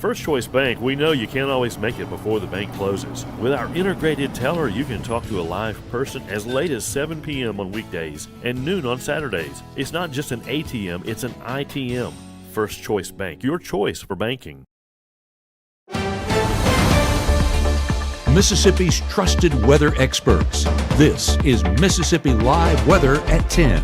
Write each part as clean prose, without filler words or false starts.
First Choice Bank, we know you can't always make it before the bank closes. With our integrated teller, you can talk to a live person as late as 7 p.m. on weekdays and noon on Saturdays. It's not just an ATM, it's an ITM. First Choice Bank, your choice for banking. Mississippi's trusted weather experts. This is Mississippi Live Weather at 10.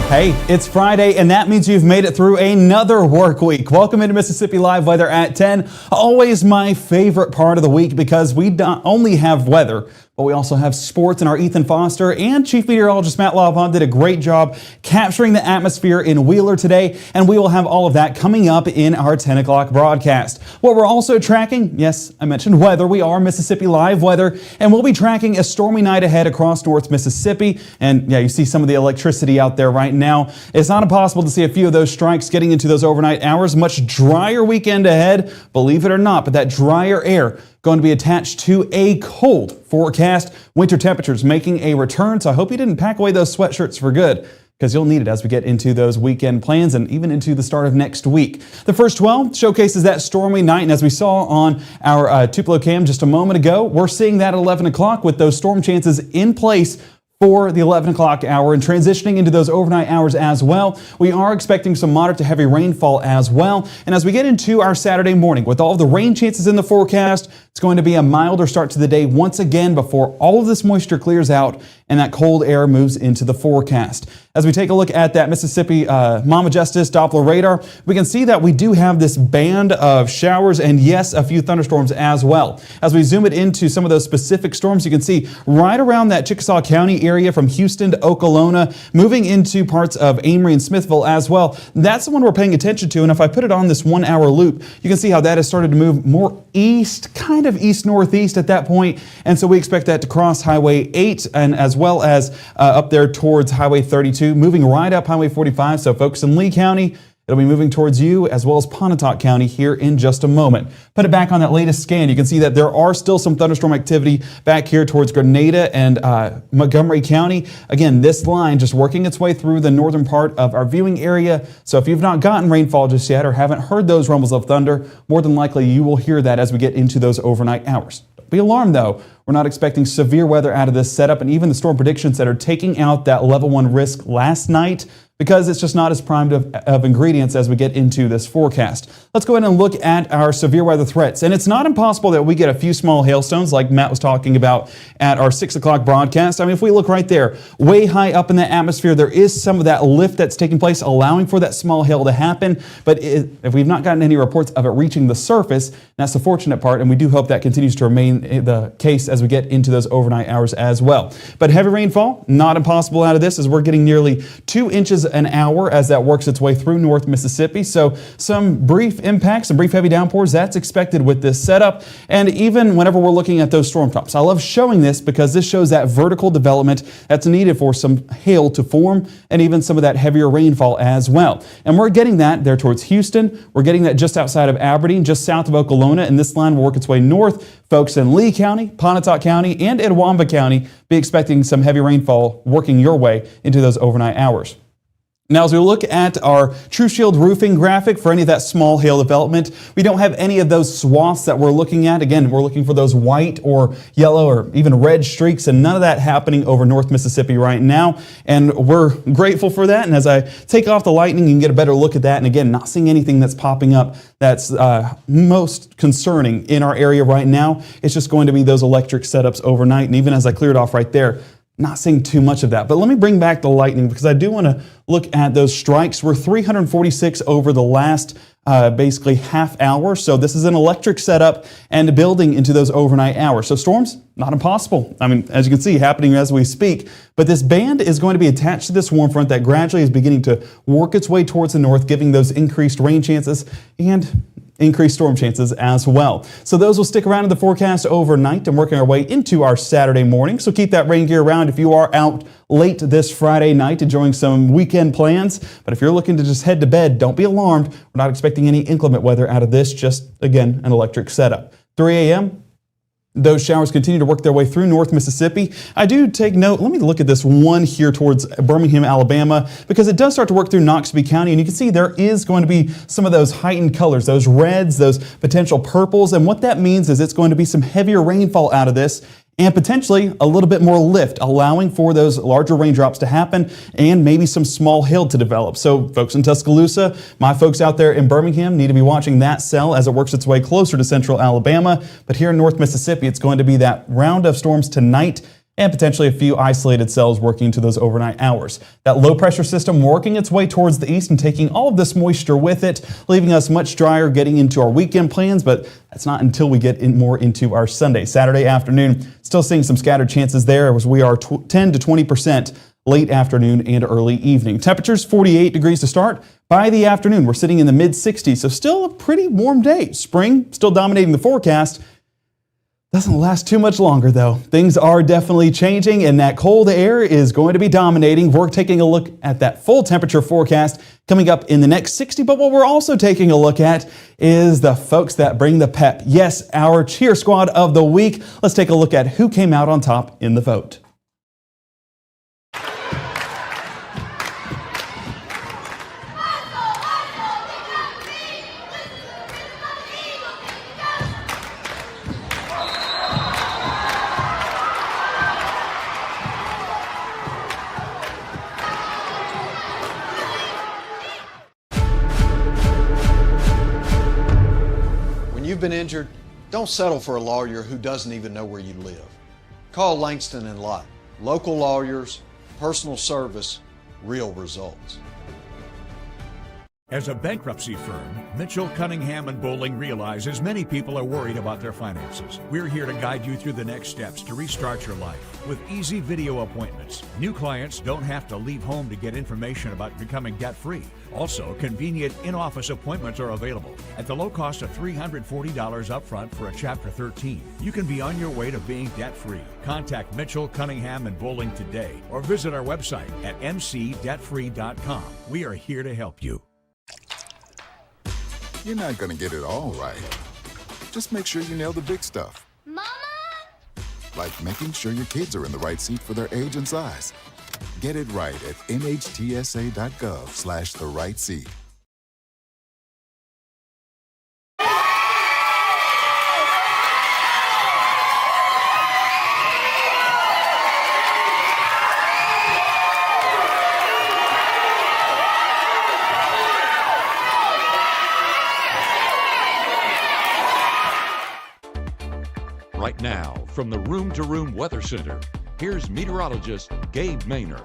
Hey, it's Friday, and that means you've made it through another work week. Welcome into Mississippi Live Weather at 10. Always my favorite part of the week because we not only have weather, but we also have sports, and our Ethan Foster and Chief Meteorologist Matt Laupon did a great job capturing the atmosphere in Wheeler today, and we will have all of that coming up in our 10 o'clock broadcast. What we're also tracking, yes, I mentioned weather. We are Mississippi Live Weather, and we'll be tracking a stormy night ahead across North Mississippi. And yeah, you see some of the electricity out there right now. It's not impossible to see a few of those strikes getting into those overnight hours. Much drier weekend ahead, believe it or not, but that drier air going to be attached to a cold forecast. Winter temperatures making a return, so I hope you didn't pack away those sweatshirts for good, because you'll need it as we get into those weekend plans and even into the start of next week. The first 12 showcases that stormy night, and as we saw on our Tupelo cam just a moment ago, we're seeing that at 11 o'clock with those storm chances in place for the 11 o'clock hour and transitioning into those overnight hours as well. We are expecting some moderate to heavy rainfall as well. And as we get into our Saturday morning, with all of the rain chances in the forecast, it's going to be a milder start to the day once again before all of this moisture clears out and that cold air moves into the forecast. As we take a look at that Mississippi Mama Justice Doppler radar, we can see that we do have this band of showers and yes, a few thunderstorms as well. As we zoom it into some of those specific storms, you can see right around that Chickasaw County area from Houston to Okolona, moving into parts of Amory and Smithville as well. That's the one we're paying attention to, and if I put it on this 1 hour loop, you can see how that has started to move more east, kind of east-northeast at that point, and so we expect that to cross Highway 8 and as well as up there towards Highway 32, moving right up Highway 45. So folks in Lee County, it'll be moving towards you as well as Pontotoc County here in just a moment. Put it back on that latest scan. You can see that there are still some thunderstorm activity back here towards Grenada and Montgomery County. Again, this line just working its way through the northern part of our viewing area. So if you've not gotten rainfall just yet or haven't heard those rumbles of thunder, more than likely you will hear that as we get into those overnight hours. Don't be alarmed though. We're not expecting severe weather out of this setup, and even the storm predictions that are taking out that level 1 risk last night, because it's just not as primed of ingredients as we get into this forecast. Let's go ahead and look at our severe weather threats. And it's not impossible that we get a few small hailstones like Matt was talking about at our 6 o'clock broadcast. I mean, if we look right there, way high up in the atmosphere, there is some of that lift that's taking place, allowing for that small hail to happen. But if we've not gotten any reports of it reaching the surface, that's the fortunate part, and we do hope that continues to remain the case as we get into those overnight hours as well. But heavy rainfall, not impossible out of this, as we're getting nearly 2 inches an hour as that works its way through North Mississippi. So some brief impacts, some brief heavy downpours, that's expected with this setup. And even whenever we're looking at those storm tops, I love showing this because this shows that vertical development that's needed for some hail to form and even some of that heavier rainfall as well. And we're getting that there towards Houston. We're getting that just outside of Aberdeen, just south of Okolona, and this line will work its way north. Folks in Lee County, Pontotoc County, and Itawamba County be expecting some heavy rainfall working your way into those overnight hours. Now, as we look at our True Shield roofing graphic for any of that small hail development, we don't have any of those swaths that we're looking at. Again, we're looking for those white or yellow or even red streaks, and none of that happening over North Mississippi right now. And we're grateful for that. And as I take off the lightning, you can get a better look at that. And again, not seeing anything that's popping up that's most concerning in our area right now. It's just going to be those electric setups overnight. And even as I cleared off right there, not seeing too much of that. But let me bring back the lightning because I do want to look at those strikes. We're 346 over the last basically half hour. So this is an electric setup and building into those overnight hours. So storms, not impossible. I mean, as you can see, happening as we speak. But this band is going to be attached to this warm front that gradually is beginning to work its way towards the north, giving those increased rain chances and increased storm chances as well. So those will stick around in the forecast overnight and working our way into our Saturday morning. So keep that rain gear around if you are out late this Friday night enjoying some weekend plans. But if you're looking to just head to bed, don't be alarmed. We're not expecting any inclement weather out of this, just, again, an electric setup. 3 a.m., Those showers continue to work their way through North Mississippi. I do take note, let me look at this one here towards Birmingham, Alabama, because it does start to work through Noxubee County, and you can see there is going to be some of those heightened colors, those reds, those potential purples, and what that means is it's going to be some heavier rainfall out of this, and potentially a little bit more lift, allowing for those larger raindrops to happen and maybe some small hail to develop. So folks in Tuscaloosa, my folks out there in Birmingham need to be watching that cell as it works its way closer to central Alabama. But here in North Mississippi, it's going to be that round of storms tonight and potentially a few isolated cells working into those overnight hours. That low pressure system working its way towards the east and taking all of this moisture with it, leaving us much drier getting into our weekend plans, but that's not until we get more into our Sunday. Saturday afternoon, still seeing some scattered chances there as we are 10 to 20% late afternoon and early evening. Temperatures 48 degrees to start. By the afternoon, we're sitting in the mid 60s, so still a pretty warm day. Spring still dominating the forecast. Doesn't last too much longer though. Things are definitely changing and that cold air is going to be dominating. We're taking a look at that full temperature forecast coming up in the next 60, but what we're also taking a look at is the folks that bring the pep. Yes, our cheer squad of the week. Let's take a look at who came out on top in the vote. You've been injured, don't settle for a lawyer who doesn't even know where you live. Call Langston and Lott. Local lawyers, personal service, real results. As a bankruptcy firm, Mitchell, Cunningham, and Bowling realizes many people are worried about their finances. We're here to guide you through the next steps to restart your life with easy video appointments. New clients don't have to leave home to get information about becoming debt-free. Also, convenient in-office appointments are available at the low cost of $340 upfront for a Chapter 13. You can be on your way to being debt-free. Contact Mitchell, Cunningham, and Bowling today or visit our website at mcdebtfree.com. We are here to help you. You're not gonna get it all right. Just make sure you nail the big stuff. Mama! Like making sure your kids are in the right seat for their age and size. Get it right at nhtsa.gov/the right seat. Right now, from the Room to Room Weather Center, here's meteorologist Gabe Maynor.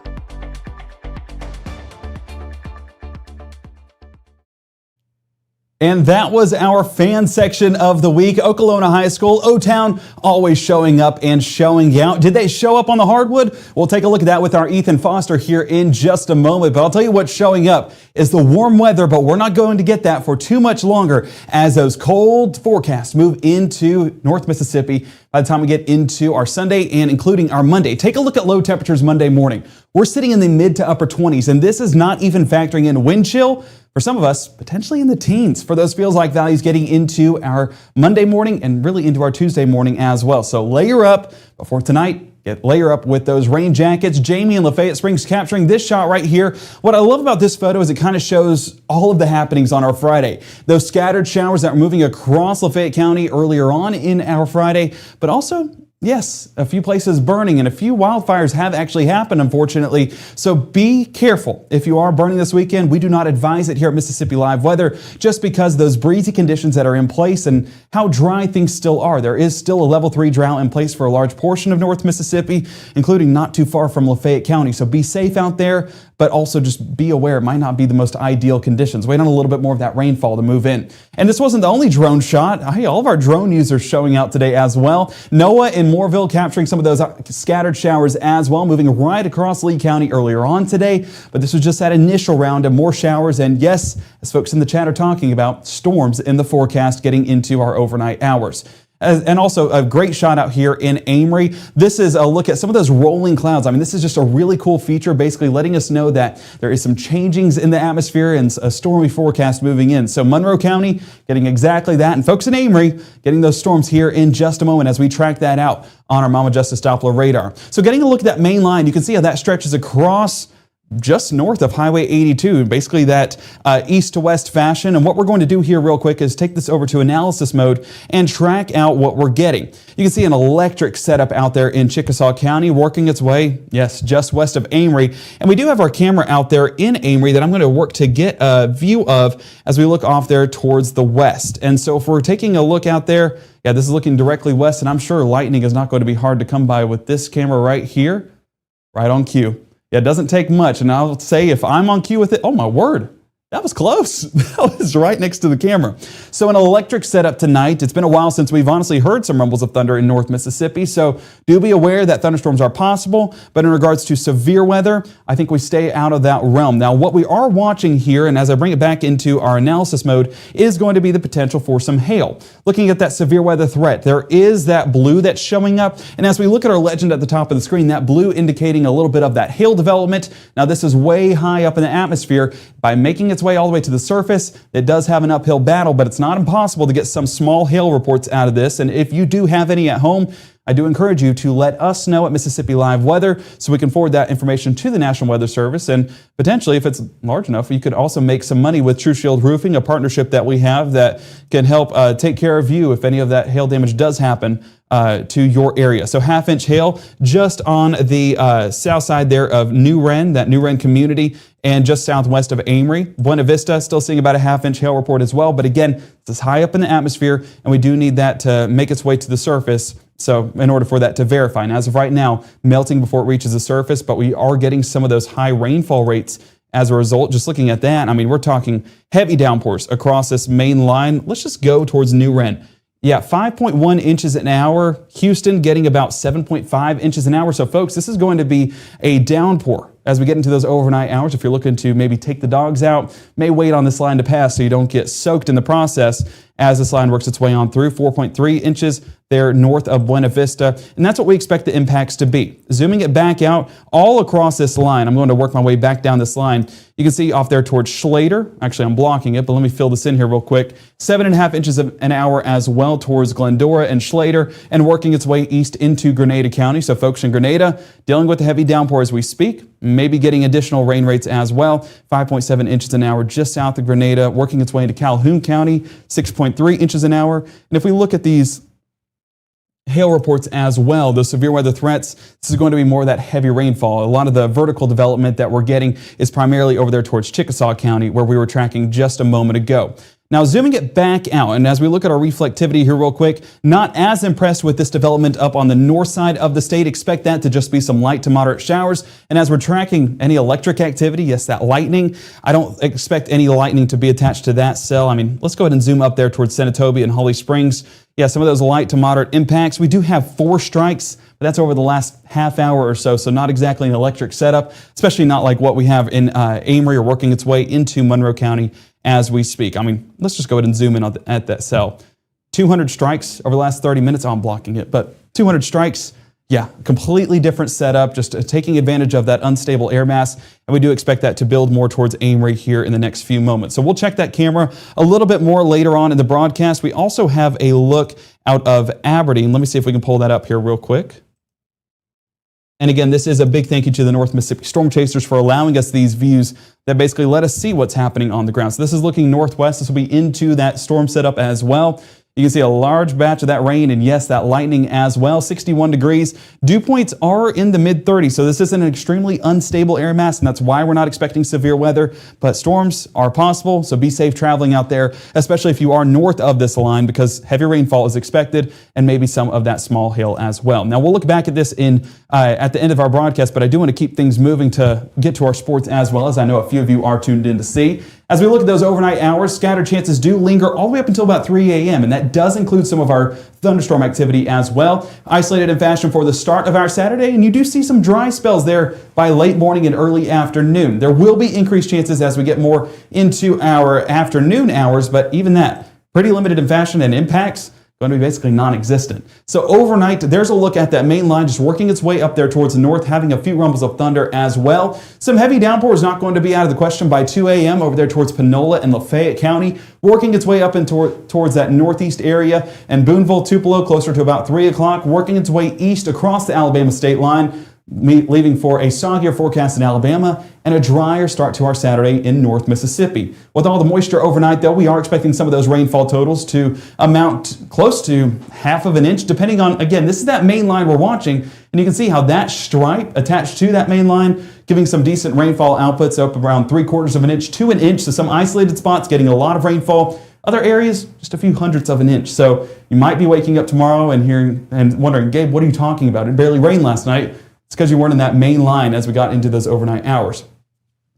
And that was our fan section of the week. Okolona High School, O-Town, always showing up and showing out. Did they show up on the hardwood? We'll take a look at that with our Ethan Foster here in just a moment. But I'll tell you what's showing up is the warm weather, but we're not going to get that for too much longer as those cold forecasts move into North Mississippi by the time we get into our Sunday and including our Monday. Take a look at low temperatures Monday morning. We're sitting in the mid to upper 20s, and this is not even factoring in wind chill. For some of us, potentially in the teens for those feels like values getting into our Monday morning and really into our Tuesday morning as well. So layer up before tonight. Layer up with those rain jackets. Jamie in Lafayette Springs capturing this shot right here. What I love about this photo is it kind of shows all of the happenings on our Friday. Those scattered showers that were moving across Lafayette County earlier on in our Friday, but also, yes, a few places burning and a few wildfires have actually happened, unfortunately. So be careful if you are burning this weekend. We do not advise it here at Mississippi Live Weather just because those breezy conditions that are in place and how dry things still are. There is still a level 3 drought in place for a large portion of North Mississippi, including not too far from Lafayette County. So be safe out there, but also just be aware it might not be the most ideal conditions. Wait on a little bit more of that rainfall to move in. And this wasn't the only drone shot. Hey, all of our drone users showing out today as well. Noah in Mooreville capturing some of those scattered showers as well, moving right across Lee County earlier on today. But this was just that initial round of more showers. And yes, as folks in the chat are talking about, storms in the forecast getting into our overnight hours. And also a great shot out here in Amory. This is a look at some of those rolling clouds. I mean, this is just a really cool feature, basically letting us know that there is some changings in the atmosphere and a stormy forecast moving in. So Monroe County getting exactly that, and folks in Amory getting those storms here in just a moment as we track that out on our Mama Justice Doppler radar. So getting a look at that main line, you can see how that stretches across just north of Highway 82, basically that east to west fashion. And what we're going to do here real quick is take this over to analysis mode and track out what we're getting. You can see an electric setup out there in Chickasaw County working its way, yes, just west of Amory. And we do have our camera out there in Amory that I'm going to work to get a view of as we look off there towards the west. And so if we're taking a look out there, yeah, this is looking directly west, and I'm sure lightning is not going to be hard to come by with this camera right here, right on cue. Yeah, it doesn't take much, and I'll say if I'm on cue with it, oh my word, that was close. That was right next to the camera. So an electric setup tonight. It's been a while since we've honestly heard some rumbles of thunder in North Mississippi, so do be aware that thunderstorms are possible, but in regards to severe weather, I think we stay out of that realm. Now, what we are watching here, and as I bring it back into our analysis mode, is going to be the potential for some hail. Looking at that severe weather threat, there is that blue that's showing up, and as we look at our legend at the top of the screen, that blue indicating a little bit of that hail development. Now, this is way high up in the atmosphere. By making its way all the way to the surface, it does have an uphill battle, but it's not impossible to get some small hail reports out of this. And if you do have any at home, I do encourage you to let us know at Mississippi Live Weather so we can forward that information to the National Weather Service. And potentially, if it's large enough, you could also make some money with True Shield Roofing, a partnership that we have that can help take care of you if any of that hail damage does happen to your area. So half-inch hail just on the south side there of New Wren, that New Wren community, and just southwest of Amory. Buena Vista still seeing about a half-inch hail report as well. But again, it's high up in the atmosphere, and we do need that to make its way to the surface. So in order for that to verify, and as of right now, melting before it reaches the surface, but we are getting some of those high rainfall rates as a result. Just looking at that, I mean, we're talking heavy downpours across this main line. Let's just go towards New Wren. Yeah, 5.1 inches an hour. Houston getting about 7.5 inches an hour. So folks, this is going to be a downpour as we get into those overnight hours. If you're looking to maybe take the dogs out, may wait on this line to pass so you don't get soaked in the process as this line works its way on through. 4.3 inches there north of Buena Vista. And that's what we expect the impacts to be. Zooming it back out all across this line, I'm going to work my way back down this line. You can see off there towards Schlater. Actually, I'm blocking it, but let me fill this in here real quick. 7.5 inches an hour as well towards Glendora and Schlater, and working its way east into Grenada County. So folks in Grenada dealing with the heavy downpour as we speak, maybe getting additional rain rates as well. 5.7 inches an hour just south of Grenada, working its way into Calhoun County, 6.3 inches an hour. And if we look at these hail reports as well, those severe weather threats, this is going to be more of that heavy rainfall. A lot of the vertical development that we're getting is primarily over there towards Chickasaw County, where we were tracking just a moment ago. Now, zooming it back out, and as we look at our reflectivity here real quick, not as impressed with this development up on the north side of the state. Expect that to just be some light to moderate showers. And as we're tracking any electric activity, yes, that lightning, I don't expect any lightning to be attached to that cell. I mean, let's go ahead and zoom up there towards Senatobia and Holly Springs. Yeah, some of those light to moderate impacts. We do have 4 strikes, but that's over the last half hour or so, so not exactly an electric setup, especially not like what we have in Amory or working its way into Monroe County as we speak. I mean, let's just go ahead and zoom in at that cell. 200 strikes over the last 30 minutes. Oh, I'm blocking it, but 200 strikes. Yeah, completely different setup, just taking advantage of that unstable air mass, and we do expect that to build more towards Amory here in the next few moments. So we'll check that camera a little bit more later on in the broadcast. We also have a look out of Aberdeen. Let me see if we can pull that up here real quick. And again, this is a big thank you to the North Mississippi Storm Chasers for allowing us these views that basically let us see what's happening on the ground. So this is looking northwest. This will be into that storm setup as well. You can see a large batch of that rain and yes, that lightning as well. 61 degrees. Dew points are in the mid-30s, so this is an extremely unstable air mass, and that's why we're not expecting severe weather. But storms are possible, so be safe traveling out there, especially if you are north of this line, because heavy rainfall is expected and maybe some of that small hail as well. Now, we'll look back at this at the end of our broadcast, but I do want to keep things moving to get to our sports as well, as I know a few of you are tuned in to see. As we look at those overnight hours, scattered chances do linger all the way up until about 3 a.m., and that does include some of our thunderstorm activity as well. Isolated in fashion for the start of our Saturday, and you do see some dry spells there by late morning and early afternoon. There will be increased chances as we get more into our afternoon hours, but even that, pretty limited in fashion and impacts. going to be basically non-existent. So overnight, there's a look at that main line just working its way up there towards the north, having a few rumbles of thunder as well. Some heavy downpour is not going to be out of the question by 2 a.m. over there towards Panola and Lafayette County, working its way up towards that northeast area, and Boonville, Tupelo closer to about 3 o'clock, working its way east across the Alabama state line, leaving for a soggier forecast in Alabama and a drier start to our Saturday in North Mississippi. With all the moisture overnight, though, we are expecting some of those rainfall totals to amount close to half of an inch, depending on, again, this is that main line we're watching, and you can see how that stripe attached to that main line, giving some decent rainfall outputs up around 3/4 of an inch to an inch, so some isolated spots getting a lot of rainfall. Other areas, just a few hundredths of an inch. So you might be waking up tomorrow and hearing and wondering, Gabe, what are you talking about? It barely rained last night. It's because you weren't in that main line as we got into those overnight hours.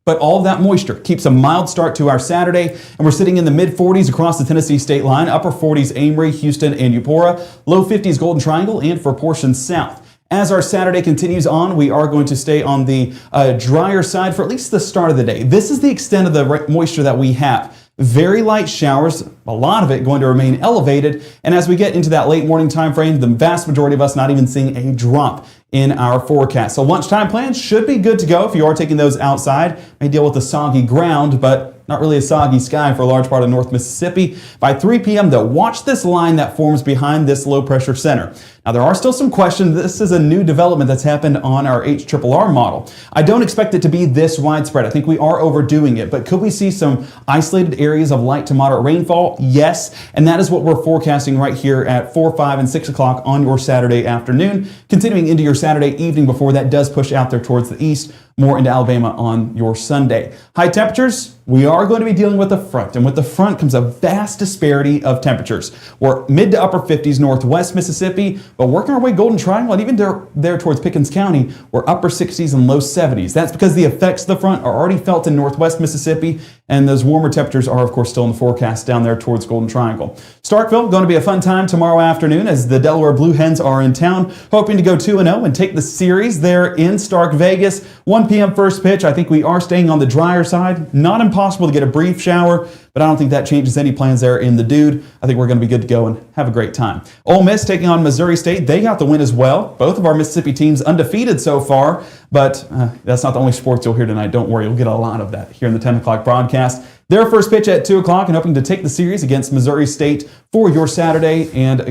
But all of that moisture keeps a mild start to our Saturday, and we're sitting in the mid-40s across the Tennessee state line, upper 40s Amory, Houston, and Eupora, low 50s Golden Triangle, and for portions south. As our Saturday continues on, we are going to stay on the drier side for at least the start of the day. This is the extent of the moisture that we have. Very light showers, a lot of it going to remain elevated, and as we get into that late morning time frame, the vast majority of us not even seeing a drop in our forecast. So lunchtime plans should be good to go if you are taking those outside. May deal with the soggy ground, but not really a soggy sky for a large part of North Mississippi. By 3 p.m. though, watch this line that forms behind this low pressure center. Now there are still some questions. This is a new development that's happened on our HRRR model. I don't expect it to be this widespread. I think we are overdoing it, but could we see some isolated areas of light to moderate rainfall? Yes, and that is what we're forecasting right here at 4, 5, and 6 o'clock on your Saturday afternoon, continuing into your Saturday evening before that does push out there towards the east, more into Alabama on your Sunday. High temperatures, we are going to be dealing with the front, and with the front comes a vast disparity of temperatures. We're mid to upper 50s northwest Mississippi, but working our way Golden Triangle and even there towards Pickens County, we're upper 60s and low 70s. That's because the effects of the front are already felt in northwest Mississippi, and those warmer temperatures are, of course, still in the forecast down there towards Golden Triangle. Starkville, going to be a fun time tomorrow afternoon as the Delaware Blue Hens are in town, hoping to go 2-0 and take the series there in Stark Vegas. 1 p.m. first pitch. I think we are staying on the drier side. Not impossible to get a brief shower, but I don't think that changes any plans there in the Dude. I think we're going to be good to go and have a great time. Ole Miss taking on Missouri State. They got the win as well. Both of our Mississippi teams undefeated so far, but that's not the only sports you'll hear tonight. Don't worry, you'll get a lot of that here in the 10 o'clock broadcast. Their first pitch at 2 o'clock and hoping to take the series against Missouri State for your Saturday and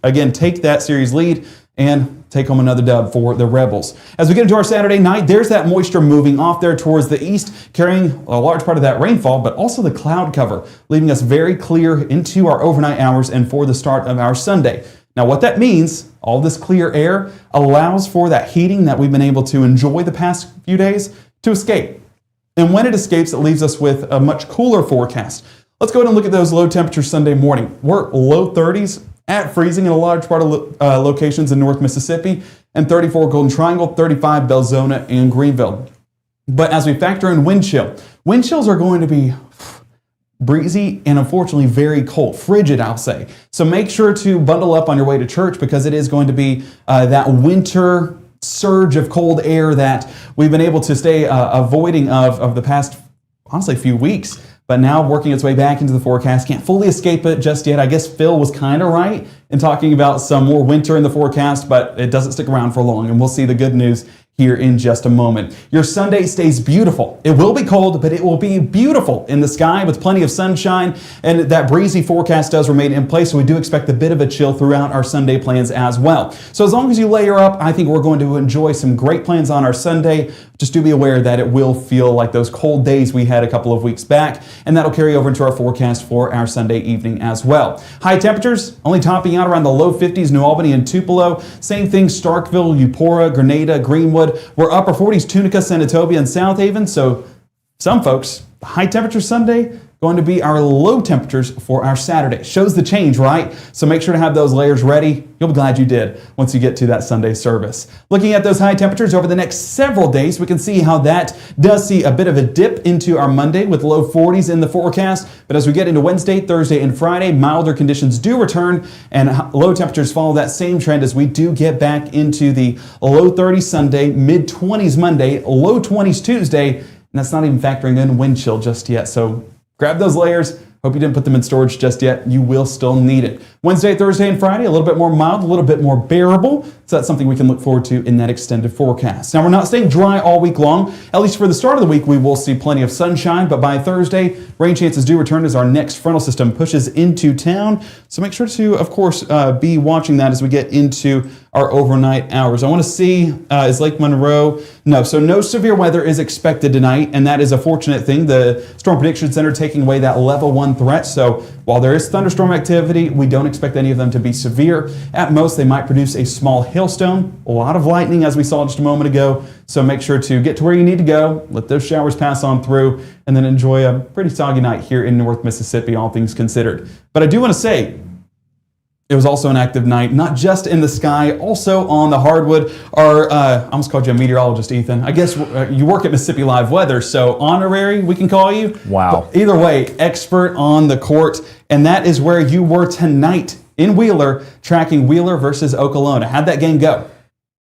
again take that series lead and take home another dub for the Rebels. As we get into our Saturday night, there's that moisture moving off there towards the east, carrying a large part of that rainfall, but also the cloud cover, leaving us very clear into our overnight hours and for the start of our Sunday. Now what that means, all this clear air allows for that heating that we've been able to enjoy the past few days to escape. And when it escapes, it leaves us with a much cooler forecast. Let's go ahead and look at those low temperatures Sunday morning. We're low 30s at freezing in a large part of locations in North Mississippi, and 34 Golden Triangle, 35 Belzona and Greenville. But as we factor in wind chills are going to be breezy and unfortunately very cold, frigid I'll say. So make sure to bundle up on your way to church because it is going to be that winter surge of cold air that we've been able to stay avoiding of the past, honestly, few weeks. But now working its way back into the forecast, can't fully escape it just yet. I guess Phil was kind of right in talking about some more winter in the forecast, but it doesn't stick around for long, and we'll see the good news here in just a moment. Your Sunday stays beautiful. It will be cold, but it will be beautiful in the sky with plenty of sunshine, and that breezy forecast does remain in place, so we do expect a bit of a chill throughout our Sunday plans as well. So as long as you layer up, I think we're going to enjoy some great plans on our Sunday. Just do be aware that it will feel like those cold days we had a couple of weeks back, and that'll carry over into our forecast for our Sunday evening as well. High temperatures only topping out around the low 50s, New Albany and Tupelo. Same thing, Starkville, Eupora, Grenada, Greenwood. We're upper 40s, Tunica, Senatobia, and South Haven. So some folks, the high temperature Sunday going to be our low temperatures for our Saturday. Shows the change, right? So make sure to have those layers ready. You'll be glad you did once you get to that Sunday service. Looking at those high temperatures over the next several days, we can see how that does see a bit of a dip into our Monday with low 40s in the forecast. But as we get into Wednesday, Thursday, and Friday, milder conditions do return and low temperatures follow that same trend as we do get back into the low 30s Sunday, mid 20s Monday, low 20s Tuesday, and that's not even factoring in wind chill just yet. So grab those layers. Hope you didn't put them in storage just yet. You will still need it. Wednesday, Thursday, and Friday, a little bit more mild, a little bit more bearable. So that's something we can look forward to in that extended forecast. Now, we're not staying dry all week long. At least for the start of the week, we will see plenty of sunshine. But by Thursday, rain chances do return as our next frontal system pushes into town. So make sure to, of course, be watching that as we get into our overnight hours. I want to see, is Lake Monroe? No, so no severe weather is expected tonight, and that is a fortunate thing. The Storm Prediction Center taking away that level 1 threat. So while there is thunderstorm activity, we don't expect any of them to be severe. At most, they might produce a small hailstone, a lot of lightning as we saw just a moment ago. So make sure to get to where you need to go, let those showers pass on through, and then enjoy a pretty soggy night here in North Mississippi, all things considered. But I do want to say, it was also an active night, not just in the sky, also on the hardwood. I almost called you a meteorologist, Ethan. I guess you work at Mississippi Live Weather, so honorary, we can call you. Wow. But either way, expert on the court, and that is where you were tonight in Wheeler, tracking Wheeler versus Okolona. How'd that game go?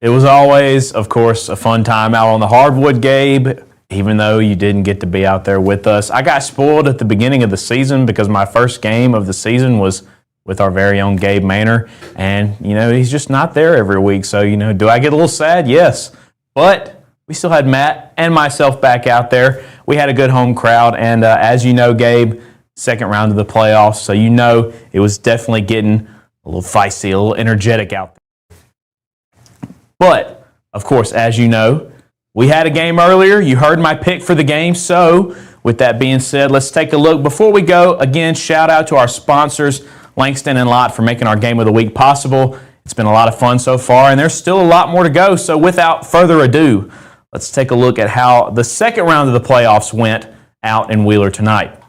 It was always, of course, a fun time out on the hardwood, Gabe, even though you didn't get to be out there with us. I got spoiled at the beginning of the season because my first game of the season was with our very own Gabe Manor, and, he's just not there every week. So, do I get a little sad? Yes. But we still had Matt and myself back out there. We had a good home crowd, and as you know, Gabe, second round of the playoffs, so it was definitely getting a little feisty, a little energetic out there. But, of course, as you know, we had a game earlier. You heard my pick for the game. So, with that being said, let's take a look. Before we go, again, shout out to our sponsors, Langston and Lott, for making our game of the week possible. It's been a lot of fun so far, and there's still a lot more to go. So without further ado, let's take a look at how the second round of the playoffs went out in Wheeler tonight.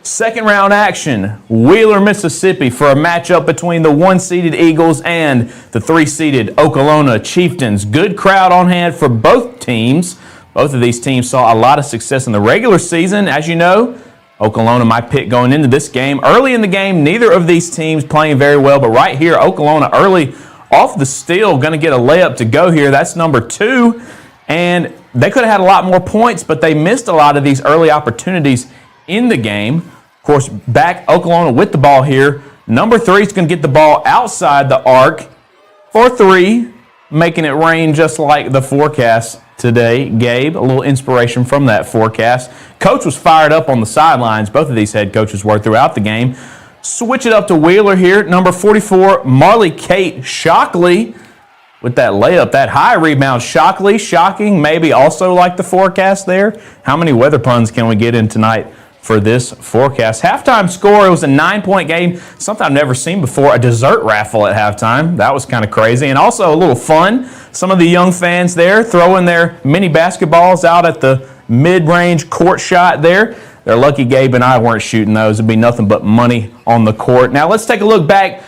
Second round action, Wheeler, Mississippi, for a matchup between the 1-seeded Eagles and the 3-seeded Okolona Chieftains. Good crowd on hand for both teams. Both of these teams saw a lot of success in the regular season. As you know, Okolona, my pick going into this game. Early in the game, neither of these teams playing very well, but right here, Okolona early off the steal, going to get a layup to go here. That's number 2, and they could have had a lot more points, but they missed a lot of these early opportunities in the game. Of course, back Okolona with the ball here. Number 3 is going to get the ball outside the arc for 3, making it rain just like the forecast today. Gabe, a little inspiration from that forecast. Coach was fired up on the sidelines. Both of these head coaches were throughout the game. Switch it up to Wheeler here. Number 44, Marley Kate Shockley with that layup, that high rebound. Shockley, shocking, maybe also like the forecast there. How many weather puns can we get in tonight for this forecast? Halftime score, it was a 9-point game, something I've never seen before, a dessert raffle at halftime. That was kind of crazy, and also a little fun. Some of the young fans there throwing their mini basketballs out at the mid-range court shot there. They're lucky Gabe and I weren't shooting those. It'd be nothing but money on the court. Now let's take a look back.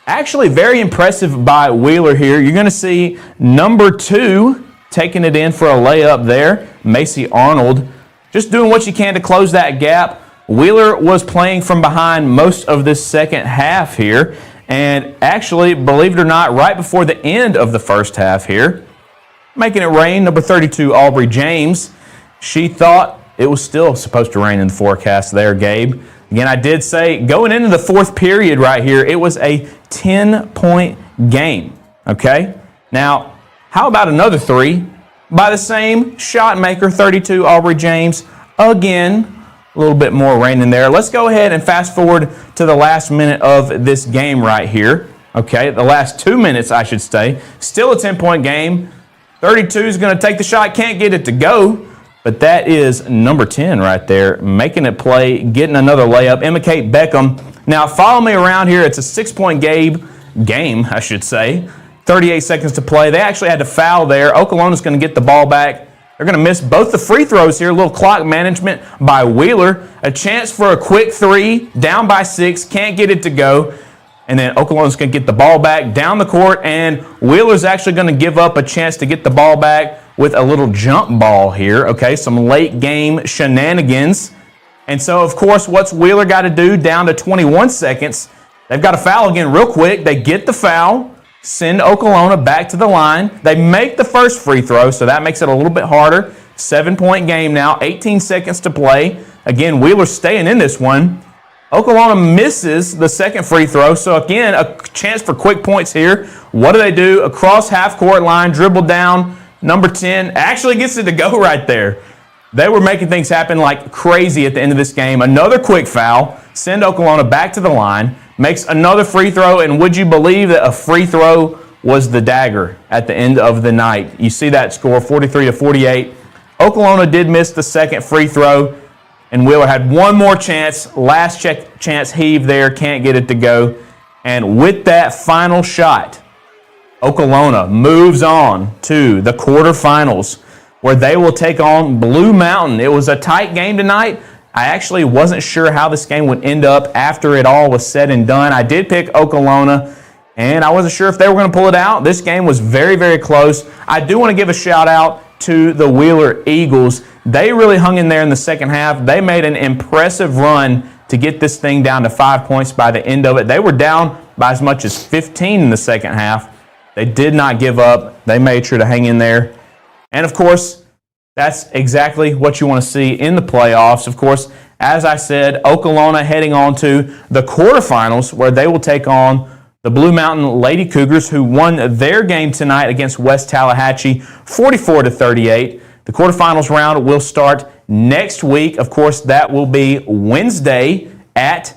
Actually very impressive by Wheeler here. You're going to see number 2 taking it in for a layup there. Macy Arnold just doing what you can to close that gap. Wheeler was playing from behind most of this second half here. And actually, believe it or not, right before the end of the first half here, making it rain, number 32, Aubrey James. She thought it was still supposed to rain in the forecast there, Gabe. Again, I did say going into the fourth period right here, it was a 10-point game, okay? Now, how about another 3 by the same shot maker, 32, Aubrey James? Again, a little bit more rain in there. Let's go ahead and fast forward to the last minute of this game right here. Okay, the last 2 minutes, I should say. Still a 10-point game. 32 is going to take the shot, can't get it to go. But that is number 10 right there, making it play, getting another layup. Emma Kate Beckham. Now, follow me around here. It's a 6-point game, I should say. 38 seconds to play. They actually had to foul there. Okolona's going to get the ball back. They're going to miss both the free throws here. A little clock management by Wheeler. A chance for a quick 3, down by 6, can't get it to go. And then Okolona's going to get the ball back down the court, and Wheeler's actually going to give up a chance to get the ball back with a little jump ball here. Okay, some late game shenanigans. And so, of course, what's Wheeler got to do down to 21 seconds? They've got to foul again real quick. They get the foul, send Okolona back to the line. They make the first free throw, so that makes it a little bit harder. 7-point game now, 18 seconds to play. Again, Wheeler's staying in this one. Okolona misses the second free throw. So again, a chance for quick points here. What do? Across half-court line, dribble down. Number 10 actually gets it to go right there. They were making things happen like crazy at the end of this game. Another quick foul. Send Okolona back to the line. Makes another free throw. And would you believe that a free throw was the dagger at the end of the night? You see that score, 43-48. Okolona did miss the second free throw. And Wheeler had one more chance. Last chance heave there. Can't get it to go. And with that final shot, Okolona moves on to the quarterfinals, where they will take on Blue Mountain. It was a tight game tonight. I actually wasn't sure how this game would end up after it all was said and done. I did pick Okolona, and I wasn't sure if they were going to pull it out. This game was very, very close. I do want to give a shout out to the Wheeler Eagles. They really hung in there in the second half. They made an impressive run to get this thing down to 5 points by the end of it. They were down by as much as 15 in the second half. They did not give up. They made sure to hang in there. And, of course, that's exactly what you want to see in the playoffs. Of course, as I said, Okolona heading on to the quarterfinals, where they will take on the Blue Mountain Lady Cougars, who won their game tonight against West Tallahatchie 44-38. The quarterfinals round will start next week. Of course, that will be Wednesday at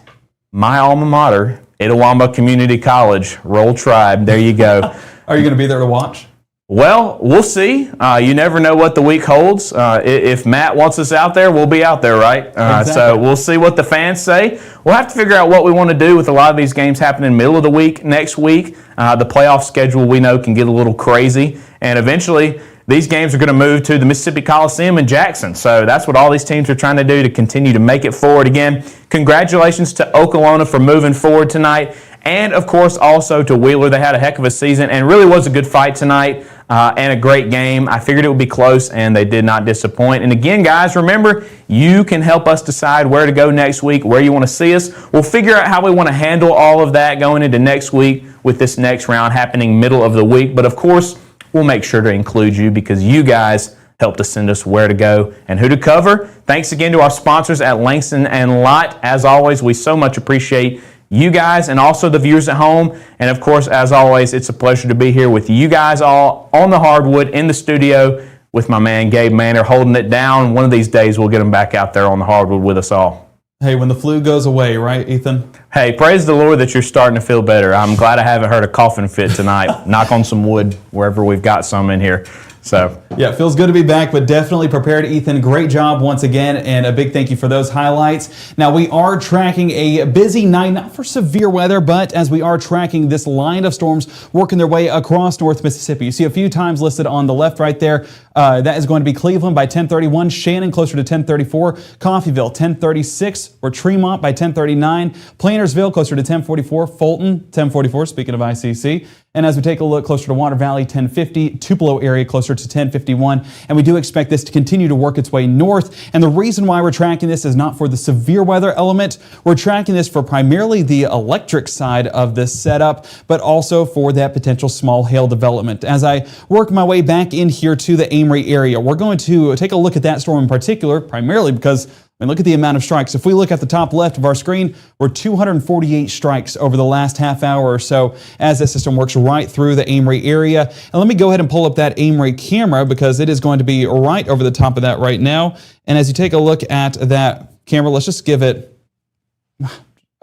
my alma mater, Itawamba Community College. Roll Tribe. There you go. Are you going to be there to watch? Well, we'll see. You never know what the week holds. If Matt wants us out there, we'll be out there, right? Exactly. So we'll see what the fans say. We'll have to figure out what we want to do with a lot of these games happening middle of the week next week. The playoff schedule, we know, can get a little crazy. And eventually, these games are going to move to the Mississippi Coliseum in Jackson. So that's what all these teams are trying to do to continue to make it forward. Again, congratulations to Okolona for moving forward tonight. And, of course, also to Wheeler. They had a heck of a season and really was a good fight tonight and a great game. I figured it would be close, and they did not disappoint. And, again, guys, remember, you can help us decide where to go next week, where you want to see us. We'll figure out how we want to handle all of that going into next week with this next round happening middle of the week. But, of course, we'll make sure to include you because you guys help to send us where to go and who to cover. Thanks again to our sponsors at Langston and Lott. As always, we so much appreciate you guys and also the viewers at home. And of course, as always, it's a pleasure to be here with you guys all on the hardwood in the studio with my man Gabe Manor holding it down. One of these days, we'll get him back out there on the hardwood with us all. Hey, when the flu goes away, right, Ethan? Hey, praise the Lord that you're starting to feel better. I'm glad I haven't heard a coughing fit tonight. Knock on some wood wherever we've got some in here. So yeah, it feels good to be back, but definitely prepared, Ethan. Great job once again, and a big thank you for those highlights. Now, we are tracking a busy night, not for severe weather, but as we are tracking this line of storms working their way across North Mississippi. You see a few times listed on the left right there. That is going to be Cleveland by 10:31, Shannon closer to 10:34, Coffeyville 10:36, or Tremont by 10:39, Plantersville closer to 10:44, Fulton 10:44, speaking of ICC. And as we take a look closer to Water Valley, 10:50, Tupelo area closer to 10:51. And we do expect this to continue to work its way north. And the reason why we're tracking this is not for the severe weather element. We're tracking this for primarily the electric side of this setup, but also for that potential small hail development. As I work my way back in here to the Amory area, we're going to take a look at that storm in particular, primarily because look at the amount of strikes. If we look at the top left of our screen, we're 248 strikes over the last half hour or so as this system works right through the Amory area. And let me go ahead and pull up that Amory camera because it is going to be right over the top of that right now. And as you take a look at that camera, let's just give it,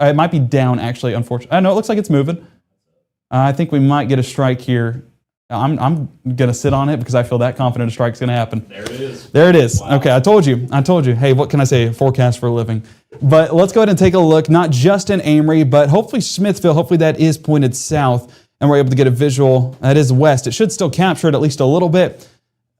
it might be down actually, unfortunately. I know it looks like it's moving. I think we might get a strike here. I'm going to sit on it because I feel that confident a strike's going to happen. There it is. There it is. Wow. Okay, I told you. Hey, what can I say? Forecast for a living. But let's go ahead and take a look, not just in Amory, but hopefully Smithville. Hopefully that is pointed south, and we're able to get a visual. That is west. It should still capture it at least a little bit.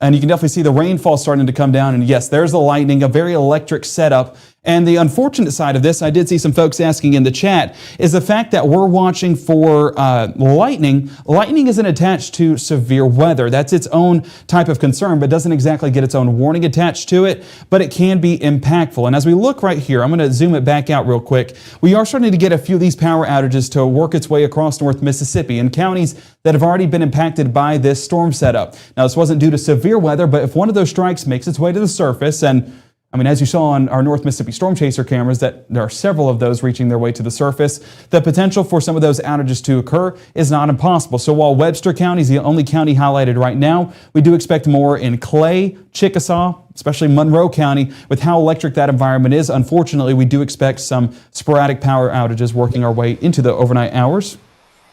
And you can definitely see the rainfall starting to come down. And yes, there's the lightning, a very electric setup. And the unfortunate side of this, I did see some folks asking in the chat, is the fact that we're watching for lightning. Lightning isn't attached to severe weather. That's its own type of concern, but doesn't exactly get its own warning attached to it, but it can be impactful. And as we look right here, I'm going to zoom it back out real quick. We are starting to get a few of these power outages to work its way across North Mississippi in counties that have already been impacted by this storm setup. Now, this wasn't due to severe weather, but if one of those strikes makes its way to the surface, and I mean, as you saw on our North Mississippi Storm Chaser cameras, that there are several of those reaching their way to the surface. The potential for some of those outages to occur is not impossible. So while Webster County is the only county highlighted right now, we do expect more in Clay, Chickasaw, especially Monroe County. With how electric that environment is, unfortunately, we do expect some sporadic power outages working our way into the overnight hours.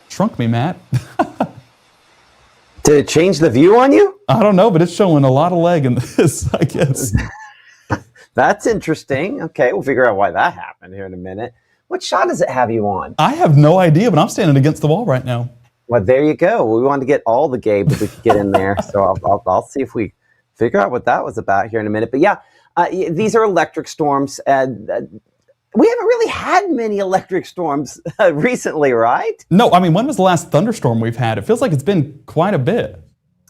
Shrunk me, Matt. Did it change the view on you? I don't know, but it's showing a lot of leg in this, I guess. That's interesting. Okay, we'll figure out why that happened here in a minute. What shot does it have you on? I have no idea, but I'm standing against the wall right now. Well, there you go. We wanted to get all the Gabe if we could get in there. So I'll see if we figure out what that was about here in a minute. But yeah, these are electric storms. We haven't really had many electric storms recently, right? No, I mean, when was the last thunderstorm we've had? It feels like it's been quite a bit.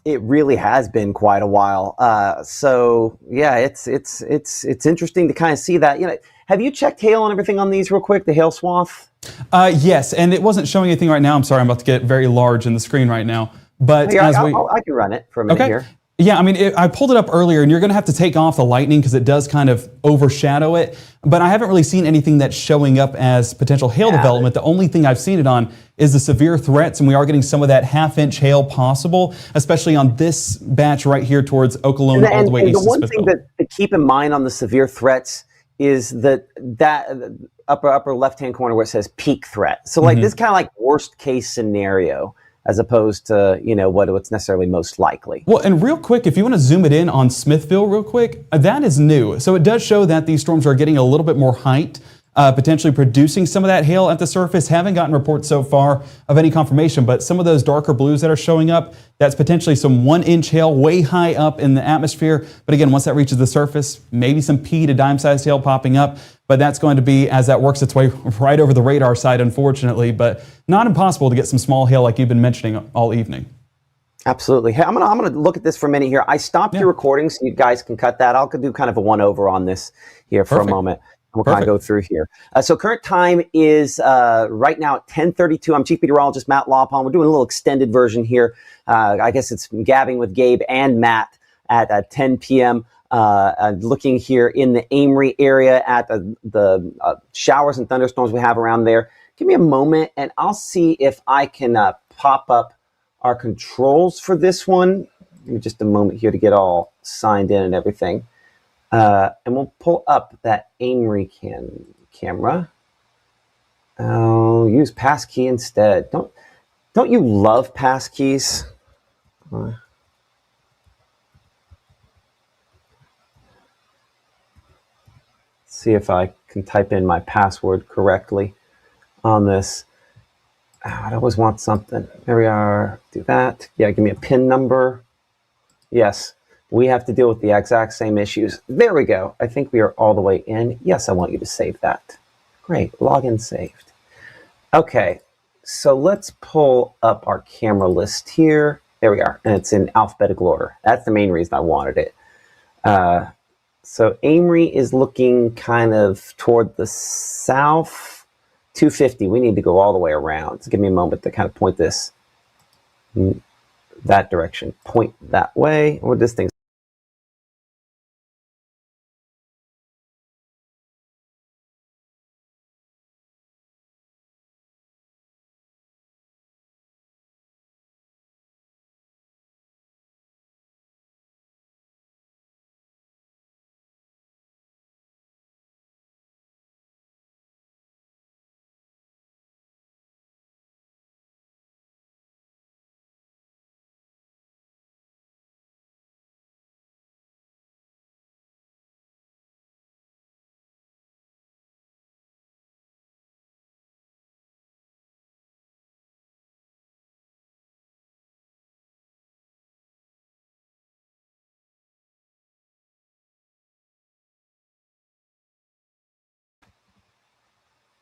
It really has been quite a while. So yeah, it's interesting to kind of see that. Have you checked hail and everything on these real quick? The hail swath? Yes, and it wasn't showing anything right now. I'm sorry, I'm about to get very large in the screen right now. But Here, I can run it for a minute here. Yeah, I mean, I pulled it up earlier, and you're going to have to take off the lightning because it does kind of overshadow it. But I haven't really seen anything that's showing up as potential hail development. The only thing I've seen it on is the severe threats, and we are getting some of that half-inch hail possible, especially on this batch right here towards Okolona all the way east to Smithville. The one thing to keep in mind on the severe threats is that upper left-hand corner where it says peak threat. So like this is kind of like worst-case scenario, as opposed to, what's necessarily most likely. Well, and real quick, if you want to zoom it in on Smithville real quick, that is new. So it does show that these storms are getting a little bit more height, potentially producing some of that hail at the surface. Haven't gotten reports so far of any confirmation, but some of those darker blues that are showing up, that's potentially some 1-inch hail way high up in the atmosphere. But again, once that reaches the surface, maybe some pea to dime-sized hail popping up. But that's going to be as that works its way right over the radar side, unfortunately. But not impossible to get some small hail like you've been mentioning all evening. Absolutely. Hey, I'm gonna look at this for a minute here. I stopped your recording so you guys can cut that. I'll do kind of a one-over on this here for a moment. We'll kind of go through here. So current time is right now at 10:32. I'm Chief Meteorologist Matt Lawpon. We're doing a little extended version here. I guess it's gabbing with Gabe and Matt at 10 p.m. Looking here in the Amory area at the showers and thunderstorms we have around there. Give me a moment and I'll see if I can pop up our controls for this one. Give me just a moment here to get all signed in and everything. And we'll pull up that Amory camera. I'll use passkey instead. Don't you love passkeys? See if I can type in my password correctly on this. I always want something. There we are. Do that. Yeah, give me a PIN number. Yes, we have to deal with the exact same issues. There we go. I think we are all the way in. Yes, I want you to save that. Great. Login saved. Okay, so let's pull up our camera list here. There we are. And it's in alphabetical order. That's the main reason I wanted it. So Amory is looking kind of toward the south, 250. We need to go all the way around. So give me a moment to kind of point this that direction. Point that way. What this thing?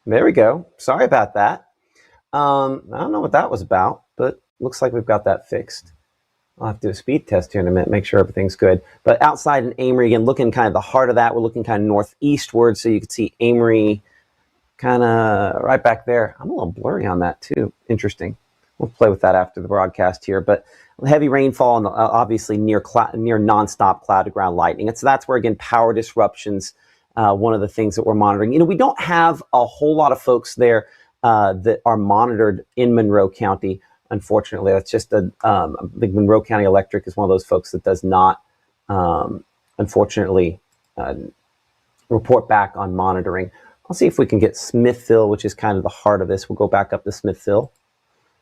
There we go. Sorry about that. I don't know what that was about, but looks like we've got that fixed. I'll have to do a speed test here in a minute, make sure everything's good. But outside in Amory, again, looking kind of the heart of that, we're looking kind of northeastward, so you can see Amory kind of right back there. I'm a little blurry on that too. Interesting. We'll play with that after the broadcast here. But heavy rainfall and obviously near nonstop cloud-to-ground lightning. And so that's where, again, power disruptions, one of the things that we're monitoring. We don't have a whole lot of folks there that are monitored in Monroe County. Unfortunately, that's just the Monroe County Electric is one of those folks that does not, unfortunately, report back on monitoring. I'll see if we can get Smithville, which is kind of the heart of this. We'll go back up to Smithville,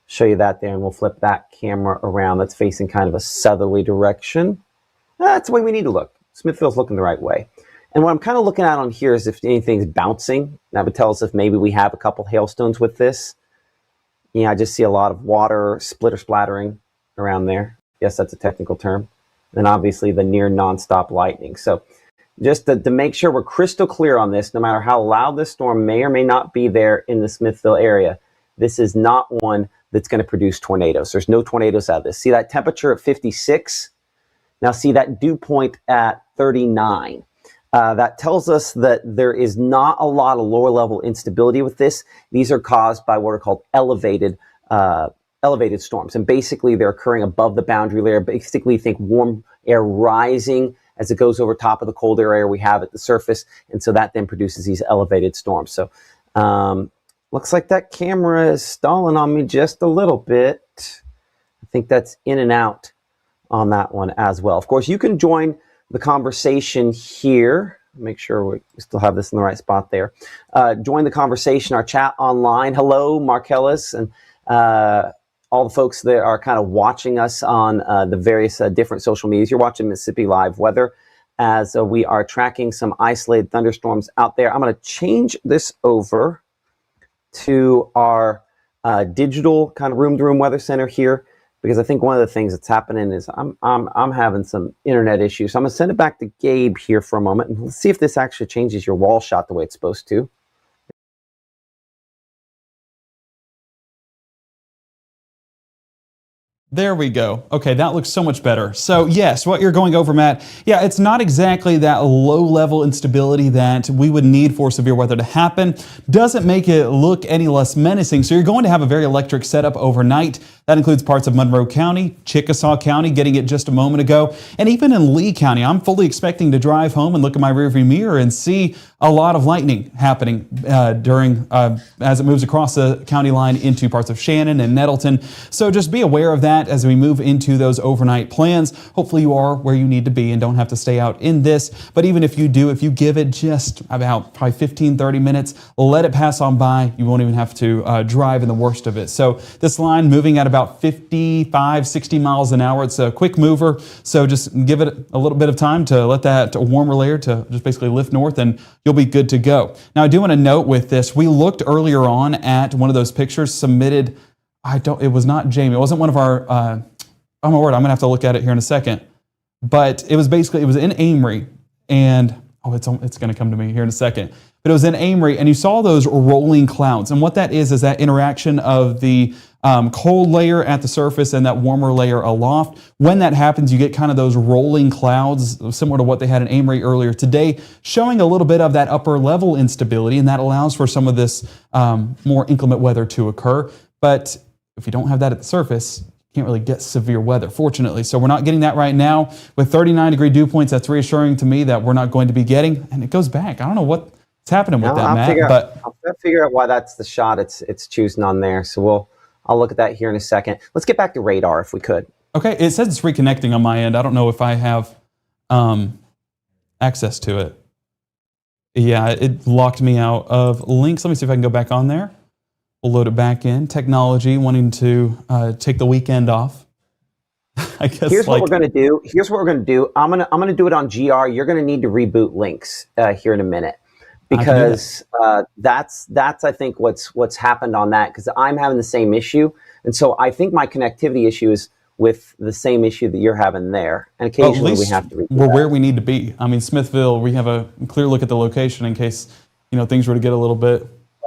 show you that there, and we'll flip that camera around. That's facing kind of a southerly direction. That's the way we need to look. Smithville's looking the right way. And what I'm kind of looking at on here is if anything's bouncing. That would tell us if maybe we have a couple hailstones with this. I just see a lot of water splattering around there. Yes, that's a technical term. And obviously the near nonstop lightning. So just to make sure we're crystal clear on this, no matter how loud this storm may or may not be there in the Smithville area, this is not one that's going to produce tornadoes. There's no tornadoes out of this. See that temperature at 56? Now see that dew point at 39. That tells us that there is not a lot of lower level instability with this. These are caused by what are called elevated storms. And basically they're occurring above the boundary layer. Basically think warm air rising as it goes over top of the cold air we have at the surface. And so that then produces these elevated storms. So looks like that camera is stalling on me just a little bit. I think that's in and out on that one as well. Of course, you can join the conversation here. Make sure we still have this in the right spot there. Join the conversation, our chat online. Hello, Marcellus, and all the folks that are kind of watching us on the various different social medias. You're watching Mississippi Live Weather as we are tracking some isolated thunderstorms out there. I'm going to change this over to our digital kind of room-to-room weather center here, because I think one of the things that's happening is I'm having some internet issues. So I'm going to send it back to Gabe here for a moment, and let's see if this actually changes your wall shot the way it's supposed to. There we go. Okay, that looks so much better. So yes, what you're going over, Matt, yeah, it's not exactly that low-level instability that we would need for severe weather to happen. Doesn't make it look any less menacing. So you're going to have a very electric setup overnight. That includes parts of Monroe County, Chickasaw County, getting it just a moment ago, and even in Lee County. I'm fully expecting to drive home and look in my rearview mirror and see a lot of lightning happening as it moves across the county line into parts of Shannon and Nettleton. So just be aware of that as we move into those overnight plans. Hopefully you are where you need to be and don't have to stay out in this. But even if you do, if you give it just about probably 15, 30 minutes, let it pass on by. You won't even have to drive in the worst of it. So this line moving at about 55, 60 miles an hour. It's a quick mover. So just give it a little bit of time to let that warmer layer to just basically lift north, and you'll be good to go. Now, I do want to note with this, we looked earlier on at one of those pictures submitted. It was not Jamie. It wasn't one of our, oh my word, I'm going to have to look at it here in a second. But it was in Amory, and it's going to come to me here in a second. But it was in Amory, and you saw those rolling clouds. And what that is that interaction of the cold layer at the surface and that warmer layer aloft. When that happens, you get kind of those rolling clouds, similar to what they had in Amory earlier today, showing a little bit of that upper level instability, and that allows for some of this more inclement weather to occur. But if you don't have that at the surface, you can't really get severe weather, fortunately. So we're not getting that right now. With 39-degree dew points, that's reassuring to me that we're not going to be getting, and it goes back. I don't know what's happening with that, Matt. But I'll figure out why that's the shot it's choosing on there. So I'll look at that here in a second. Let's get back to radar if we could. Okay, it says it's reconnecting on my end. I don't know if I have access to it. Yeah, it locked me out of links. Let me see if I can go back on there. We'll load it back in. Technology wanting to take the weekend off. I guess. Here's what we're going to do. I'm gonna do it on GR. You're going to need to reboot links here in a minute, because that's I think what's happened on that, because I'm having the same issue, and so I think my connectivity issue is with the same issue that you're having there, and occasionally we have to repeat we're where we need to be. I mean, Smithville, we have a clear look at the location in case things were to get a little bit.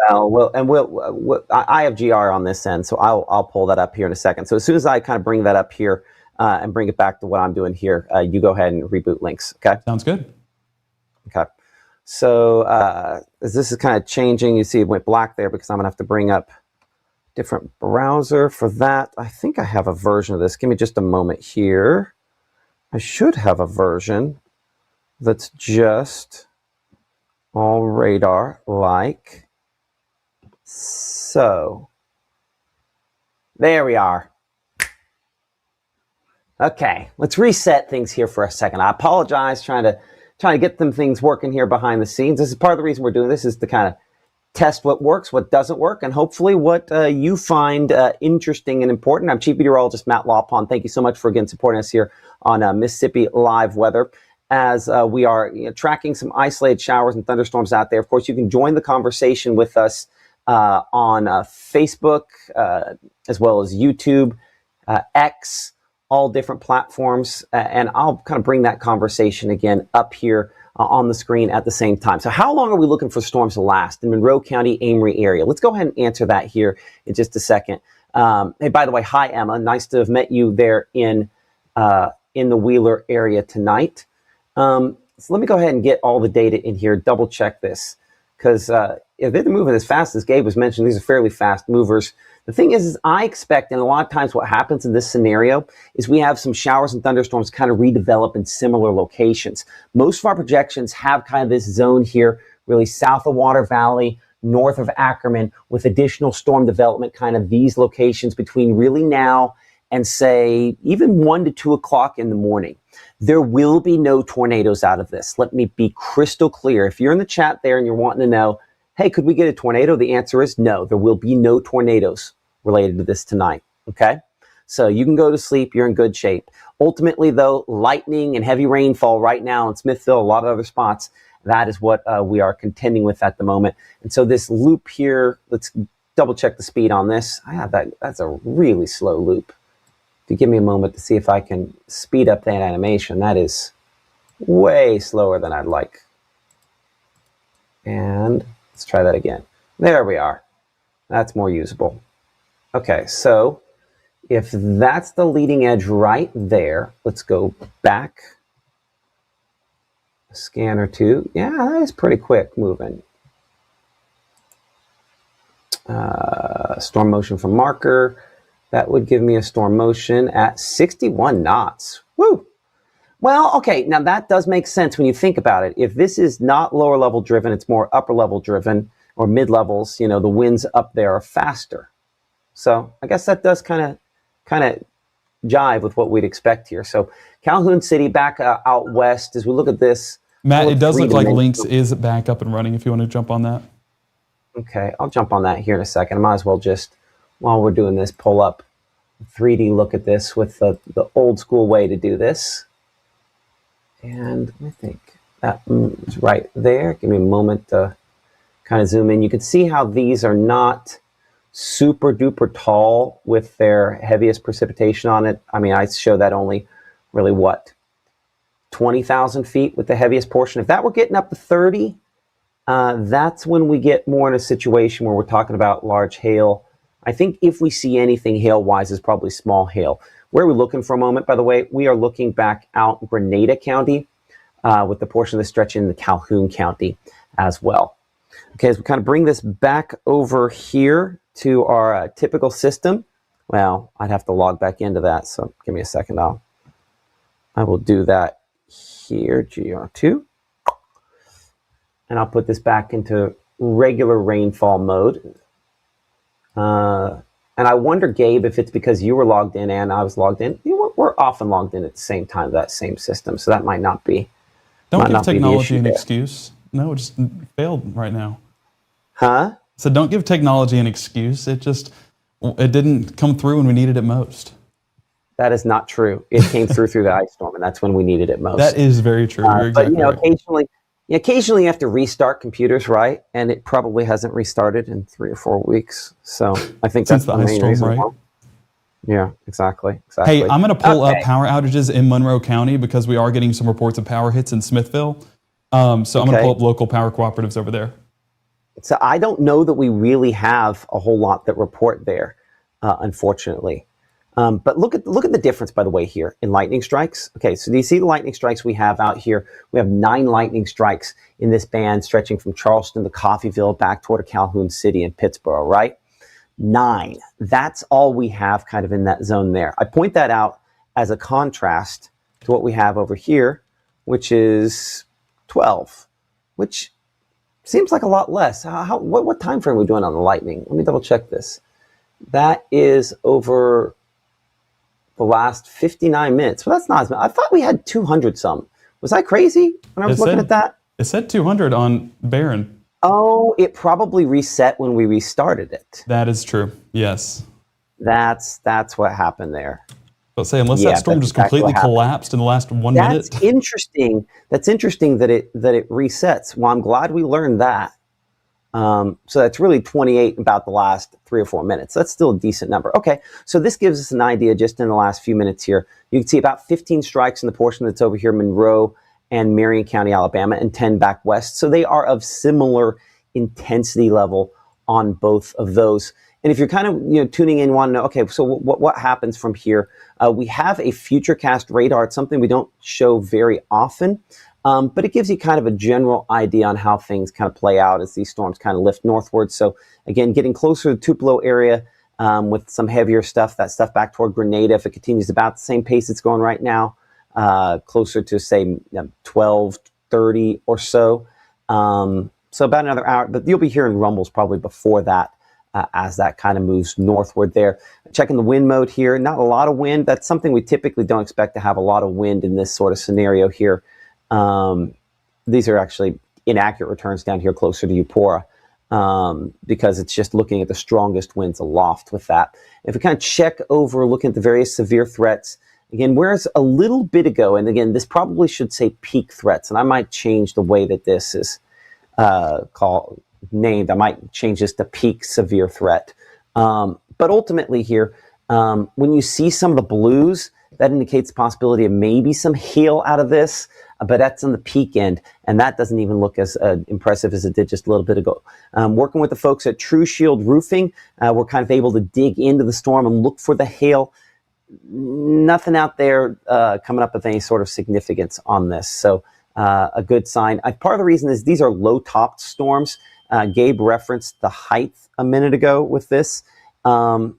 I have GR on this end, so I'll pull that up here in a second. So as soon as I kind of bring that up here and bring it back to what I'm doing here, you go ahead and reboot links. Okay. Sounds good. Okay. So as this is kind of changing, you see it went black there because I'm gonna have to bring up different browser for that. I think I have a version of this. Give me just a moment here. I should have a version that's just all radar like so. There we are. Okay, let's reset things here for a second. I apologize, trying to get them things working here behind the scenes. This is part of the reason we're doing this, is to kind of test what works, what doesn't work, and hopefully what you find interesting and important. I'm Chief Meteorologist Matt Lawpon. Thank you so much for again supporting us here on Mississippi Live Weather, as we are tracking some isolated showers and thunderstorms out there. Of course, you can join the conversation with us on Facebook, as well as YouTube, X, all different platforms, and I'll kind of bring that conversation again up here on the screen at the same time. So how long are we looking for storms to last in Monroe County, Amory area? Let's go ahead and answer that here in just a second. Hey, by the way, hi, Emma. Nice to have met you there in the Wheeler area tonight. So let me go ahead and get all the data in here, double check this, because if they're moving as fast as Gabe was mentioning, these are fairly fast movers. The thing is I expect, and a lot of times what happens in this scenario is we have some showers and thunderstorms kind of redevelop in similar locations. Most of our projections have kind of this zone here, really south of Water Valley, north of Ackerman, with additional storm development, kind of these locations between really now and say even 1 to 2 o'clock in the morning. There will be no tornadoes out of this. Let me be crystal clear. If you're in the chat there and you're wanting to know, hey, could we get a tornado? The answer is no. There will be no tornadoes related to this tonight, okay? So you can go to sleep. You're in good shape. Ultimately, though, lightning and heavy rainfall right now in Smithville, a lot of other spots, that is what we are contending with at the moment. And so this loop here, let's double check the speed on this. That's a really slow loop. If you give me a moment to see if I can speed up that animation, that is way slower than I'd like. And let's try that again. There we are. That's more usable. Okay, so if that's the leading edge right there, let's go back a scan or two. Yeah, that is pretty quick moving. Storm motion from marker. That would give me a storm motion at 61 knots. Woo! Well, okay, now that does make sense when you think about it. If this is not lower level driven, it's more upper level driven, or mid levels, the winds up there are faster. So I guess that does kind of jive with what we'd expect here. So Calhoun City back out west, as we look at this. Matt, it does look like Lynx is back up and running if you want to jump on that. Okay, I'll jump on that here in a second. I might as well just, while we're doing this, pull up a 3D look at this with the old school way to do this. And I think that is right there. Give me a moment to kind of zoom in. You can see how these are not super duper tall with their heaviest precipitation on it. I mean, I show that only really 20,000 feet with the heaviest portion. If that were getting up to 30, that's when we get more in a situation where we're talking about large hail. I think if we see anything hail-wise, is probably small hail. Where are we looking for a moment, by the way? We are looking back out in Grenada County with the portion of the stretch in the Calhoun County as well. Okay, as we kind of bring this back over here to our typical system, well, I'd have to log back into that, so give me a second. I will do that here, GR2. And I'll put this back into regular rainfall mode. And I wonder, Gabe, if it's because you were logged in and I was logged in. We're often logged in at the same time of that same system, so that might not be. Don't give technology an excuse. No, it just failed right now. Huh? So don't give technology an excuse. It didn't come through when we needed it most. That is not true. It came through the ice storm, and that's when we needed it most. That is very true. You're exactly but right. occasionally you have to restart computers, right? And it probably hasn't restarted in 3 or 4 weeks. So I think that's the main reason. Right? Yeah, exactly. Hey, I'm going to pull up power outages in Monroe County because we are getting some reports of power hits in Smithville. So I'm going to pull up local power cooperatives over there. So I don't know that we really have a whole lot that report there, unfortunately. But look at the difference, by the way, here in lightning strikes. Okay, so do you see the lightning strikes we have out here? We have 9 lightning strikes in this band stretching from Charleston to Coffeyville back toward Calhoun City and Pittsburgh, right? 9. That's all we have kind of in that zone there. I point that out as a contrast to what we have over here, which is 12, which seems like a lot less. What time frame are we doing on the lightning? Let me double check this. That is over the last 59 minutes. Well, that's not as much. I thought we had 200 some. Was I crazy when I was looking at that? It said 200 on Barron. Oh, it probably reset when we restarted it. That is true. Yes. That's what happened there. But say, unless that storm just completely collapsed in the last 1 minute. That's interesting. That's interesting that it resets. Well, I'm glad we learned that. So that's really 28 about the last 3 or 4 minutes. That's still a decent number. Okay, so this gives us an idea just in the last few minutes here. You can see about 15 strikes in the portion that's over here, Monroe and Marion County, Alabama, and 10 back west. So they are of similar intensity level on both of those. And if you're kind of tuning in, want to know, okay, so what happens from here? We have a futurecast radar. It's something we don't show very often, but it gives you kind of a general idea on how things kind of play out as these storms kind of lift northward. So again, getting closer to the Tupelo area with some heavier stuff, that stuff back toward Grenada, if it continues about the same pace it's going right now, closer to say 12:30 or so. So about another hour, but you'll be hearing rumbles probably before that. As that kind of moves northward there. Checking the wind mode here, not a lot of wind. That's something we typically don't expect to have a lot of wind in this sort of scenario here. These are actually inaccurate returns down here closer to Eupora because it's just looking at the strongest winds aloft with that. If we kind of check over, looking at the various severe threats, again, whereas a little bit ago, and again, this probably should say peak threats, and I might change the way that this is named. I might change this to peak severe threat. But ultimately here, when you see some of the blues, that indicates the possibility of maybe some hail out of this, but that's on the peak end, and that doesn't even look as impressive as it did just a little bit ago. Working with the folks at True Shield Roofing, we're kind of able to dig into the storm and look for the hail. Nothing out there coming up with any sort of significance on this, so a good sign. Part of the reason is these are low-topped storms. Gabe referenced the height a minute ago with this. And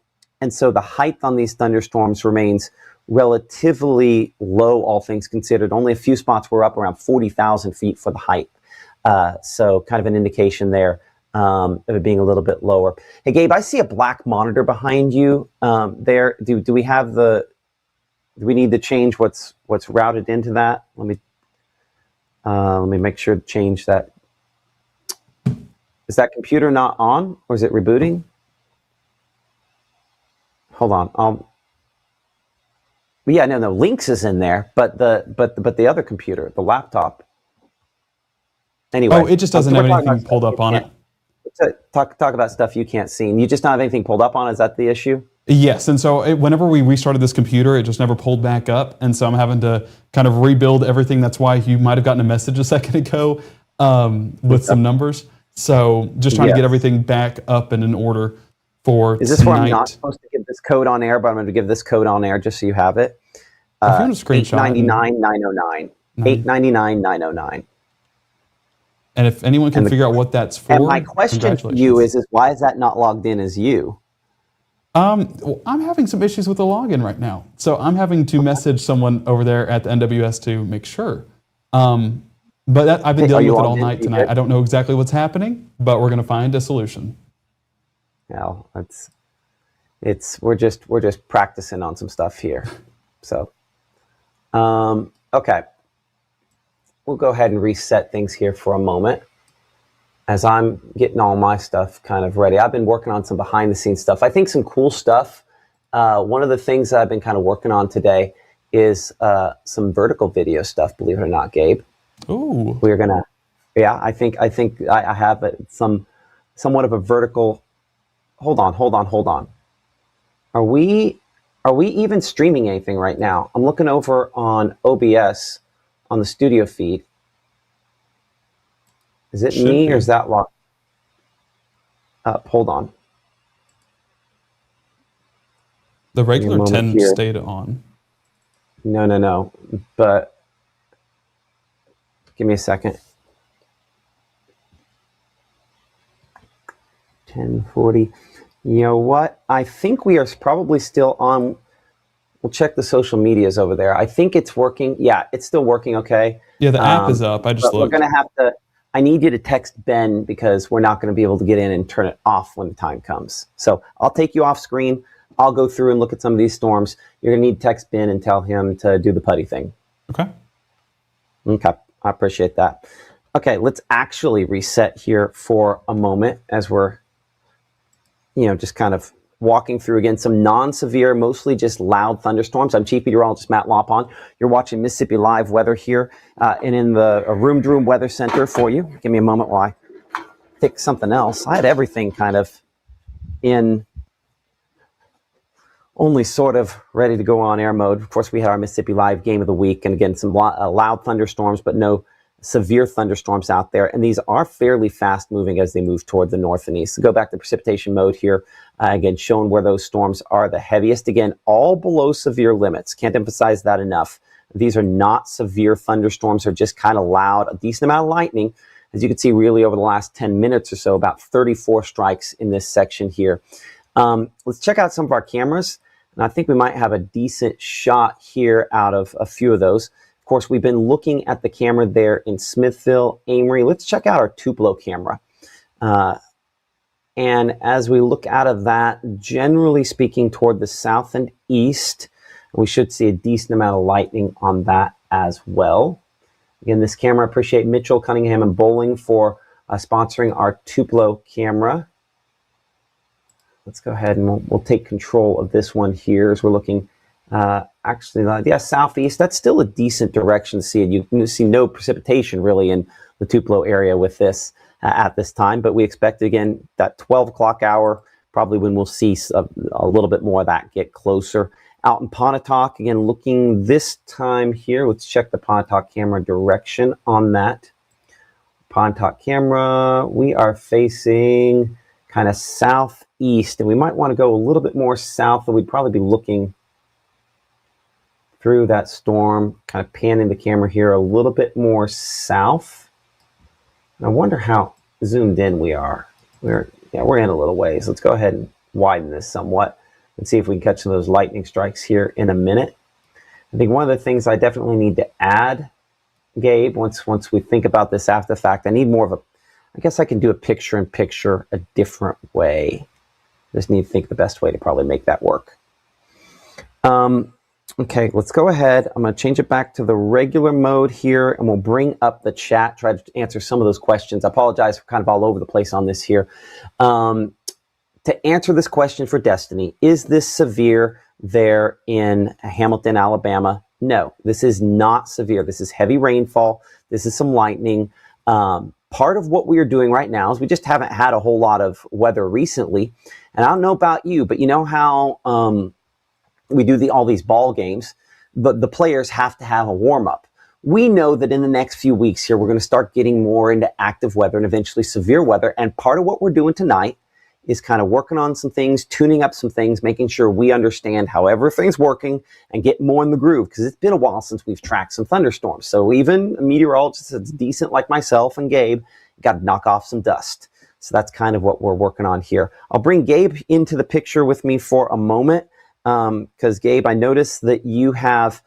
so the height on these thunderstorms remains relatively low, all things considered. Only a few spots were up around 40,000 feet for the height. So kind of an indication there of it being a little bit lower. Hey, Gabe, I see a black monitor behind you there. Do we need to change what's routed into that? Let me make sure to change that. Is that computer not on, or is it rebooting? Hold on. Yeah, no. Lynx is in there, but the other computer, the laptop. Anyway. Oh, it just doesn't have anything pulled up on it. Talk about stuff you can't see. You just don't have anything pulled up on. Is that the issue? Yes, and so whenever we restarted this computer, it just never pulled back up, and so I'm having to kind of rebuild everything. That's why you might have gotten a message a second ago with some numbers. So just trying to get everything back up and in order for tonight. Is this where I'm not supposed to give this code on air, but I'm going to give this code on air just so you have it? If you want a screenshot. 899-909. 899-909. And if anyone can figure out what that's for, and my question to you is why is that not logged in as you? Well, I'm having some issues with the login right now. So I'm having to message someone over there at the NWS to make sure. But I've been dealing with it all night tonight. I don't know exactly what's happening, but we're going to find a solution. No, we're just practicing on some stuff here. So, okay, we'll go ahead and reset things here for a moment as I'm getting all my stuff kind of ready. I've been working on some behind the scenes stuff. I think some cool stuff. One of the things that I've been kind of working on today is some vertical video stuff. Believe it or not, Gabe. Ooh. We're gonna, I think I have somewhat of a vertical. Hold on. Are we even streaming anything right now? I'm looking over on OBS on the studio feed. Is it me or is that locked up? Hold on. The regular 10 stayed on. No. But give me a second. 1040. You know what? I think we are probably still on. We'll check the social medias over there. I think it's working. Yeah, it's still working okay. Yeah, the app is up. I just but looked. We're going to have to, I need you to text Ben because we're not going to be able to get in and turn it off when the time comes. So I'll take you off screen. I'll go through and look at some of these storms. You're going to need to text Ben and tell him to do the putty thing. Okay. Okay, I appreciate that. Okay, let's actually reset here for a moment as we're, just kind of walking through again some non-severe, mostly just loud thunderstorms. I'm Chief Meteorologist Matt Lopon. You're watching Mississippi Live Weather here and in the Room Weather Center for you. Give me a moment while I pick something else. I had everything kind of in only sort of ready to go on air mode. Of course, we had our Mississippi Live Game of the Week, and again, some loud thunderstorms, but no severe thunderstorms out there. And these are fairly fast moving as they move toward the north and east. So go back to precipitation mode here. Again, showing where those storms are the heaviest. Again, all below severe limits. Can't emphasize that enough. These are not severe thunderstorms. They're just kind of loud, a decent amount of lightning. As you can see, really over the last 10 minutes or so, about 34 strikes in this section here. Let's check out some of our cameras. And I think we might have a decent shot here out of a few of those. Of course, we've been looking at the camera there in Smithville, Amory. Let's check out our Tupelo camera. And as we look out of that, generally speaking, toward the south and east, we should see a decent amount of lightning on that as well. Again, this camera, I appreciate Mitchell, Cunningham, and Bowling for sponsoring our Tupelo camera. Let's go ahead and we'll take control of this one here as we're looking southeast. That's still a decent direction to see it. You see no precipitation really in the Tupelo area with this at this time, but we expect again that 12 o'clock hour, probably when we'll see a little bit more of that get closer. Out in Pontotoc, again, looking this time here, let's check the Pontotoc camera direction on that. Pontotoc camera, we are facing kind of southeast, and we might want to go a little bit more south, and we'd probably be looking through that storm, kind of panning the camera here a little bit more south. And I wonder how zoomed in we are. We're in a little ways. Let's go ahead and widen this somewhat and see if we can catch some of those lightning strikes here in a minute. I think one of the things I definitely need to add, Gabe, once we think about this after the fact, I need more of I guess I can do a picture-in-picture a different way. Just need to think the best way to probably make that work. Okay, let's go ahead. I'm going to change it back to the regular mode here, and we'll bring up the chat, try to answer some of those questions. I apologize for kind of all over the place on this here. To answer this question for Destiny, is this severe there in Hamilton, Alabama? No, this is not severe. This is heavy rainfall. This is some lightning. Part of what we are doing right now is we just haven't had a whole lot of weather recently. And I don't know about you, but you know how we do all these ball games, but the players have to have a warm-up. We know that in the next few weeks here, we're going to start getting more into active weather and eventually severe weather. And part of what we're doing tonight is kind of working on some things, tuning up some things, making sure we understand how everything's working and get more in the groove, because it's been a while since we've tracked some thunderstorms. So even a meteorologist that's decent like myself and Gabe got to knock off some dust. So that's kind of what we're working on here. I'll bring Gabe into the picture with me for a moment, because Gabe, I noticed that you have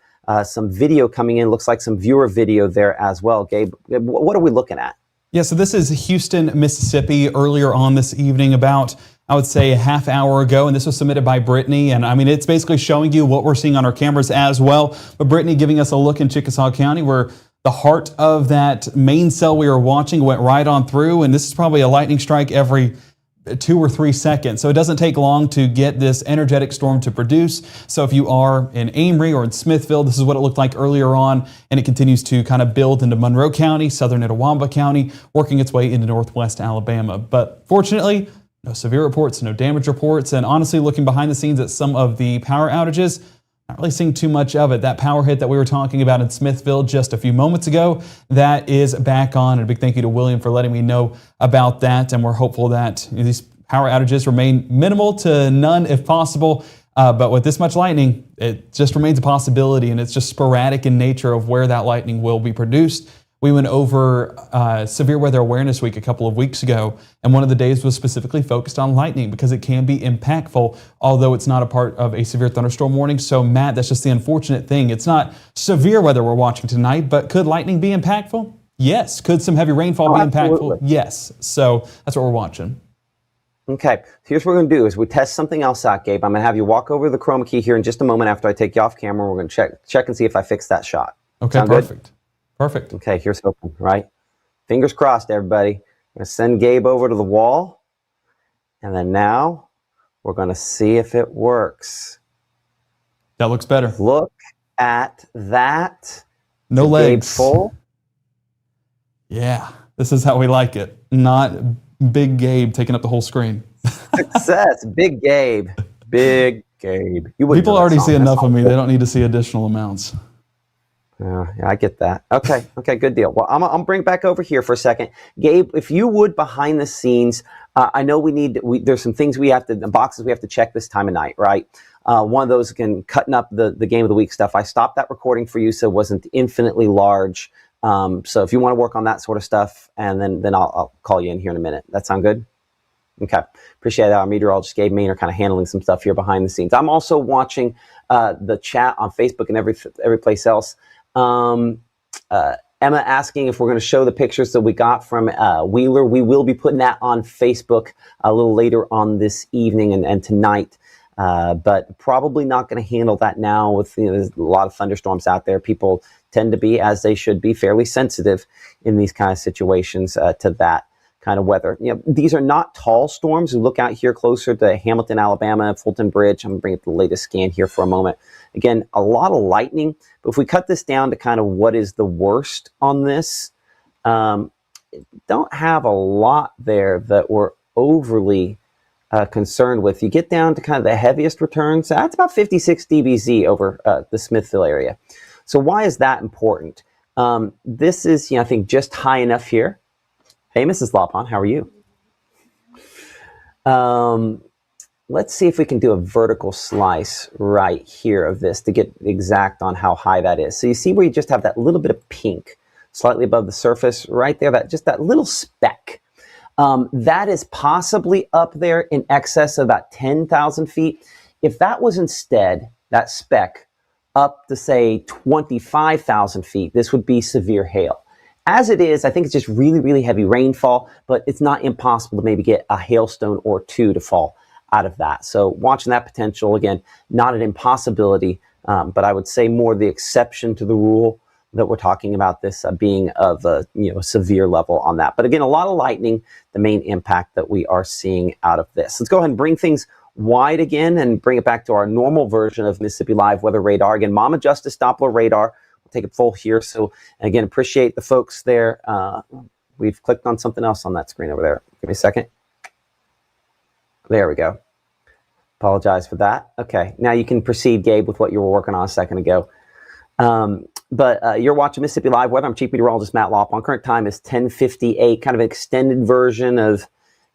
some video coming in. Looks like some viewer video there as well. Gabe, what are we looking at? Yeah, so this is Houston, Mississippi, earlier on this evening, about, I would say, a half hour ago, and this was submitted by Brittany, and I mean, it's basically showing you what we're seeing on our cameras as well, but Brittany giving us a look in Chickasaw County where the heart of that main cell we were watching went right on through, and this is probably a lightning strike every 2 or 3 seconds. So it doesn't take long to get this energetic storm to produce. So if you are in Amory or in Smithville, this is what it looked like earlier on, and it continues to kind of build into Monroe County, southern Itawamba County, working its way into northwest Alabama. But fortunately, no severe reports, no damage reports, and honestly, looking behind the scenes at some of the power outages, not really seeing too much of it. That power hit that we were talking about in Smithville just a few moments ago, that is back on. And a big thank you to William for letting me know about that. And we're hopeful that these power outages remain minimal to none if possible. But with this much lightning, it just remains a possibility, and it's just sporadic in nature of where that lightning will be produced. We went over Severe Weather Awareness Week a couple of weeks ago, and one of the days was specifically focused on lightning because it can be impactful, although it's not a part of a severe thunderstorm warning. So, Matt, that's just the unfortunate thing. It's not severe weather we're watching tonight, but could lightning be impactful? Yes. Could some heavy rainfall be impactful? Yes. So that's what we're watching. Okay, here's what we're going to do is we test something else out, Gabe. I'm going to have you walk over the chroma key here in just a moment after I take you off camera. We're going to check and see if I fix that shot. Okay, Sound perfect. Good? Perfect. Okay, here's hoping, right? Fingers crossed, everybody. I'm going to send Gabe over to the wall. And then now we're going to see if it works. That looks better. Look at that. No legs. Gabe full. Yeah, this is how we like it. Not Big Gabe taking up the whole screen. Success. Big Gabe. Big Gabe. People already see enough of me. They don't need to see additional amounts. Yeah, I get that. Okay, good deal. Well, I'm going to bring it back over here for a second. Gabe, if you would, behind the scenes, I know there's some things the boxes we have to check this time of night, right? One of those, again, cutting up the Game of the Week stuff. I stopped that recording for you so it wasn't infinitely large. So if you want to work on that sort of stuff, and then I'll call you in here in a minute. That sound good? Okay. Appreciate that. Our meteorologist Gabe Main are kind of handling some stuff here behind the scenes. I'm also watching the chat on Facebook and every place else. Emma asking if we're going to show the pictures that we got from Wheeler. We will be putting that on Facebook a little later on this evening and tonight. But probably not going to handle that now with there's a lot of thunderstorms out there. People tend to be, as they should be, fairly sensitive in these kind of situations to that kind of weather. These are not tall storms. We look out here closer to Hamilton, Alabama, Fulton Bridge. I'm going to bring up the latest scan here for a moment. Again, a lot of lightning. But if we cut this down to kind of what is the worst on this, don't have a lot there that we're overly concerned with. You get down to kind of the heaviest returns, that's about 56 dBz over the Smithville area. So why is that important? This is, I think, just high enough here. Hey, Mrs. Lopon, how are you? Let's see if we can do a vertical slice right here of this to get exact on how high that is. So you see where you just have that little bit of pink slightly above the surface right there, that little speck. That is possibly up there in excess of about 10,000 feet. If that was instead, that speck, up to say 25,000 feet, this would be severe hail. As it is, I think it's just really, really heavy rainfall, but it's not impossible to maybe get a hailstone or two to fall out of that. So watching that potential, again, not an impossibility, but I would say more the exception to the rule that we're talking about this being of a severe level on that. But again, a lot of lightning, the main impact that we are seeing out of this. Let's go ahead and bring things wide again and bring it back to our normal version of Mississippi Live Weather Radar. Again, Mama Justice Doppler Radar. We'll take it full here. So again, appreciate the folks there. We've clicked on something else on that screen over there. Give me a second. There we go. Apologize for that. Okay, now you can proceed, Gabe, with what you were working on a second ago. But you're watching Mississippi Live Weather. I'm Chief Meteorologist Matt Lopon. Current time is 10:58, kind of an extended version of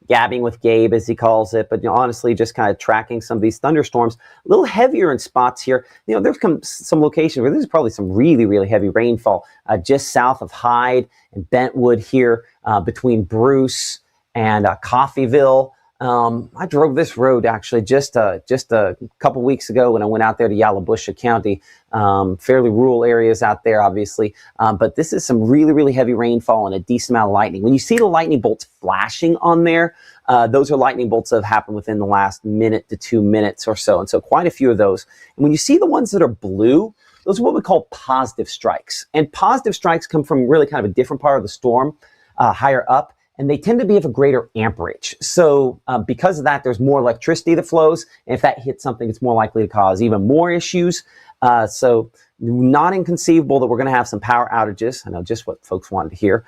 gabbing with Gabe, as he calls it. But honestly, just kind of tracking some of these thunderstorms. A little heavier in spots here. There's some locations where there's probably some really, really heavy rainfall just south of Hyde and Bentwood here between Bruce and Coffeyville. I drove this road actually just a couple weeks ago when I went out there to Yalobusha County. Fairly rural areas out there, obviously. But this is some really, really heavy rainfall and a decent amount of lightning. When you see the lightning bolts flashing on there, those are lightning bolts that have happened within the last minute to 2 minutes or so. And so quite a few of those. And when you see the ones that are blue, those are what we call positive strikes. And positive strikes come from really kind of a different part of the storm, higher up. And they tend to be of a greater amperage. So because of that, there's more electricity that flows. And if that hits something, it's more likely to cause even more issues. So not inconceivable that we're going to have some power outages. I know just what folks wanted to hear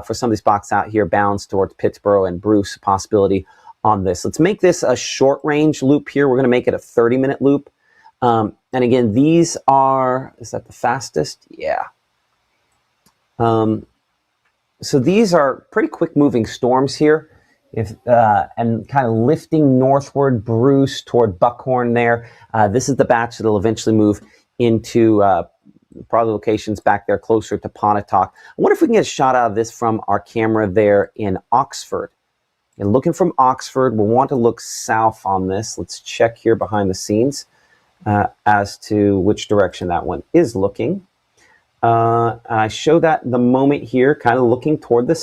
for some of these spots out here, bounds towards Pittsboro and Bruce, possibility on this. Let's make this a short range loop here. We're going to make it a 30-minute loop. And again, these are, is that the fastest? Yeah. So these are pretty quick moving storms here, and kind of lifting northward, Bruce toward Buckhorn there. This is the batch that'll eventually move into probably locations back there closer to Pontotoc. I wonder if we can get a shot out of this from our camera there in Oxford. And looking from Oxford, we'll want to look south on this. Let's check here behind the scenes as to which direction that one is looking. I show that the moment here, kind of looking toward the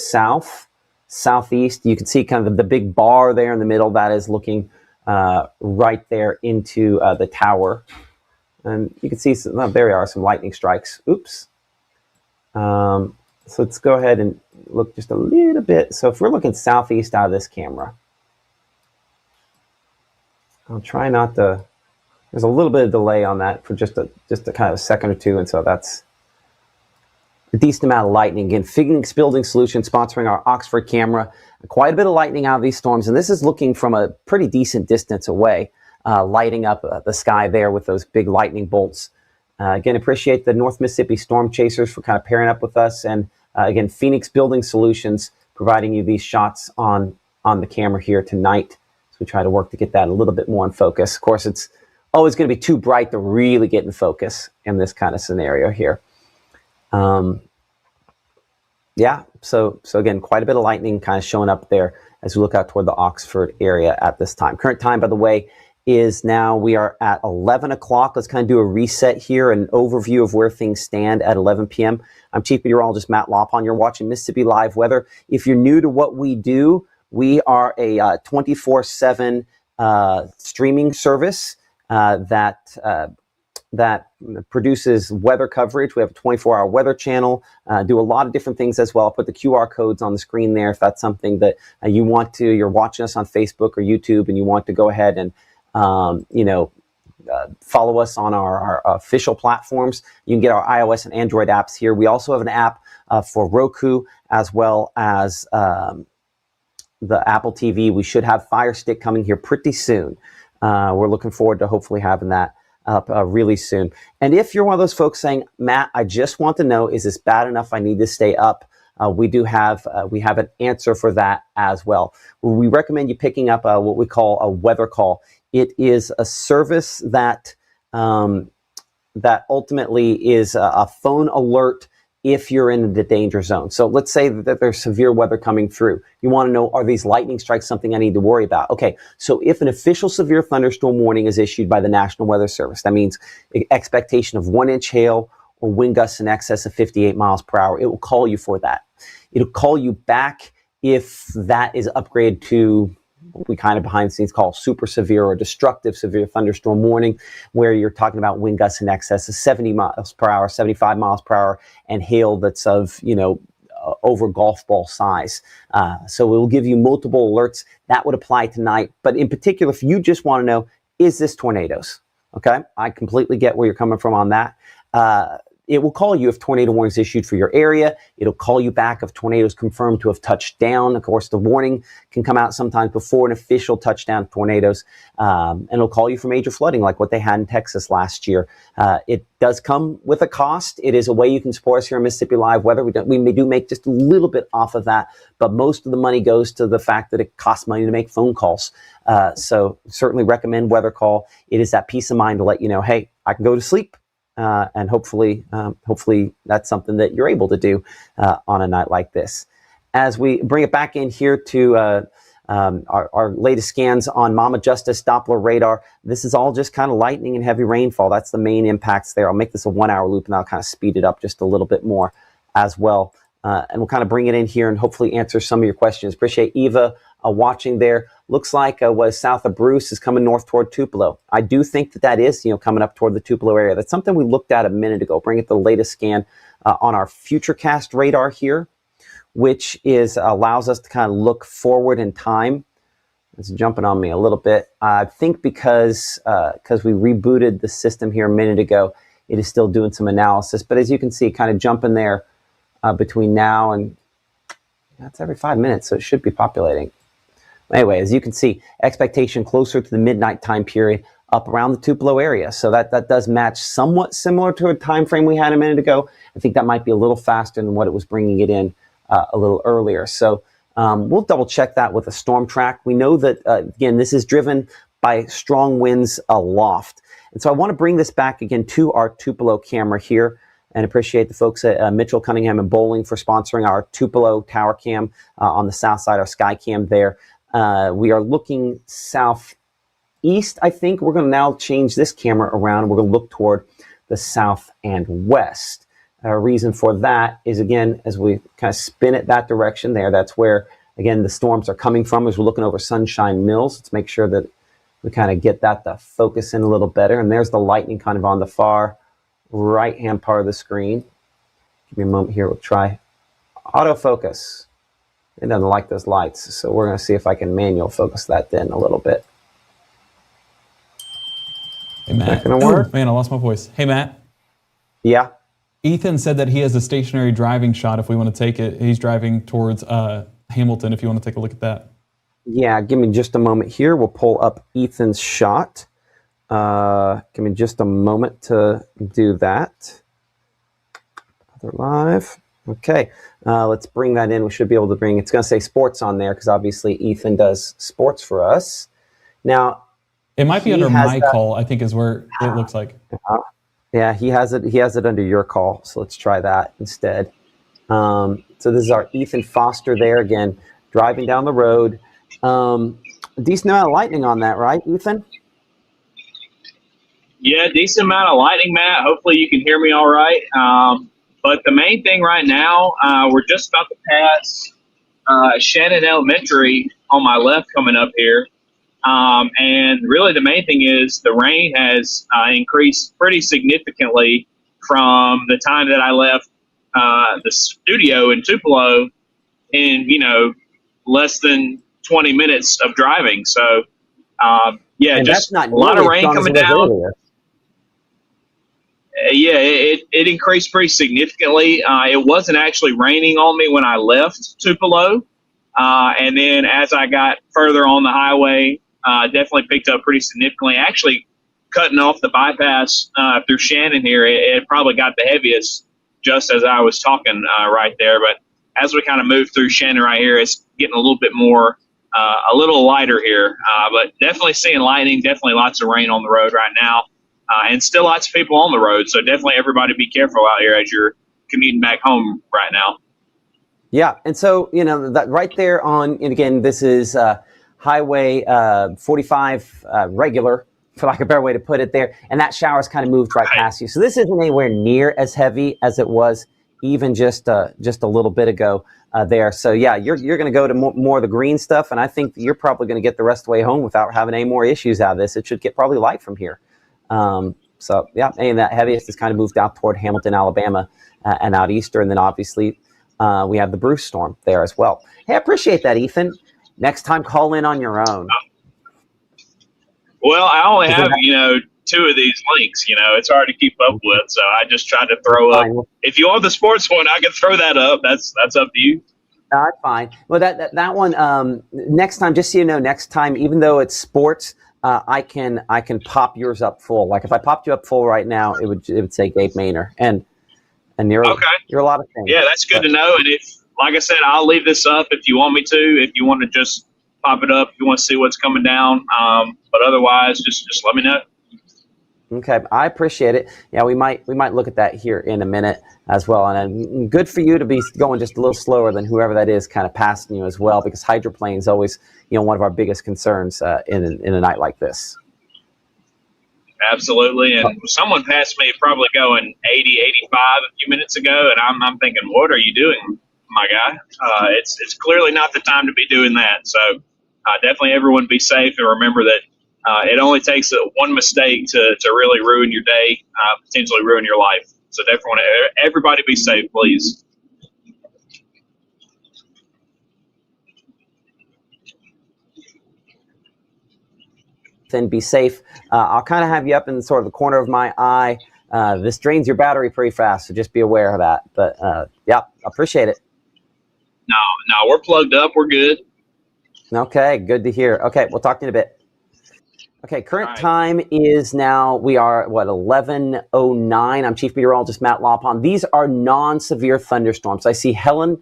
southeast. You can see kind of the big bar there in the middle. That is looking right there into the tower. And you can see, there are some lightning strikes. Oops. So let's go ahead and look just a little bit. So if we're looking southeast out of this camera, I'll try not to, there's a little bit of delay on that for just a kind of a second or two. And so that's a decent amount of lightning. Again, Phoenix Building Solutions sponsoring our Oxford camera. Quite a bit of lightning out of these storms. And this is looking from a pretty decent distance away, lighting up the sky there with those big lightning bolts. Again, appreciate the North Mississippi Storm Chasers for kind of pairing up with us. And again, Phoenix Building Solutions providing you these shots on the camera here tonight. So we try to work to get that a little bit more in focus. Of course, it's always going to be too bright to really get in focus in this kind of scenario here. Yeah, so again, quite a bit of lightning kind of showing up there as we look out toward the Oxford area at this time. Current time, by the way, is now we are at 11 o'clock. Let's kind of do a reset here, an overview of where things stand at 11 p.m. I'm Chief Meteorologist Matt Lopon. You're watching Mississippi Live Weather. If you're new to what we do, we are a 24/7 streaming service that produces weather coverage. We have a 24-hour weather channel, do a lot of different things as well. I'll put the QR codes on the screen there if that's something that you're watching us on Facebook or YouTube and you want to go ahead and, follow us on our official platforms. You can get our iOS and Android apps here. We also have an app for Roku as well as the Apple TV. We should have Fire Stick coming here pretty soon. We're looking forward to hopefully having that up really soon. And if you're one of those folks saying, Matt, I just want to know, is this bad enough? I need to stay up. We have an answer for that as well. We recommend you picking up what we call a weather call. It is a service that ultimately is a phone alert if you're in the danger zone. So let's say that there's severe weather coming through. You want to know, are these lightning strikes something I need to worry about? Okay, so if an official severe thunderstorm warning is issued by the National Weather Service, that means expectation of 1-inch hail or wind gusts in excess of 58 miles per hour, it will call you for that. It'll call you back if that is upgraded to what we kind of behind the scenes call super severe or destructive severe thunderstorm warning, where you're talking about wind gusts in excess of 70 miles per hour, 75 miles per hour, and hail that's of, over golf ball size. So it will give you multiple alerts. That would apply tonight. But in particular, if you just want to know, is this tornadoes? Okay, I completely get where you're coming from on that. It will call you if tornado warning is issued for your area. It'll call you back if tornadoes confirmed to have touched down. Of course, the warning can come out sometimes before an official touchdown of tornadoes. And it'll call you for major flooding like what they had in Texas last year. It does come with a cost. It is a way you can support us here in Mississippi Live Weather. We do make just a little bit off of that, but most of the money goes to the fact that it costs money to make phone calls. So certainly recommend Weather Call. It is that peace of mind to let you know, hey, I can go to sleep. And hopefully that's something that you're able to do on a night like this. As we bring it back in here to our latest scans on Mama Justice Doppler radar, this is all just kind of lightning and heavy rainfall. That's the main impacts there. I'll make this a 1-hour loop and I'll kind of speed it up just a little bit more as well. And we'll kind of bring it in here and hopefully answer some of your questions. Appreciate Eva watching there. Looks like what is south of Bruce is coming north toward Tupelo. I do think that is, coming up toward the Tupelo area. That's something we looked at a minute ago. Bring it the latest scan on our Futurecast radar here, which allows us to kind of look forward in time. It's jumping on me a little bit. I think because we rebooted the system here a minute ago, it is still doing some analysis. But as you can see, kind of jumping there between now and that's every 5 minutes, so it should be populating. Anyway, as you can see, expectation closer to the midnight time period up around the Tupelo area. So that does match somewhat similar to a time frame we had a minute ago. I think that might be a little faster than what it was bringing it in a little earlier. So we'll double check that with a storm track. We know that, again, this is driven by strong winds aloft. And so I want to bring this back again to our Tupelo camera here. and appreciate the folks at Mitchell, Cunningham, and Bowling for sponsoring our Tupelo Tower Cam on the south side, our Sky Cam there. We are looking southeast, I think. We're going to now change this camera around, and we're going to look toward the south and west. Reason for that is, again, as we kind of spin it that direction there, that's where, again, the storms are coming from as we're looking over Sunshine Mills. Let's make sure that we kind of get that to focus in a little better. And there's the lightning kind of on the far right-hand part of the screen. Give me a moment here. We'll try autofocus. It doesn't like those lights, so we're going to see if I can manual focus that in a little bit. Hey, Matt. Work? Oh, man, I lost my voice. Hey, Matt. Yeah? Ethan said that he has a stationary driving shot if we want to take it. He's driving towards Hamilton if you want to take a look at that. Yeah, give me just a moment here. We'll pull up Ethan's shot. Give me just a moment to do that. Other live. Okay, let's bring that in. We should be able to bring, it's going to say sports on there because obviously Ethan does sports for us. Now, it might be under my call, I think is where it looks like. Yeah, he has it under your call. So let's try that instead. So this is our Ethan Foster there again, driving down the road. Decent amount of lightning on that, right, Ethan? Yeah, decent amount of lightning, Matt. Hopefully you can hear me all right. But the main thing right now, we're just about to pass Shannon Elementary on my left coming up here. And really the main thing is the rain has increased pretty significantly from the time that I left the studio in Tupelo in, less than 20 minutes of driving. So, yeah, and just that's not a lot of rain coming down. Yeah, it increased pretty significantly. It wasn't actually raining on me when I left Tupelo. And then as I got further on the highway, definitely picked up pretty significantly. Actually, cutting off the bypass through Shannon here, it probably got the heaviest just as I was talking right there. But as we kind of move through Shannon right here, it's getting a little bit more, a little lighter here. But definitely seeing lightning, definitely lots of rain on the road right now. And still lots of people on the road. So definitely everybody be careful out here as you're commuting back home right now. Yeah. And so, that right there on, and again, this is Highway 45 regular, for lack of a better way to put it there. And that shower's kind of moved right past you. So this isn't anywhere near as heavy as it was even just a little bit ago there. So yeah, you're going to go to more of the green stuff. And I think you're probably going to get the rest of the way home without having any more issues out of this. It should get probably light from here. So yeah, and that heaviest has kind of moved out toward Hamilton, Alabama, and out eastern. And then obviously we have the Bruce storm there as well. Hey, I appreciate that, Ethan. Next time, call in on your own. Well, I only have, 2 of these links, it's hard to keep up with. So I just tried to throw up. If you want the sports one, I can throw that up. That's up to you. That's fine. Well, that one, next time, just so you know, next time, even though it's sports, I can pop yours up full. Like if I popped you up full right now, it would say Gabe Maynor, and you're okay. You're a lot of things. Yeah, that's good to know. And if, like I said, I'll leave this up if you want me to. If you want to just pop it up, if you want to see what's coming down. But otherwise, just let me know. Okay, I appreciate it. Yeah, we might look at that here in a minute as well. And good for you to be going just a little slower than whoever that is kind of passing you as well, because hydroplane is always one of our biggest concerns in a night like this. Absolutely, and someone passed me probably going 80, 85 a few minutes ago, and I'm thinking, what are you doing, my guy? It's clearly not the time to be doing that. So definitely everyone be safe and remember that it only takes one mistake to really ruin your day, potentially ruin your life. So definitely everybody be safe, please. And be safe. I'll kind of have you up in sort of the corner of my eye. This drains your battery pretty fast, so just be aware of that. But yeah, appreciate it. No, we're plugged up. We're good. Okay, good to hear. Okay, we'll talk to you in a bit. Okay, current time is now, we are, 11:09. I'm Chief Meteorologist Matt Lawpon. These are non-severe thunderstorms. I see Helena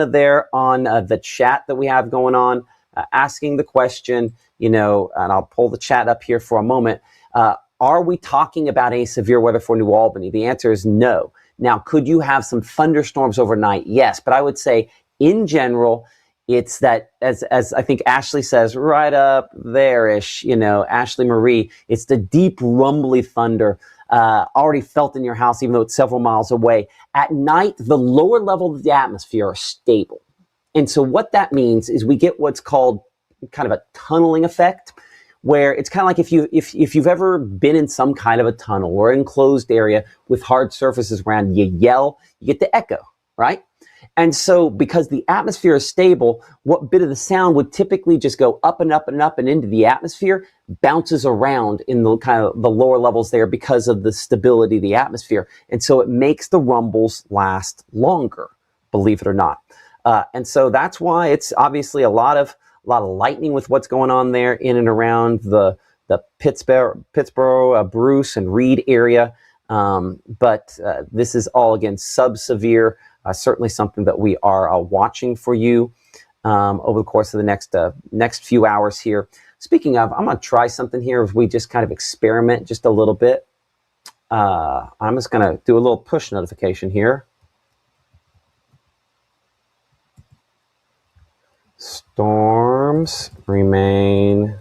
there on the chat that we have going on, asking the question, and I'll pull the chat up here for a moment. Are we talking about any severe weather for New Albany? The answer is no. Now, could you have some thunderstorms overnight? Yes, but I would say in general, it's that, as I think Ashley says, right up there-ish, Ashley Marie, it's the deep rumbly thunder already felt in your house, even though it's several miles away. At night, the lower level of the atmosphere are stable. And so what that means is we get what's called kind of a tunneling effect, where it's kind of like if you've ever been in some kind of a tunnel or enclosed area with hard surfaces around, you yell, you get the echo, right? And so because the atmosphere is stable, what bit of the sound would typically just go up and up and up and into the atmosphere bounces around in the kind of the lower levels there because of the stability of the atmosphere. And so it makes the rumbles last longer, believe it or not. And so that's why it's obviously a lot of lightning with what's going on there in and around the Pittsburgh, Bruce and Reed area. But this is all, again, sub-severe. Certainly something that we are watching for you over the course of the next few hours here. Speaking of, I'm going to try something here as we just kind of experiment just a little bit. I'm just going to do a little push notification here. Storms remain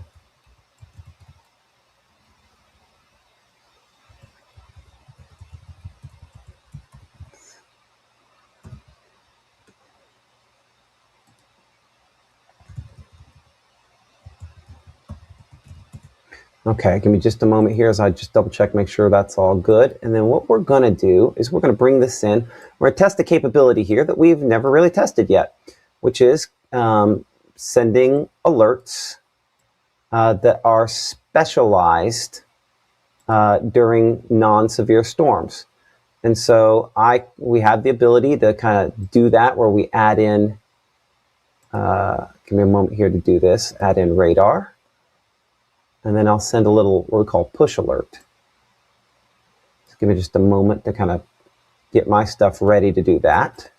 okay. Give me just a moment here as I just double check, make sure that's all good. And then what we're going to do is we're going to bring this in. We're going to test a capability here that we've never really tested yet, which is sending alerts that are specialized during non-severe storms. And so we have the ability to kind of do that, where we add in, give me a moment here to do this, add in radar. And then I'll send a little, what we call push alert. Just give me just a moment to kind of get my stuff ready to do that.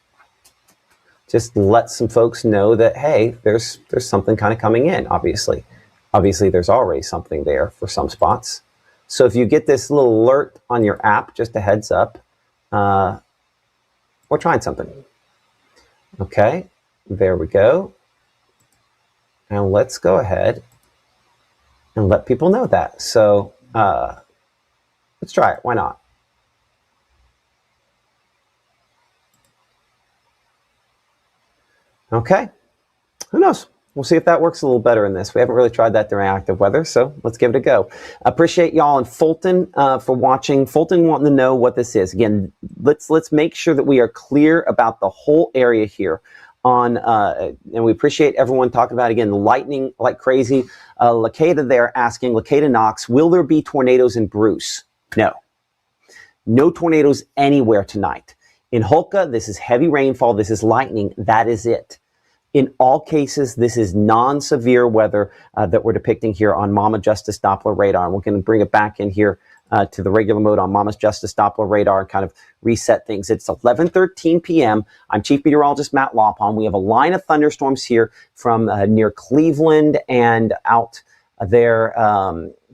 Just let some folks know that, hey, there's something kind of coming in, obviously. Obviously, there's already something there for some spots. So if you get this little alert on your app, just a heads up, we're trying something. Okay, there we go. And let's go ahead and let people know that. So let's try it. Why not? Okay. Who knows? We'll see if that works a little better in this. We haven't really tried that during active weather, so let's give it a go. Appreciate y'all in Fulton for watching. Fulton wanting to know what this is. Again, let's make sure that we are clear about the whole area here. And we appreciate everyone talking about, again, lightning like crazy. Lakeda there asking, Lakeda Knox, will there be tornadoes in Bruce? No. No tornadoes anywhere tonight. In Holka, this is heavy rainfall. This is lightning. That is it. In all cases, this is non-severe weather that we're depicting here on Mama Justice Doppler radar. And we're going to bring it back in here to the regular mode on Mama's Justice Doppler radar and kind of reset things. It's 11:13 p.m. I'm Chief Meteorologist Matt Lopon. We have a line of thunderstorms here from near Cleveland and out there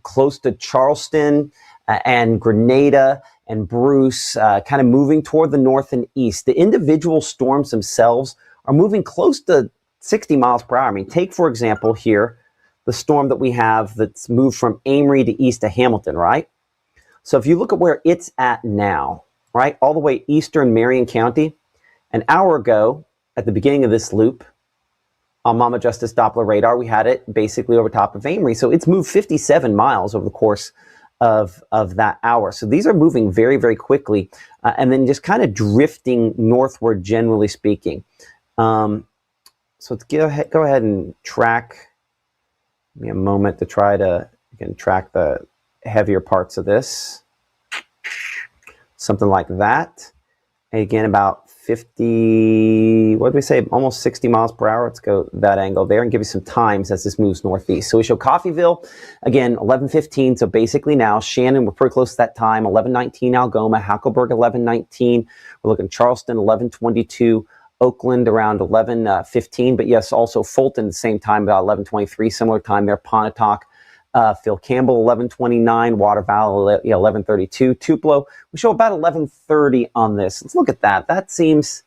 close to Charleston and Grenada and Bruce, kind of moving toward the north and east. The individual storms themselves are moving close to 60 miles per hour. I mean, take, for example, here, the storm that we have that's moved from Amory to east of Hamilton, right? So if you look at where it's at now, right, all the way eastern Marion County, an hour ago, at the beginning of this loop, on Mama Justice Doppler radar, we had it basically over top of Amory. So it's moved 57 miles over the course of that hour. So these are moving very, very quickly, and then just kind of drifting northward, generally speaking. So let's go ahead and track. Give me a moment to try to, again, track the heavier parts of this. Something like that. And again, about 50, what did we say? Almost 60 miles per hour. Let's go that angle there and give you some times as this moves northeast. So we show Coffeyville, again, 11:15. So basically now, Shannon, we're pretty close to that time. 11:19 Algoma, Hackleburg, 11:19. We're looking Charleston, 11:22. Oakland around 11:15, but yes, also Fulton at the same time, about 11:23, similar time there. Pontotoc Phil Campbell, 1129. Water Valley, 1132. Tupelo, we show about 1130 on this. Let's look at that. That seems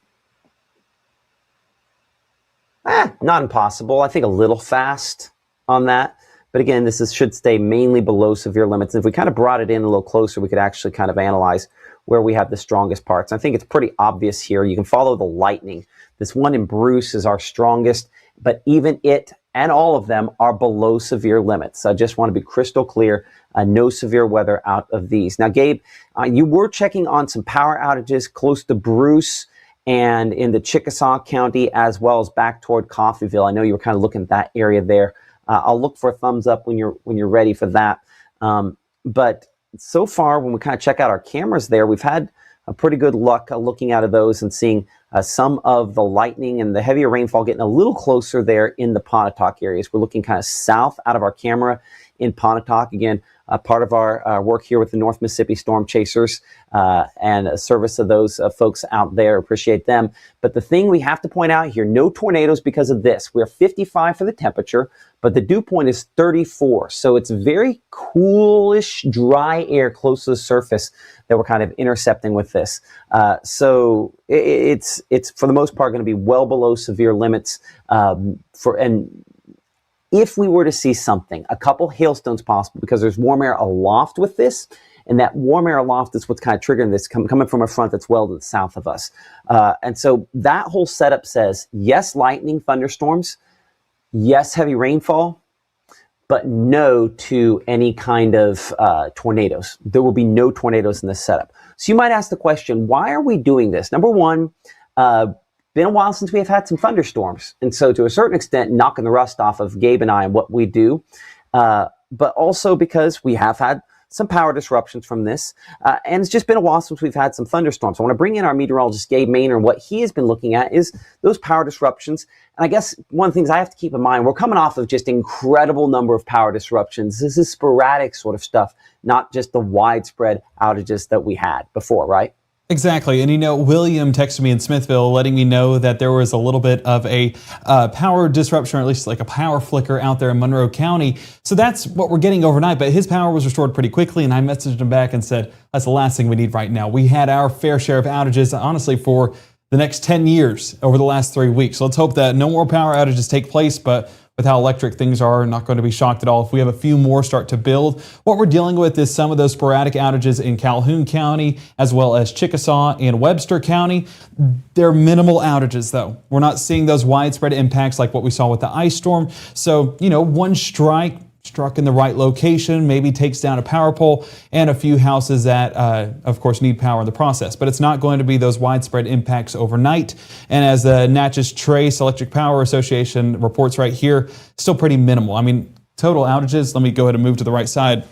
not impossible. I think a little fast on that. But again, this should stay mainly below severe limits. If we kind of brought it in a little closer, we could actually kind of analyze where we have the strongest parts. I think it's pretty obvious here. You can follow the lightning. This one in Bruce is our strongest, but even it and all of them are below severe limits. So I just want to be crystal clear. No severe weather out of these. Now, Gabe, you were checking on some power outages close to Bruce and in the Chickasaw County, as well as back toward Coffeyville. I know you were kind of looking at that area there. I'll look for a thumbs up when you're ready for that. But so far, when we kind of check out our cameras there, we've had a pretty good luck looking out of those and seeing some of the lightning and the heavier rainfall getting a little closer there in the Pontotoc areas. We're looking kind of south out of our camera in Pontotoc. Again, part of our work here with the North Mississippi Storm Chasers and a service of those folks out there. Appreciate them. But the thing we have to point out here, no tornadoes because of this. We're 55 for the temperature, but the dew point is 34. So it's very coolish, dry air close to the surface that we're kind of intercepting with this. So it's for the most part going to be well below severe limits if we were to see something, a couple hailstones possible, because there's warm air aloft with this, and that warm air aloft is what's kind of triggering this coming from a front that's well to the south of us. And so that whole setup says, yes, lightning, thunderstorms, yes, heavy rainfall, but no to any kind of tornadoes. There will be no tornadoes in this setup. So you might ask the question, why are we doing this? Number one, been a while since we have had some thunderstorms. And so to a certain extent, knocking the rust off of Gabe and I and what we do, but also because we have had some power disruptions from this. And it's just been a while since we've had some thunderstorms. I want to bring in our meteorologist, Gabe Maynard, and what he has been looking at is those power disruptions. And I guess one of the things I have to keep in mind, we're coming off of just incredible number of power disruptions. This is sporadic sort of stuff, not just the widespread outages that we had before, right? Exactly. And, William texted me in Smithville letting me know that there was a little bit of a power disruption, or at least like a power flicker out there in Monroe County. So that's what we're getting overnight. But his power was restored pretty quickly. And I messaged him back and said, that's the last thing we need right now. We had our fair share of outages, honestly, for the next 10 years over the last 3 weeks. So let's hope that no more power outages take place. But with how electric things are, not going to be shocked at all if we have a few more start to build. What we're dealing with is some of those sporadic outages in Calhoun County, as well as Chickasaw and Webster County. They're minimal outages, though. We're not seeing those widespread impacts like what we saw with the ice storm. So, one strike struck in the right location, maybe takes down a power pole and a few houses that, of course, need power in the process. But it's not going to be those widespread impacts overnight. And as the Natchez Trace Electric Power Association reports right here, still pretty minimal. I mean, total outages, let me go ahead and move to the right side,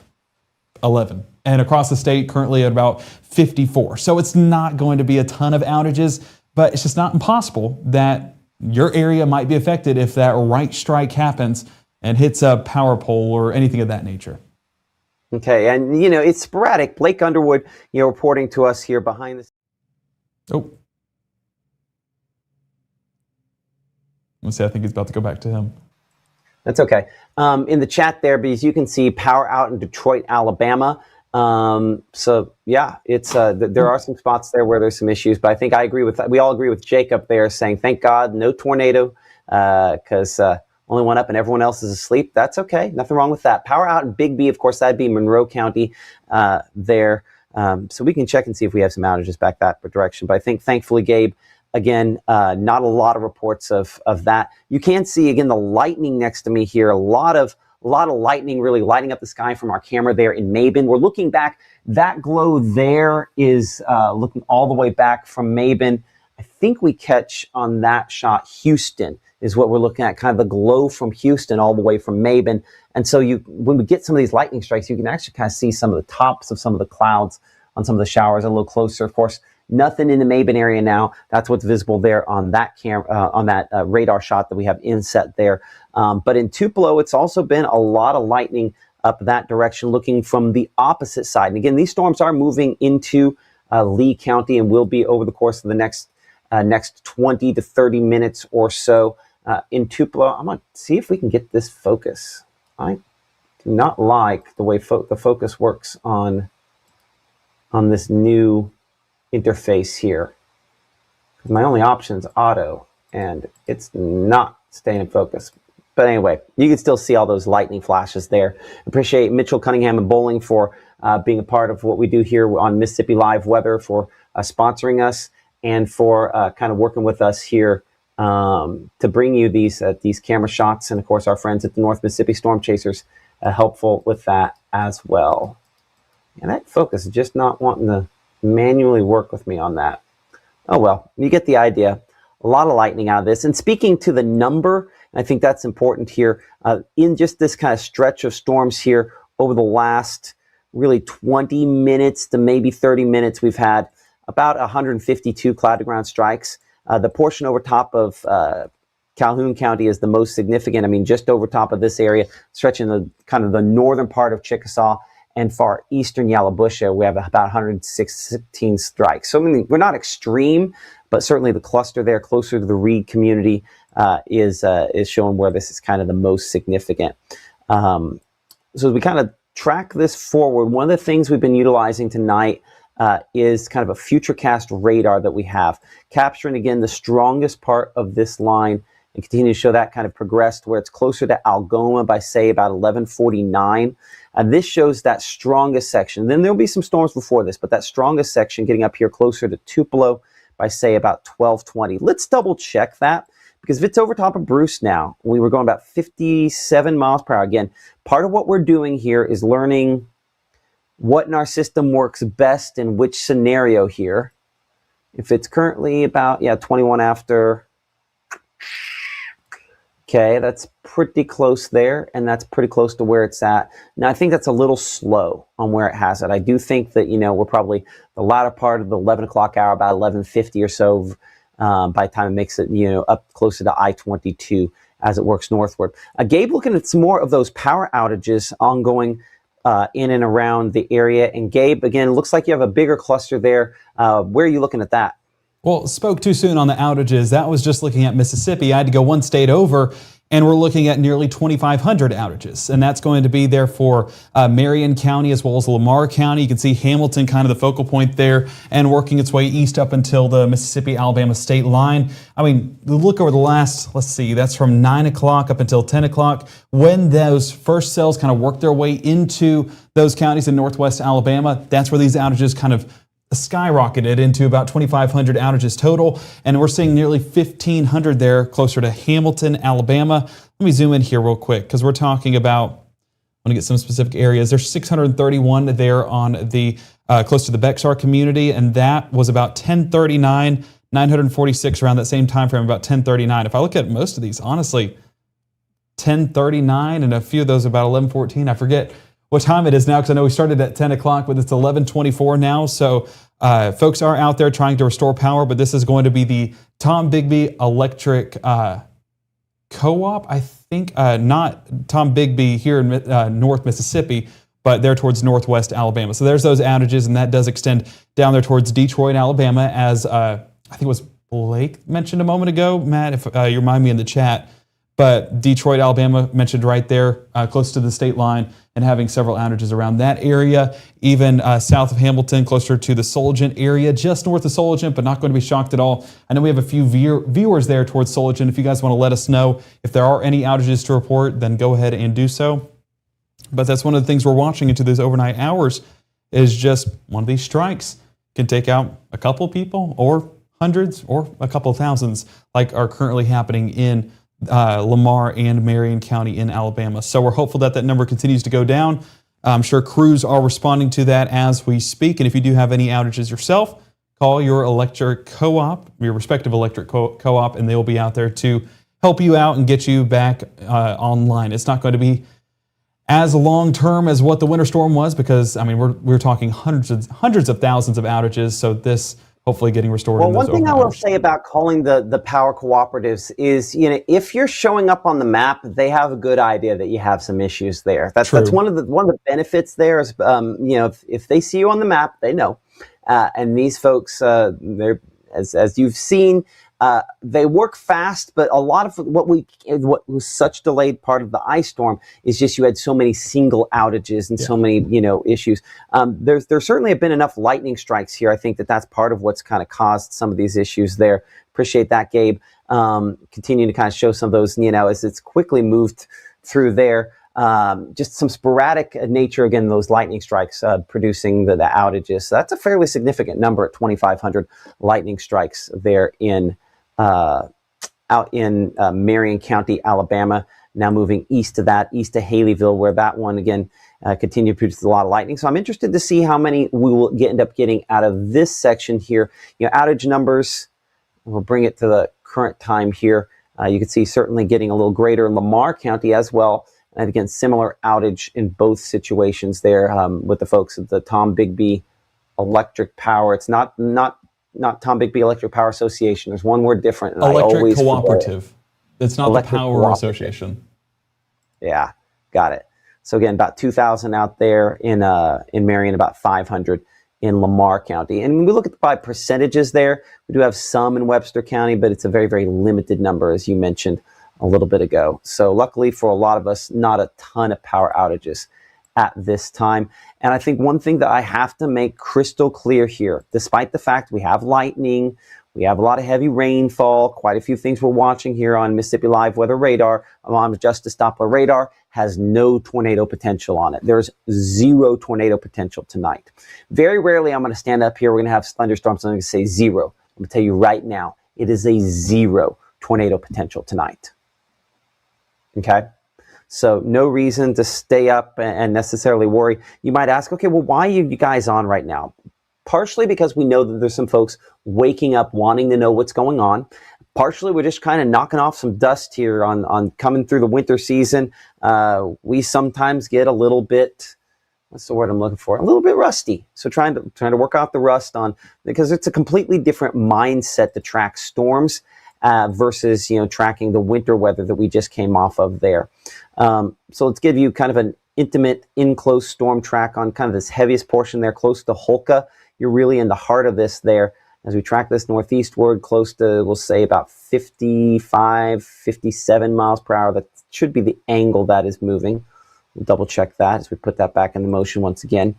11. And across the state, currently at about 54. So it's not going to be a ton of outages, but it's just not impossible that your area might be affected if that right strike happens and hits a power pole or anything of that nature. Okay, and it's sporadic. Blake Underwood, reporting to us here behind the. Oh, let's see. I think he's about to go back to him. That's okay. In the chat there, because you can see power out in Detroit, Alabama. So yeah, it's there are some spots there where there's some issues, but I think we all agree with Jacob there saying, thank God, no tornado, because. Only one up and everyone else is asleep. That's okay. Nothing wrong with that. Power out in Big B, of course, that'd be Monroe County there. So we can check and see if we have some outages back that direction. But I think, thankfully, Gabe, again, not a lot of reports of that. You can see, again, the lightning next to me here. A lot of lightning really lighting up the sky from our camera there in Mabin. We're looking back. That glow there is looking all the way back from Mabin. I think we catch on that shot Houston is what we're looking at, kind of the glow from Houston all the way from Mabin. And so when we get some of these lightning strikes, you can actually kind of see some of the tops of some of the clouds on some of the showers a little closer. Of course, nothing in the Mabin area now. That's what's visible there on that camera, on that radar shot that we have inset there. But in Tupelo, it's also been a lot of lightning up that direction, looking from the opposite side. And again, these storms are moving into Lee County and will be over the course of the next 20 to 30 minutes or so. In Tupelo, I'm going to see if we can get this focus. I not like the way the focus works on this new interface here. My only option is auto, and it's not staying in focus. But anyway, you can still see all those lightning flashes there. Appreciate Mitchell Cunningham and Bowling for being a part of what we do here on Mississippi Live Weather, for sponsoring us, and for kind of working with us here to bring you these camera shots. And of course, our friends at the North Mississippi Storm Chasers helpful with that as well. And that focus is just not wanting to manually work with me on that. Oh well, you get the idea. A lot of lightning out of this. And speaking to the number, I think that's important here. In just this kind of stretch of storms here over the last really 20 minutes to maybe 30 minutes, we've had about 152 cloud to ground strikes. The portion over top of Calhoun County is the most significant. I mean, just over top of this area, stretching the kind of the northern part of Chickasaw and far eastern Yalobusha, we have about 116 strikes. So I mean, we're not extreme, but certainly the cluster there closer to the Reed community is showing where this is kind of the most significant. So as we kind of track this forward, one of the things we've been utilizing tonight is kind of a futurecast radar that we have, capturing again the strongest part of this line and continue to show that kind of progress to where it's closer to Algoma by, say, about 11:49. This shows that strongest section. Then there'll be some storms before this, but that strongest section getting up here closer to Tupelo by, say, about 12:20. Let's double check that, because if it's over top of Bruce now, we were going about 57 miles per hour. Again, part of what we're doing here is learning what in our system works best in which scenario here. If it's currently about, 21 after. Okay, that's pretty close there, and that's pretty close to where it's at. Now, I think that's a little slow on where it has it. I do think that, we're probably the latter part of the 11 o'clock hour, about 11:50 or so, by the time it makes it, up closer to I-22 as it works northward. Gabe, looking at some more of those power outages ongoing in and around the area. And Gabe, again, looks like you have a bigger cluster there. Where are you looking at that? Well, spoke too soon on the outages. That was just looking at Mississippi. I had to go one state over, and we're looking at nearly 2,500 outages. And that's going to be there for Marion County as well as Lamar County. You can see Hamilton kind of the focal point there and working its way east up until the Mississippi-Alabama state line. I mean, look over the last, let's see, that's from 9 o'clock up until 10 o'clock. When those first cells kind of work their way into those counties in northwest Alabama, that's where these outages kind of skyrocketed into about 2,500 outages total, and we're seeing nearly 1,500 there closer to Hamilton, Alabama. Let me zoom in here real quick because we're talking about, I want to get some specific areas. There's 631 there on the close to the Bexar community, and that was about 1039, 946 around that same time frame, about 1039. If I look at most of these, honestly, 1039 and a few of those about 1114. I forget what time it is now, because I know we started at 10 o'clock, but it's 11:24 now. So folks are out there trying to restore power, but this is going to be the Tom Bigby Electric Co-op, I think. Not Tom Bigby here in North Mississippi, but they're towards northwest Alabama. So there's those outages, and that does extend down there towards Detroit, Alabama, as I think it was Blake mentioned a moment ago. Matt, if you remind me in the chat. But Detroit, Alabama, mentioned right there, close to the state line, and having several outages around that area. Even south of Hamilton, closer to the Solagent area, just north of Solagent, but not going to be shocked at all. I know we have a few viewers there towards Solagent. If you guys want to let us know if there are any outages to report, then go ahead and do so. But that's one of the things we're watching into these overnight hours, is just one of these strikes can take out a couple people, or hundreds, or a couple thousands, like are currently happening in Lamar and Marion County in Alabama. So we're hopeful that that number continues to go down. I'm sure crews are responding to that as we speak. And if you do have any outages yourself, call your electric co-op, your respective electric co-op, and they'll be out there to help you out and get you back online. It's not going to be as long-term as what the winter storm was, because I mean we're talking hundreds of thousands of outages. So this hopefully getting restored. Well, one thing I will say about calling the power cooperatives is, if you're showing up on the map, they have a good idea that you have some issues there. That's one of the benefits there is, if they see you on the map, they know. And these folks, they're as you've seen, They work fast, but a lot of what was such delayed part of the ice storm is just you had so many single outages and so many issues. There certainly have been enough lightning strikes here. I think that's part of what's kind of caused some of these issues there. Appreciate that, Gabe. Continuing to kind of show some of those, as it's quickly moved through there. Just some sporadic nature, again, those lightning strikes producing the outages. So that's a fairly significant number at 2,500 lightning strikes there out in Marion County, Alabama. Now moving east to Haleyville, where that one, again, continued to produce a lot of lightning. So I'm interested to see how many we will end up getting out of this section here. Outage numbers, we'll bring it to the current time here. You can see certainly getting a little greater in Lamar County as well. And again, similar outage in both situations there with the folks at the Tom Bigby Electric Power. It's not Tom Bigby Electric Power Association. There's one word different. And Electric Cooperative. It's not the Power Association. Yeah, got it. So again, about 2,000 out there in Marion, about 500 in Lamar County. And when we look at by percentages there, we do have some in Webster County, but it's a very, very limited number, as you mentioned a little bit ago. So luckily for a lot of us, not a ton of power outages at this time. And I think one thing that I have to make crystal clear here, despite the fact we have lightning, we have a lot of heavy rainfall, quite a few things we're watching here on Mississippi Live Weather Radar, on Justice Doppler radar, has no tornado potential on it. There's zero tornado potential tonight. Very rarely I'm going to stand up here, we're going to have thunderstorms, I'm going to say zero. I'm going to tell you right now, it is a zero tornado potential tonight. Okay, so no reason to stay up and necessarily worry. You might ask, okay, well, why are you guys on right now? Partially because we know that there's some folks waking up wanting to know what's going on. Partially, we're just kind of knocking off some dust here on coming through the winter season. We sometimes get a little bit, what's the word I'm looking for? A little bit rusty. So trying to work out the rust because it's a completely different mindset to track storms. Versus, tracking the winter weather that we just came off of there. So let's give you kind of an intimate, in-close storm track on kind of this heaviest portion there, close to Holka. You're really in the heart of this there. As we track this northeastward, close to, we'll say, about 55, 57 miles per hour. That should be the angle that is moving. We'll double check that as we put that back into motion once again.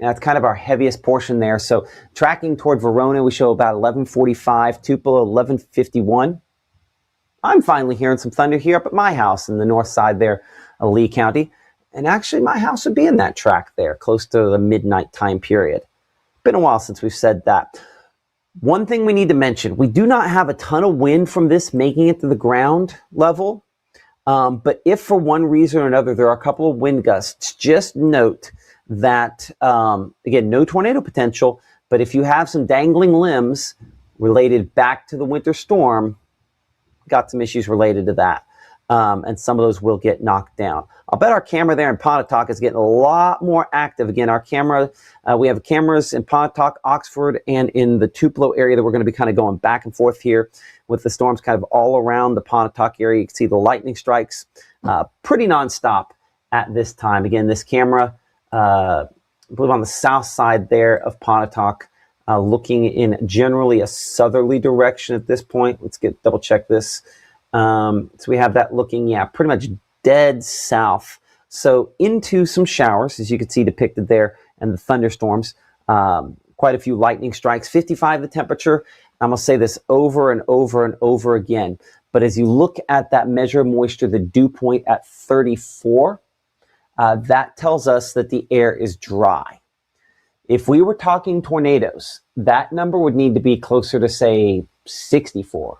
That's kind of our heaviest portion there. So tracking toward Verona, we show about 11:45, Tupelo 11:51. I'm finally hearing some thunder here up at my house in the north side there of Lee County. And actually my house would be in that track there, close to the midnight time period. Been a while since we've said that. One thing we need to mention, we do not have a ton of wind from this making it to the ground level. But if for one reason or another there are a couple of wind gusts, just note that, again, no tornado potential, but if you have some dangling limbs related back to the winter storm, got some issues related to that. And some of those will get knocked down. I'll bet our camera there in Pontotoc is getting a lot more active. Again, our camera, we have cameras in Pontotoc, Oxford, and in the Tupelo area that we're going to be kind of going back and forth here with the storms kind of all around the Pontotoc area. You can see the lightning strikes pretty nonstop at this time. Again, this camera, I believe on the south side there of Pontotoc, looking in generally a southerly direction at this point. Let's double check this. So we have that looking, pretty much dead south. So into some showers, as you can see depicted there, and the thunderstorms. Quite a few lightning strikes, 55 the temperature. I'm going to say this over and over and over again. But as you look at that measure of moisture, the dew point at 34, that tells us that the air is dry. If we were talking tornadoes, that number would need to be closer to, say, 64,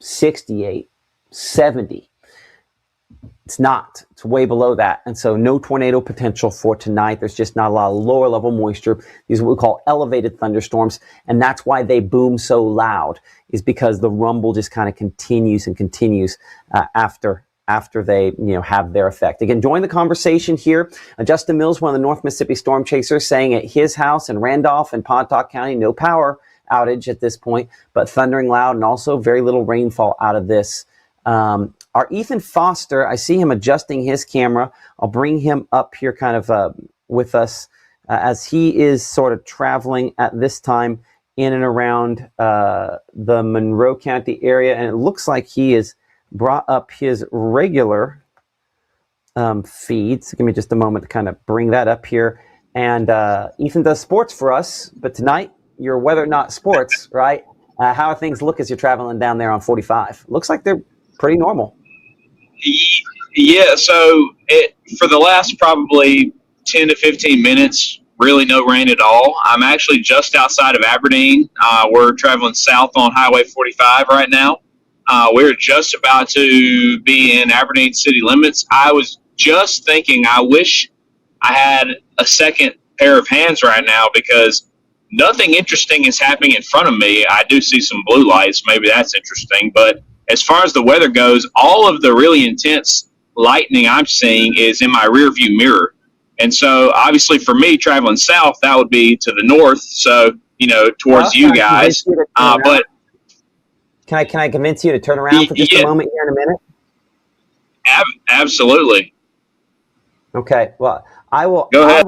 68, 70. It's not. It's way below that. And so no tornado potential for tonight. There's just not a lot of lower level moisture. These are what we call elevated thunderstorms. And that's why they boom so loud, is because the rumble just kind of continues and continues after they have their effect. Again, join the conversation here. Justin Mills, one of the North Mississippi storm chasers, saying at his house in Randolph and Pontotoc County, no power outage at this point, but thundering loud and also very little rainfall out of this. Our Ethan Foster, I see him adjusting his camera. I'll bring him up here kind of with us as he is sort of traveling at this time in and around the Monroe County area, and it looks like he has brought up his regular feed. So give me just a moment to kind of bring that up here. And Ethan does sports for us, but tonight your weather not sports, right? How are things look as you're traveling down there on 45? Looks like they're pretty normal. Yeah, so for the last probably 10 to 15 minutes, really no rain at all. I'm actually just outside of Aberdeen. We're traveling south on Highway 45 right now. We're just about to be in Aberdeen city limits. I was just thinking, I wish I had a second pair of hands right now because nothing interesting is happening in front of me. I do see some blue lights. Maybe that's interesting. But as far as the weather goes, all of the really intense lightning I'm seeing is in my rear view mirror. And so obviously for me traveling south, that would be to the north. So, towards you guys. But can I convince you to turn around for just a moment here in a minute? Absolutely. Okay. Well, I will. Go ahead.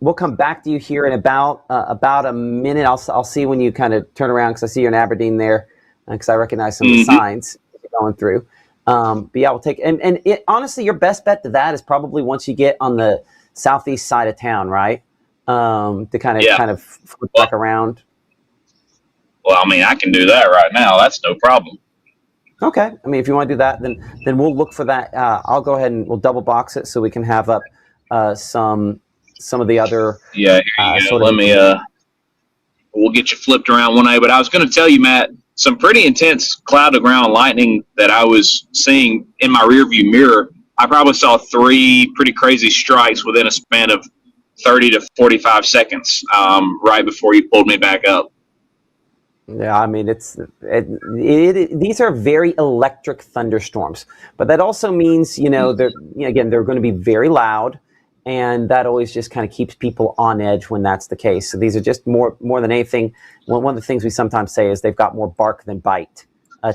We'll come back to you here in about a minute. I'll see when you kind of turn around because I see you're in Aberdeen there, because I recognize some of the signs you're going through. But yeah, we'll take and honestly, your best bet to that is probably once you get on the southeast side of town, right? To kind of flip back around. Well, I mean, I can do that right now. That's no problem. Okay. I mean, if you want to do that, then we'll look for that. I'll go ahead and we'll double box it so we can have up some of the other. Yeah. Let me. We'll get you flipped around one eye. But I was going to tell you, Matt, some pretty intense cloud to ground lightning that I was seeing in my rearview mirror. I probably saw 3 pretty crazy strikes within a span of 30 to 45 seconds, right before you pulled me back up. Yeah, I mean, these are very electric thunderstorms, but that also means, they're going to be very loud, and that always just kind of keeps people on edge when that's the case. So these are just more than anything. One of the things we sometimes say is they've got more bark than bite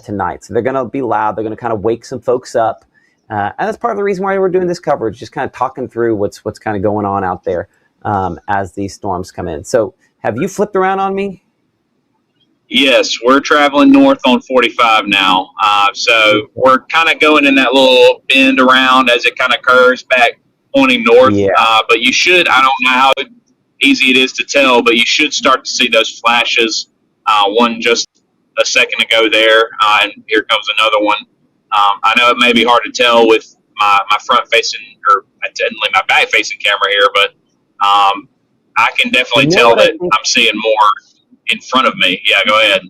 tonight. So they're going to be loud. They're going to kind of wake some folks up. And that's part of the reason why we're doing this coverage, just kind of talking through what's kind of going on out there as these storms come in. So have you flipped around on me? Yes, we're traveling north on 45 now. So we're kind of going in that little bend around as it kind of curves back, pointing north. Yeah. But you should, I don't know how easy it is to tell, but you should start to see those flashes. One just a second ago there, and here comes another one. I know it may be hard to tell with my front facing, or technically my back facing camera here, but I can definitely tell that I'm seeing more in front of me. Yeah, go ahead.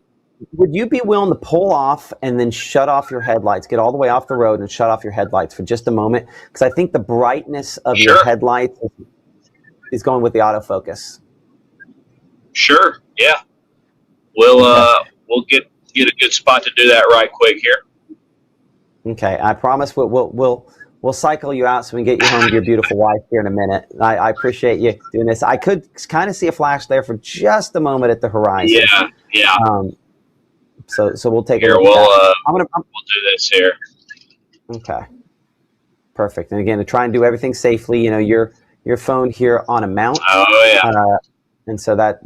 Would you be willing to pull off and then shut off your headlights, get all the way off the road and shut off your headlights for just a moment? Because I think the brightness of your headlights is going with the autofocus. Sure. Yeah. We'll get a good spot to do that right quick here. Okay. I promise we'll cycle you out so we can get you home to your beautiful wife here in a minute. I appreciate you doing this. I could kind of see a flash there for just a moment at the horizon. Yeah. So we'll take here. A look at that. We'll do this here. Okay. Perfect. And again, to try and do everything safely, your phone here on a mount. Oh yeah. And so that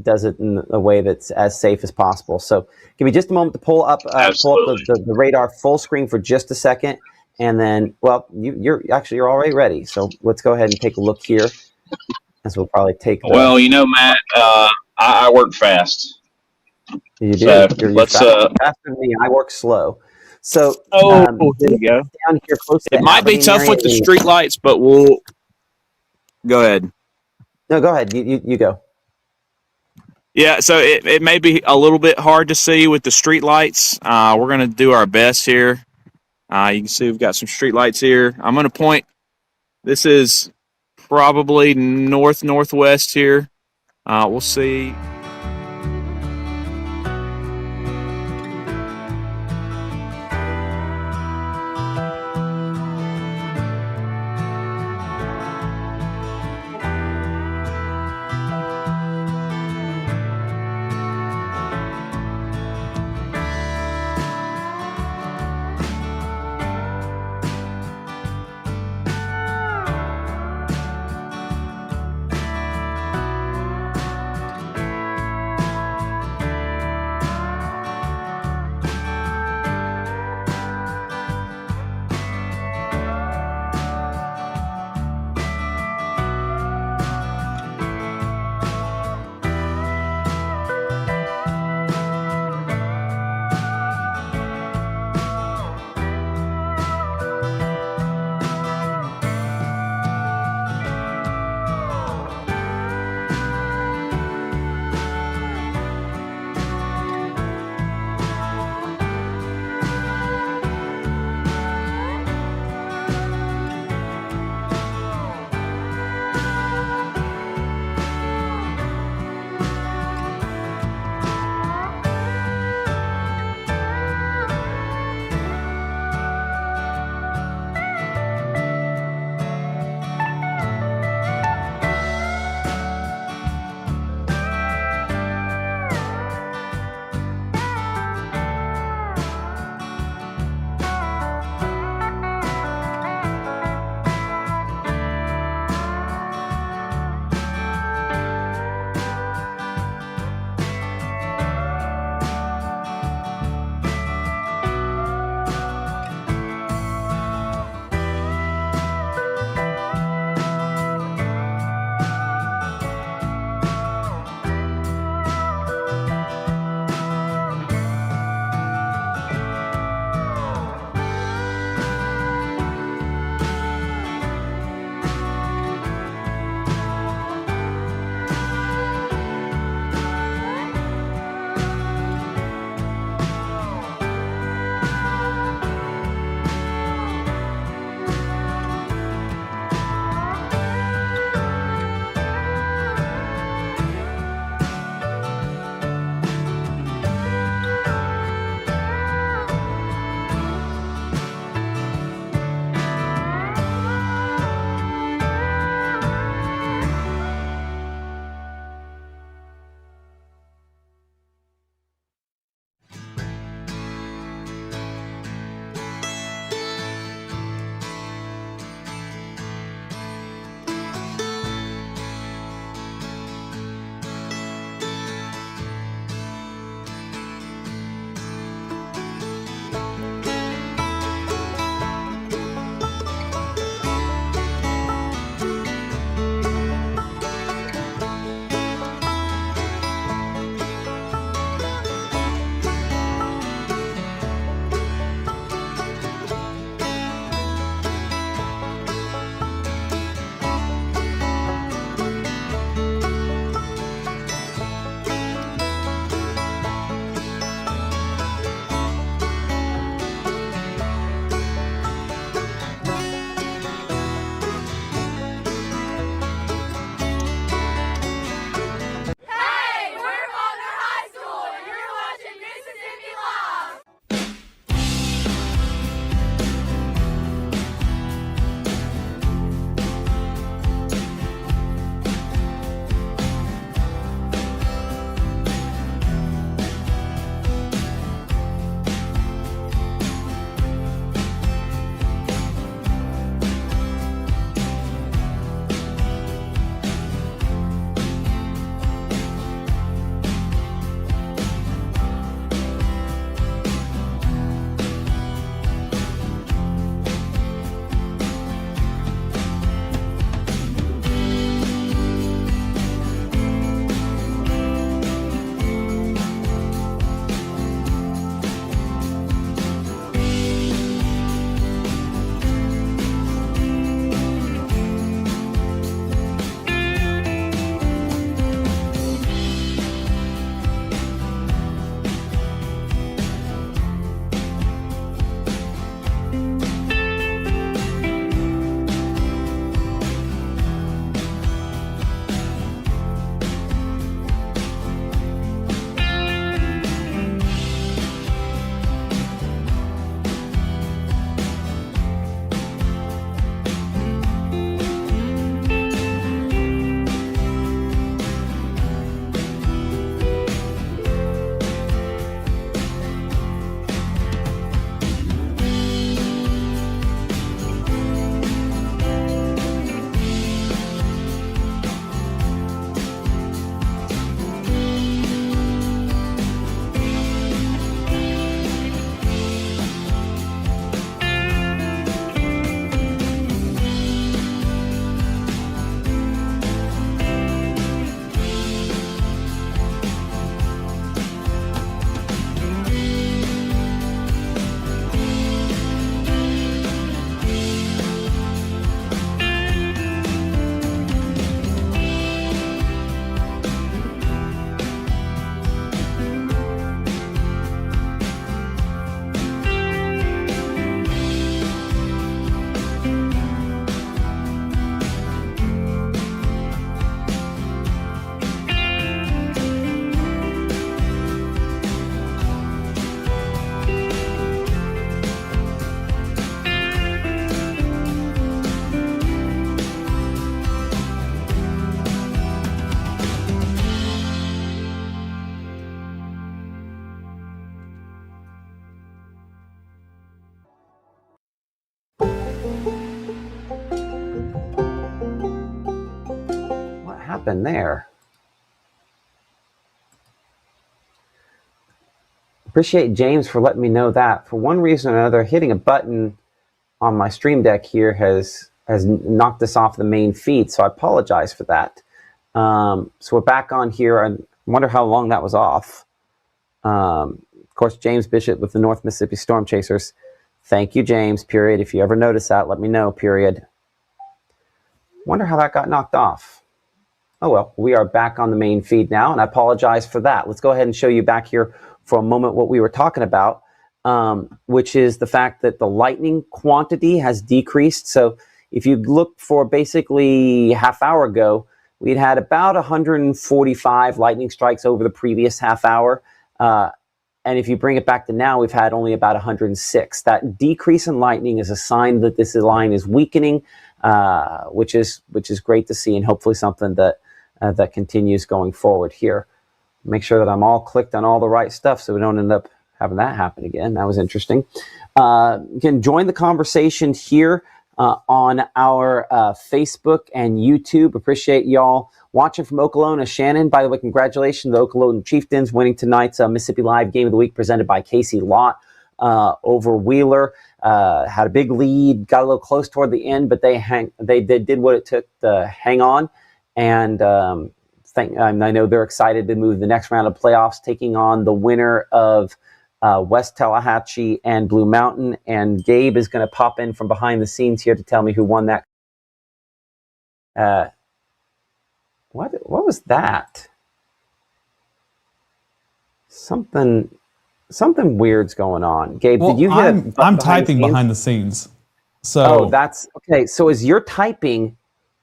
does it in a way that's as safe as possible. So give me just a moment to pull up the radar full screen for just a second. And then, well, you're already ready. So let's go ahead and take a look here, as we'll probably take. Well, Matt, I work fast. You do. So you're faster than me. I work slow. So there you go. Down here close to it might be tough with the street lights, but we'll go ahead. No, go ahead. You go. Yeah, so it may be a little bit hard to see with the street lights. We're going to do our best here. You can see we've got some street lights here. I'm going to point. This is probably northwest here. We'll see. happened there? Appreciate James for letting me know that. For one reason or another, hitting a button on my Stream Deck here has knocked us off the main feed, so I apologize for that. So we're back on here. I wonder how long that was off. Of course, James Bishop with the North Mississippi Storm Chasers. Thank you, James, period. If you ever notice that, let me know, period. Wonder how that got knocked off. Oh, well, we are back on the main feed now, and I apologize for that. Let's go ahead and show you back here for a moment what we were talking about, which is the fact that the lightning quantity has decreased. So if you look for basically half hour ago, we'd had about 145 lightning strikes over the previous half hour. And if you bring it back to now, we've had only about 106. That decrease in lightning is a sign that this line is weakening, which is great to see, and hopefully something that that continues going forward here. Make sure that I'm all clicked on all the right stuff so we don't end up having that happen again. That was interesting. You can join the conversation here on our Facebook and YouTube. Appreciate y'all watching from Okolona. Shannon, by the way, congratulations to the Okolona Chieftains winning tonight's Mississippi Live Game of the Week presented by Casey Lott over Wheeler. Had a big lead, got a little close toward the end, but they did what it took to hang on. And I know they're excited to move the next round of playoffs, taking on the winner of West Tallahatchie and Blue Mountain. And Gabe is going to pop in from behind the scenes here to tell me who won that. What was that? Something weird's going on. Gabe, did you hit I'm typing behind the scenes. So that's okay. So as you're typing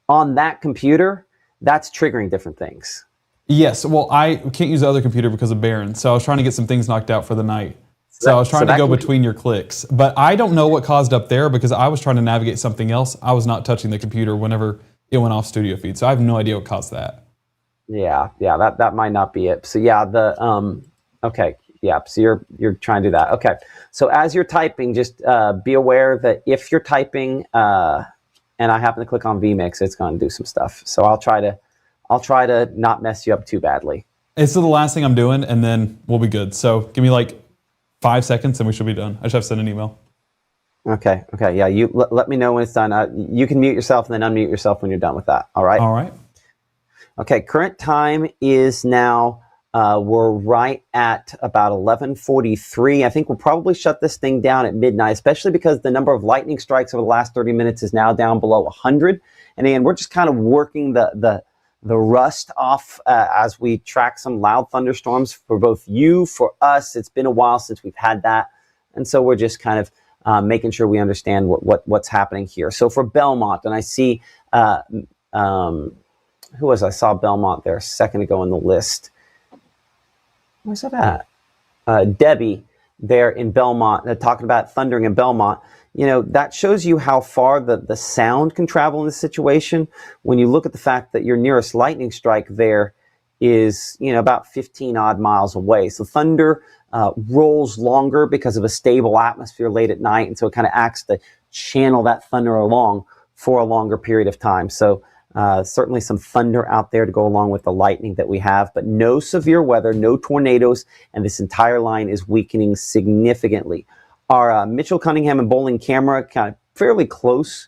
on that computer, that's triggering different things. Yes. Well, I can't use the other computer because of Barron. So I was trying to get some things knocked out for the night. So I was trying to go between your clicks. But I don't know what caused up there because I was trying to navigate something else. I was not touching the computer whenever it went off studio feed. So I have no idea what caused that. Yeah, that might not be it. So yeah, okay. Yeah, so you're trying to do that. Okay. So as you're typing, just be aware that if you're typing and I happen to click on vMix, it's going to do some stuff. So I'll try to not mess you up too badly. It's the last thing I'm doing, and then we'll be good. So give me like 5 seconds, and we should be done. I just have to send an email. Okay. Yeah, you let me know when it's done. You can mute yourself and then unmute yourself when you're done with that. All right? All right. Okay, current time is now, we're right at about 11:43. I think we'll probably shut this thing down at midnight, especially because the number of lightning strikes over the last 30 minutes is now down below 100. And again, we're just kind of working the rust off as we track some loud thunderstorms for both you, for us. It's been a while since we've had that. And so we're just kind of making sure we understand what's happening here. So for Belmont, and I see, who was I saw Belmont there a second ago in the list. Where's that at? Debbie there in Belmont, talking about thundering in Belmont. You know, that shows you how far the sound can travel in this situation. When you look at the fact that your nearest lightning strike there is, about 15 odd miles away. So thunder rolls longer because of a stable atmosphere late at night. And so it kind of acts to channel that thunder along for a longer period of time. So certainly some thunder out there to go along with the lightning that we have, but no severe weather, no tornadoes, and this entire line is weakening significantly. Our Mitchell, Cunningham, and Bowling camera kind of fairly close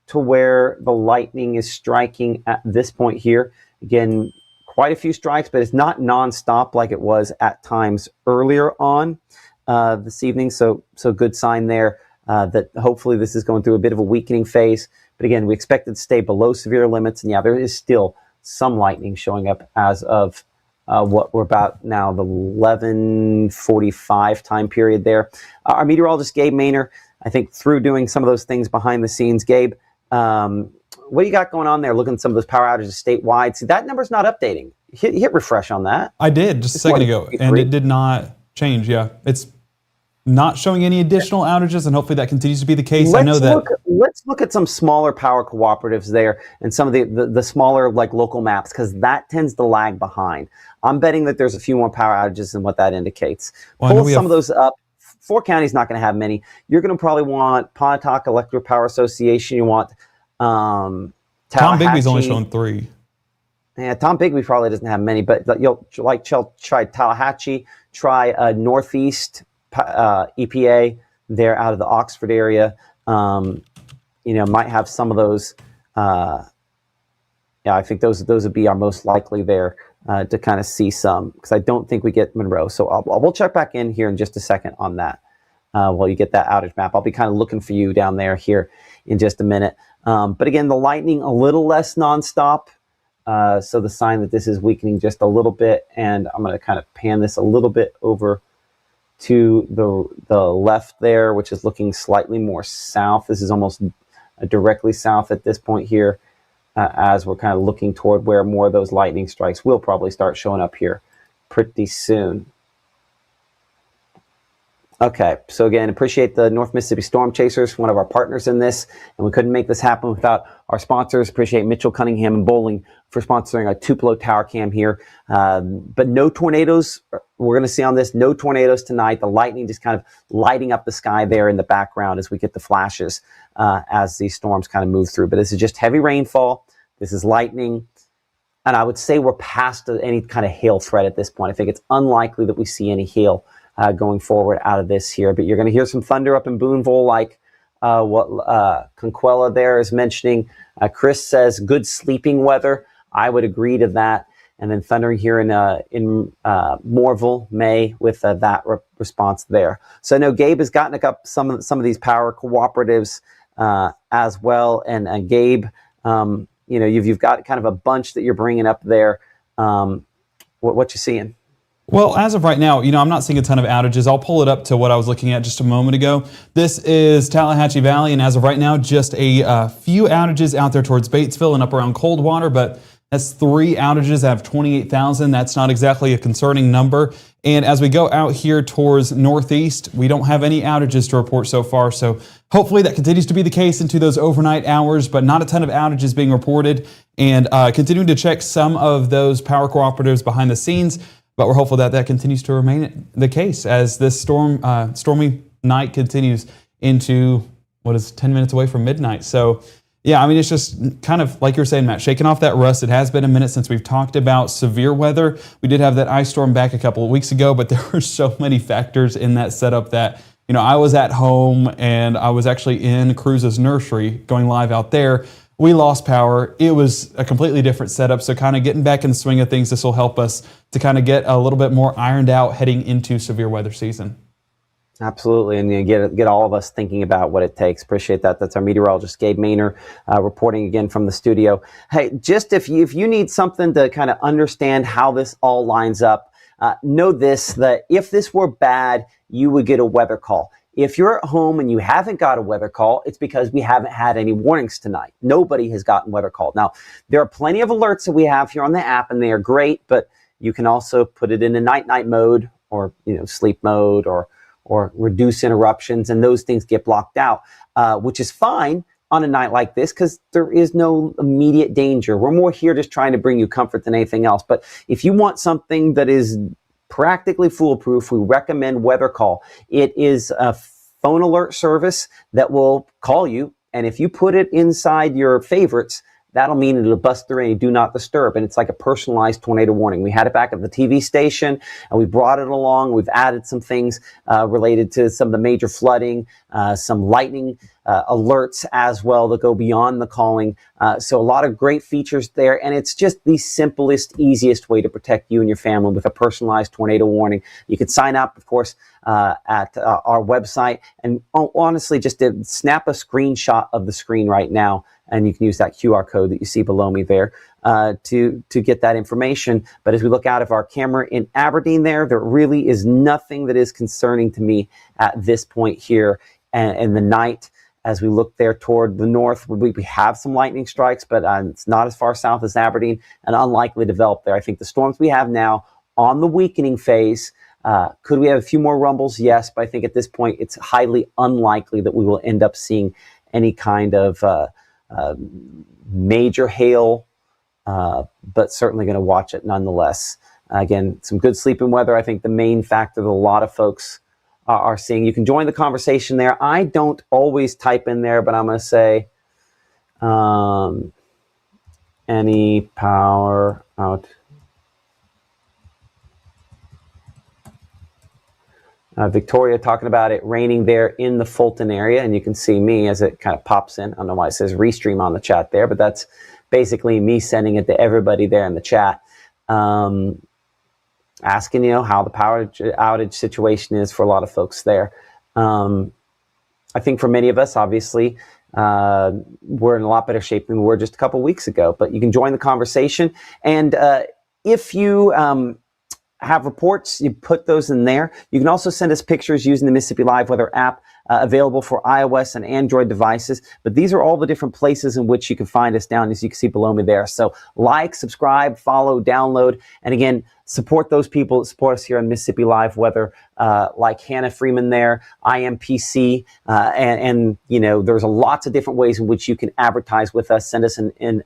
to where the lightning is striking at this point here. Again, quite a few strikes, but it's not nonstop like it was at times earlier on this evening. So good sign there that hopefully this is going through a bit of a weakening phase. But again, we expect it to stay below severe limits. And yeah, there is still some lightning showing up as of what we're about now, the 11:45 time period there. Our meteorologist, Gabe Maynor, I think through doing some of those things behind the scenes. Gabe, what do you got going on there? Looking at some of those power outages statewide. See, that number's not updating. Hit refresh on that. I did just a second ago, and it did not change. Yeah, it's not showing any additional outages, and hopefully that continues to be the case. Let's look at some smaller power cooperatives there and some of the smaller like local maps, because that tends to lag behind. I'm betting that there's a few more power outages than what that indicates. Pull some of those up. 4 counties not going to have many. You're going to probably want Pontotoc Electric Power Association. You want Tom Bigby's only showing 3. Yeah, Tom Bigby probably doesn't have many, but you'll try Tallahatchie, try Northeast EPA. They're out of the Oxford area. Might have some of those. I think those would be our most likely there to kind of see some, because I don't think we get Monroe. So we'll check back in here in just a second on that. While you get that outage map, I'll be kind of looking for you down there here in just a minute. But again, the lightning a little less nonstop. So the sign that this is weakening just a little bit, and I'm going to kind of pan this a little bit over to the left there, which is looking slightly more south. This is almost directly south at this point here, as we're kind of looking toward where more of those lightning strikes will probably start showing up here pretty soon. Okay, so again, appreciate the North Mississippi Storm Chasers, one of our partners in this, and we couldn't make this happen without our sponsors. Appreciate Mitchell, Cunningham, and Bowling for sponsoring our Tupelo Tower Cam here. But no tornadoes we're going to see on this. No tornadoes tonight. The lightning just kind of lighting up the sky there in the background as we get the flashes as these storms kind of move through. But this is just heavy rainfall. This is lightning. And I would say we're past any kind of hail threat at this point. I think it's unlikely that we see any hail going forward out of this here, but you're going to hear some thunder up in Boonville, like what Conquella there is mentioning. Chris says good sleeping weather. I would agree to that. And then thundering here in Moorville, May, with that response there. So I know Gabe has gotten up some of these power cooperatives as well. And Gabe, you've got kind of a bunch that you're bringing up there. What you seeing? Well, as of right now, I'm not seeing a ton of outages. I'll pull it up to what I was looking at just a moment ago. This is Tallahatchie Valley, and as of right now, just a few outages out there towards Batesville and up around Coldwater, but that's 3 outages out of 28,000. That's not exactly a concerning number. And as we go out here towards Northeast, we don't have any outages to report so far. So hopefully that continues to be the case into those overnight hours, but not a ton of outages being reported. And continuing to check some of those power cooperatives behind the scenes. But we're hopeful that continues to remain the case as this stormy night continues into 10 minutes away from midnight. So, yeah, it's just kind of like you're saying, Matt, shaking off that rust. It has been a minute since we've talked about severe weather. We did have that ice storm back a couple of weeks ago, but there were so many factors in that setup that, I was at home and I was actually in Cruz's nursery going live out there. We lost power. It was a completely different setup. So kind of getting back in the swing of things, this will help us to kind of get a little bit more ironed out heading into severe weather season. Absolutely, and get all of us thinking about what it takes. Appreciate that. That's our meteorologist, Gabe Maynor, reporting again from the studio. Hey, just if you need something to kind of understand how this all lines up, know this, that if this were bad, you would get a weather call. If you're at home and you haven't got a weather call, it's because we haven't had any warnings tonight. Nobody has gotten weather called. Now, there are plenty of alerts that we have here on the app, and they are great, but you can also put it in a night mode or sleep mode or reduce interruptions, and those things get blocked out, which is fine on a night like this because there is no immediate danger. We're more here just trying to bring you comfort than anything else. But if you want something that is practically foolproof, we recommend Weather Call. It is a phone alert service that will call you, and if you put it inside your favorites, that'll mean it'll bust through any do not disturb, and it's like a personalized tornado warning. We had it back at the TV station, and we brought it along. We've added some things related to some of the major flooding, some lightning alerts as well that go beyond the calling. So a lot of great features there, and it's just the simplest, easiest way to protect you and your family with a personalized tornado warning. You can sign up, of course, at our website, and honestly, just snap a screenshot of the screen right now, and you can use that QR code that you see below me there to get that information. But as we look out of our camera in Aberdeen there really is nothing that is concerning to me at this point here in the night. As we look there toward the north, we have some lightning strikes, but it's not as far south as Aberdeen and unlikely to develop there. I think the storms we have now on the weakening phase, could we have a few more rumbles? Yes, but I think at this point it's highly unlikely that we will end up seeing any kind of major hail, but certainly going to watch it nonetheless. Again, some good sleeping weather. I think the main factor that a lot of folks are seeing. You can join the conversation there. I don't always type in there, but I'm going to say any power out. Victoria talking about it raining there in the Fulton area, and you can see me as it kind of pops in. I don't know why it says restream on the chat there, but that's basically me sending it to everybody there in the chat, asking, how the power outage situation is for a lot of folks there. I think for many of us, obviously, we're in a lot better shape than we were just a couple weeks ago, but you can join the conversation. And if you have reports, you put those in there. You can also send us pictures using the Mississippi Live Weather app, available for iOS and Android devices. But these are all the different places in which you can find us down, as you can see below me there. So like, subscribe, follow, download, and again, support those people that support us here on Mississippi Live Weather, like Hannah Freeman there, IMPC, and there's lots of different ways in which you can advertise with us. Send us an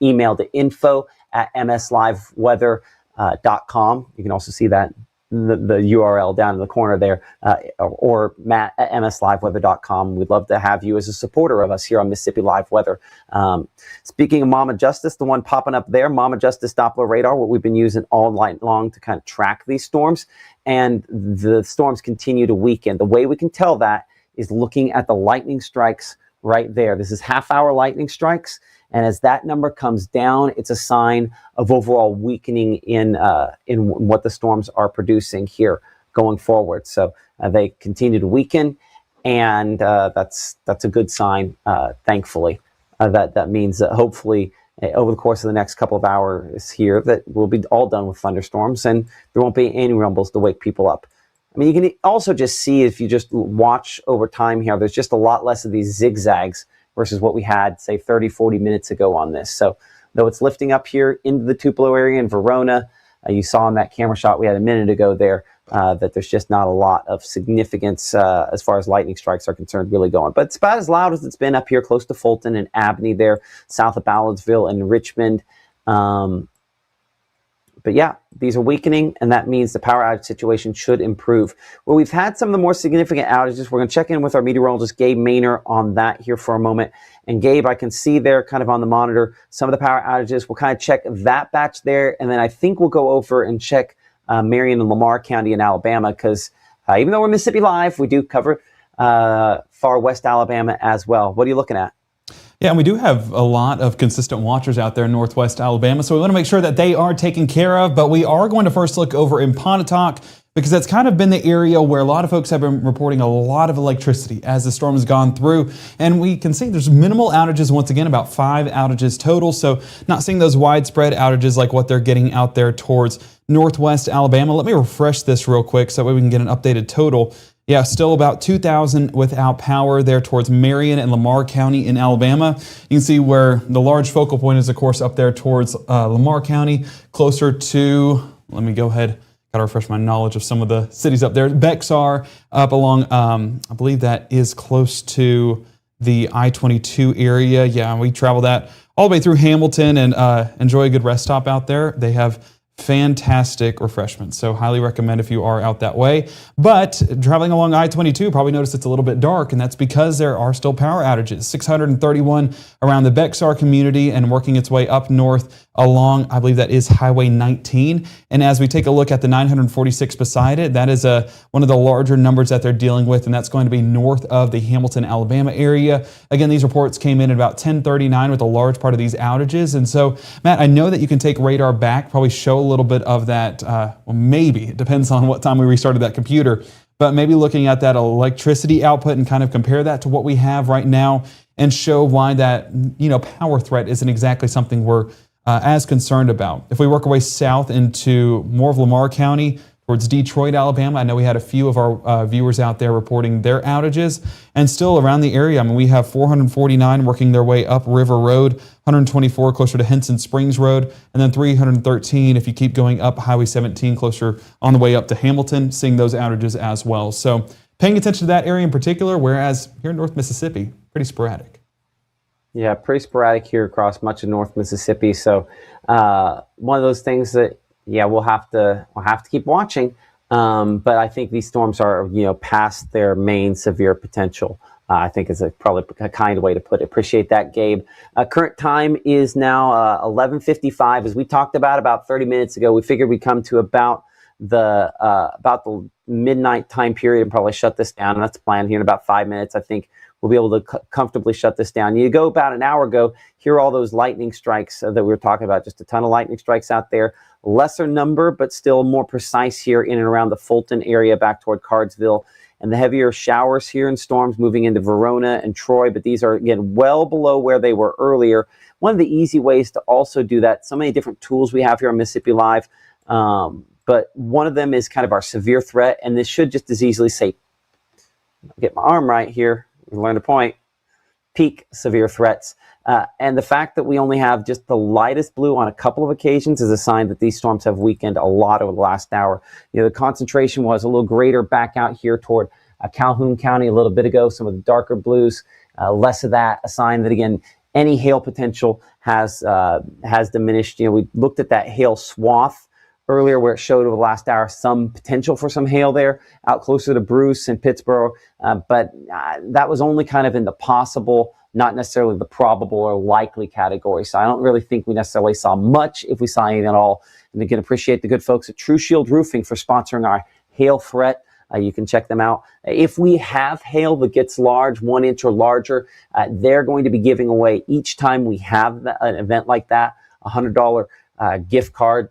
email to info@msliveweather.com. You can also see that the URL down in the corner there, or matt@msliveweather.com. We'd love to have you as a supporter of us here on Mississippi Live Weather. Speaking of Mama Justice, the one popping up there, Mama Justice Doppler radar, what we've been using all night long to kind of track these storms, and the storms continue to weaken. The way we can tell that is looking at the lightning strikes right there. This is half-hour lightning strikes. And as that number comes down, it's a sign of overall weakening in what the storms are producing here going forward. So they continue to weaken, and that's a good sign. Thankfully, that means that hopefully over the course of the next couple of hours here, that we'll be all done with thunderstorms, and there won't be any rumbles to wake people up. I mean, you can also just see, if you just watch over time here, there's just a lot less of these zigzags versus what we had, say, 30, 40 minutes ago on this. So though it's lifting up here into the Tupelo area and Verona, you saw in that camera shot we had a minute ago there, that there's just not a lot of significance as far as lightning strikes are concerned really going. But it's about as loud as it's been up here close to Fulton and Abney there, south of Ballardsville and Richmond. But yeah, these are weakening, and that means the power outage situation should improve. Well, we've had some of the more significant outages. We're going to check in with our meteorologist, Gabe Maynor, on that here for a moment. And Gabe, I can see there kind of on the monitor some of the power outages. We'll kind of check that batch there, and then I think we'll go over and check Marion and Lamar County in Alabama, because even though we're Mississippi Live, we do cover far west Alabama as well. What are you looking at? Yeah, and we do have a lot of consistent watchers out there in northwest Alabama, so we want to make sure that they are taken care of. But we are going to first look over in Pontotoc, because that's kind of been the area where a lot of folks have been reporting a lot of electricity as the storm has gone through. And we can see there's minimal outages, once again, about 5 outages total. So not seeing those widespread outages like what they're getting out there towards northwest Alabama. Let me refresh this real quick so that way we can get an updated total. Yeah, still about 2,000 without power there towards Marion and Lamar County in Alabama. You can see where the large focal point is, of course, up there towards Lamar County, closer to, let me go ahead, got to refresh my knowledge of some of the cities up there. Bexar up along, I believe that is close to the I-22 area. Yeah, we travel that all the way through Hamilton and enjoy a good rest stop out there. They have fantastic refreshments, so highly recommend if you are out that way. But traveling along I-22, probably notice it's a little bit dark, and that's because there are still power outages. 631 around the Bexar community and working its way up north along, I believe that is Highway 19. And as we take a look at the 946 beside it, that is one of the larger numbers that they're dealing with, and that's going to be north of the Hamilton, Alabama area. Again, these reports came in at about 10:39 with a large part of these outages. And so, Matt, I know that you can take radar back, probably show a little bit of that, well, maybe, it depends on what time we restarted that computer, but maybe looking at that electricity output and kind of compare that to what we have right now and show why that, power threat isn't exactly something we're as concerned about. If we work our way south into more of Lamar County, towards Detroit, Alabama, I know we had a few of our viewers out there reporting their outages, and still around the area, we have 449 working their way up River Road, 124 closer to Henson Springs Road, and then 313 if you keep going up Highway 17 closer on the way up to Hamilton, seeing those outages as well. So paying attention to that area in particular, whereas here in North Mississippi, pretty sporadic. Yeah, pretty sporadic here across much of North Mississippi. So one of those things that, we'll have to keep watching. But I think these storms are, past their main severe potential I think is probably a kind way to put it. Appreciate that, Gabe. Current time is now 11:55. As we talked about 30 minutes ago, we figured we'd come to about the midnight time period and probably shut this down. And that's planned here in about 5 minutes. I think we'll be able to comfortably shut this down. You go about an hour ago, hear all those lightning strikes that we were talking about. Just a ton of lightning strikes out there. Lesser number, but still more precise here in and around the Fulton area back toward Cardsville. And the heavier showers here and storms moving into Verona and Troy, but these are, again, well below where they were earlier. One of the easy ways to also do that, so many different tools we have here on Mississippi Live, but one of them is kind of our severe threat, and this should just as easily say, get my arm right here, learn the point, peak severe threats. And the fact that we only have just the lightest blue on a couple of occasions is a sign that these storms have weakened a lot over the last hour. The concentration was a little greater back out here toward Calhoun County a little bit ago, some of the darker blues, less of that, a sign that, again, any hail potential has diminished. We looked at that hail swath earlier where it showed over the last hour some potential for some hail there out closer to Bruce and Pittsburgh, but that was only kind of in the possible, not necessarily the probable or likely category. So I don't really think we necessarily saw much, if we saw anything at all. And again, appreciate the good folks at True Shield Roofing for sponsoring our hail threat. You can check them out. If we have hail that gets large, 1 inch or larger, they're going to be giving away each time we have an event like that, a $100 gift card.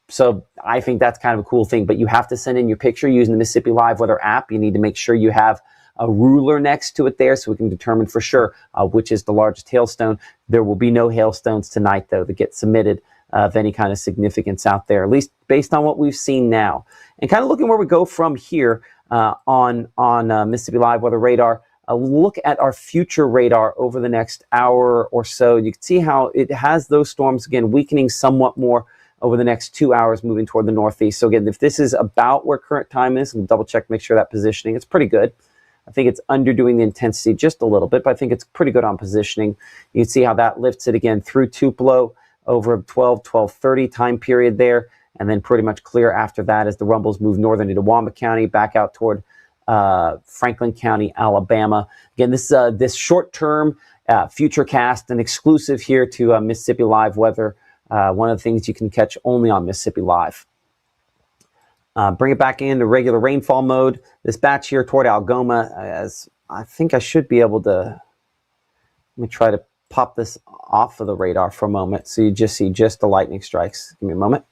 So I think that's kind of a cool thing, but you have to send in your picture using the Mississippi Live Weather app. You need to make sure you have a ruler next to it there so we can determine for sure which is the largest hailstone. There will be no hailstones tonight, though, that get submitted of any kind of significance out there, at least based on what we've seen now. And kind of looking where we go from here on Mississippi Live Weather Radar, look at our future radar over the next hour or so. You can see how it has those storms, again, weakening somewhat more over the next 2 hours, moving toward the northeast. So again, if this is about where current time is, we'll double check, make sure that positioning, it's pretty good. I think it's underdoing the intensity just a little bit, but I think it's pretty good on positioning. You can see how that lifts it again through Tupelo over 12:30 time period there, and then pretty much clear after that as the rumbles move northern into Wamba County, back out toward Franklin County, Alabama. Again, this short-term future cast, an exclusive here to Mississippi Live Weather. One of the things you can catch only on Mississippi Live. Bring it back into regular rainfall mode. This batch here toward Algoma, as I think I should be able to, let me try to pop this off of the radar for a moment so you just see just the lightning strikes. Give me a moment.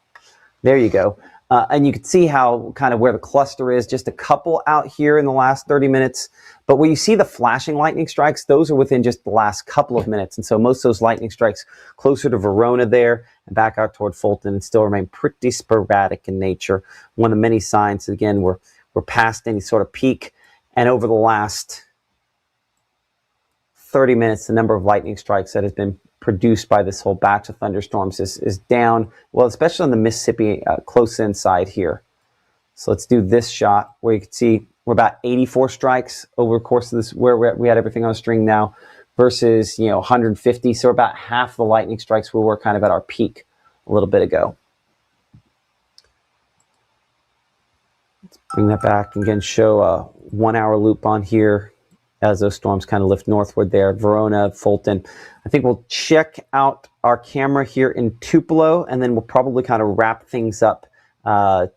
There you go. And you can see how kind of where the cluster is, just a couple out here in the last 30 minutes. But where you see the flashing lightning strikes, those are within just the last couple of minutes. And so most of those lightning strikes closer to Verona there and back out toward Fulton and still remain pretty sporadic in nature. One of the many signs, again, we're past any sort of peak. And over the last 30 minutes, the number of lightning strikes that has been produced by this whole batch of thunderstorms is down, well, especially on the Mississippi close inside here. So let's do this shot where you can see we're about 84 strikes over the course of this, where we had everything on a string now, versus 150. So about half the lightning strikes we were kind of at our peak a little bit ago. Let's bring that back and again show a 1 hour loop on here as those storms kind of lift northward there. Verona, Fulton. I think we'll check out our camera here in Tupelo, and then we'll probably kind of wrap things up.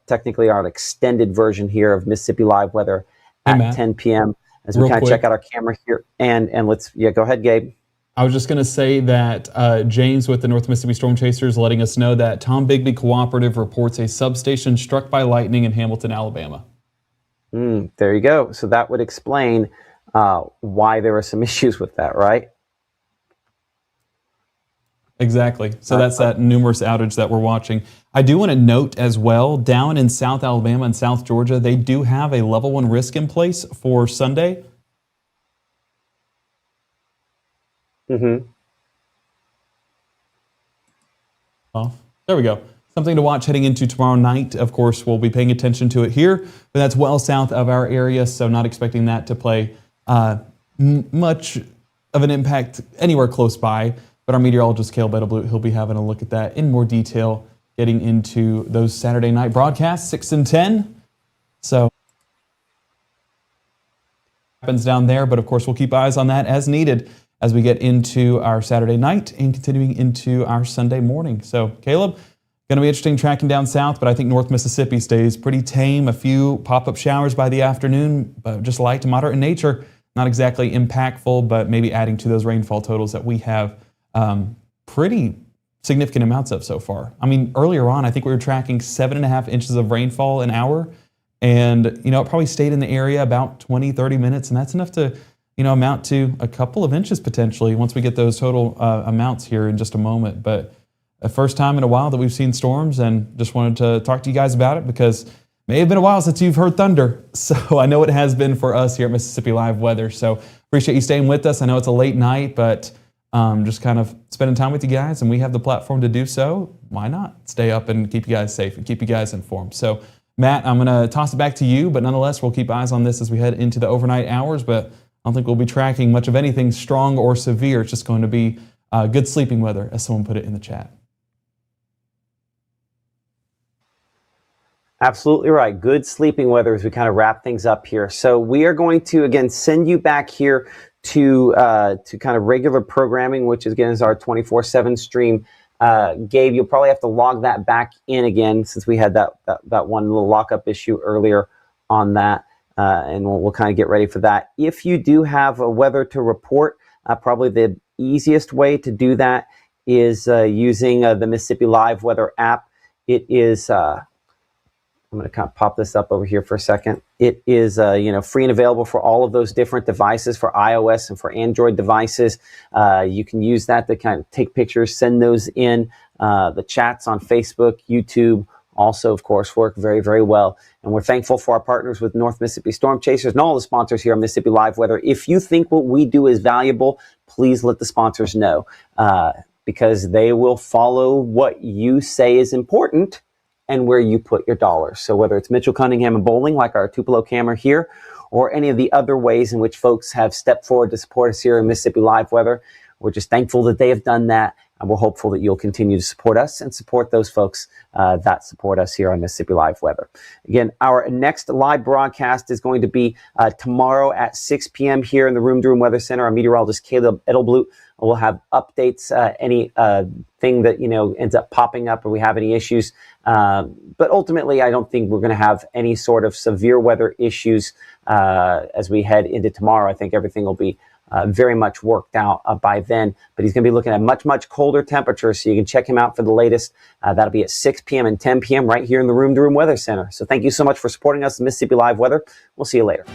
Technically, our extended version here of Mississippi Live Weather at 10 p.m. as we kind of check out our camera here. And let's, go ahead, Gabe. I was just going to say that James with the North Mississippi Storm Chasers letting us know that Tom Bigby Cooperative reports a substation struck by lightning in Hamilton, Alabama. There you go. So that would explain why there are some issues with that, right? Exactly. So that's that numerous outage that we're watching. I do want to note as well, down in South Alabama and South Georgia, they do have a level 1 risk in place for Sunday. Mm-hmm. Off. There we go. Something to watch heading into tomorrow night. Of course, we'll be paying attention to it here, but that's well south of our area, so not expecting that to play much of an impact anywhere close by. But our meteorologist, Caleb Edelblut, he'll be having a look at that in more detail, getting into those Saturday night broadcasts, 6 and 10. So happens down there. But of course, we'll keep eyes on that as needed as we get into our Saturday night and continuing into our Sunday morning. So, Caleb, going to be interesting tracking down south, but I think North Mississippi stays pretty tame. A few pop-up showers by the afternoon, but just light to moderate in nature. Not exactly impactful, but maybe adding to those rainfall totals that we have pretty significant amounts of so far. I mean, earlier on, I think we were tracking 7.5 inches of rainfall an hour. And, it probably stayed in the area about 20, 30 minutes. And that's enough to, amount to a couple of inches potentially once we get those total amounts here in just a moment. But the first time in a while that we've seen storms, and just wanted to talk to you guys about it because it may have been a while since you've heard thunder. So I know it has been for us here at Mississippi Live Weather. So appreciate you staying with us. I know it's a late night, but just kind of spending time with you guys, and we have the platform to do so. Why not stay up and keep you guys safe and keep you guys informed? So Matt, I'm going to toss it back to you, but nonetheless, we'll keep eyes on this as we head into the overnight hours, but I don't think we'll be tracking much of anything strong or severe. It's just going to be good sleeping weather, as someone put it in the chat. Absolutely right. Good sleeping weather as we kind of wrap things up here. So we are going to, again, send you back here to kind of regular programming, which again is our 24/7 stream. Gabe, you'll probably have to log that back in again since we had that one little lockup issue earlier on that, and we'll kind of get ready for that. If you do have a weather to report, probably the easiest way to do that is using the Mississippi Live Weather app. It is I'm going to kind of pop this up over here for a second. It is free and available for all of those different devices, for iOS and for Android devices. You can use that to kind of take pictures, send those in. The chats on Facebook, YouTube also, of course, work very, very well. And we're thankful for our partners with North Mississippi Storm Chasers and all the sponsors here on Mississippi Live Weather. If you think what we do is valuable, please let the sponsors know, because they will follow what you say is important and where you put your dollars. So whether it's Mitchell Cunningham and Bowling, like our Tupelo camera here, or any of the other ways in which folks have stepped forward to support us here in Mississippi Live Weather, we're just thankful that they have done that, and we're hopeful that you'll continue to support us and support those folks that support us here on Mississippi Live Weather. Again, our next live broadcast is going to be tomorrow at 6 p.m. here in the Room to Room Weather Center. Our meteorologist Caleb Edelblut will have updates, any thing that ends up popping up or we have any issues. But ultimately, I don't think we're going to have any sort of severe weather issues as we head into tomorrow. I think everything will be very much worked out by then. But he's going to be looking at much, much colder temperatures, so you can check him out for the latest. That'll be at 6 p.m. and 10 p.m. right here in the Room to Room Weather Center. So thank you so much for supporting us in Mississippi Live Weather. We'll see you later.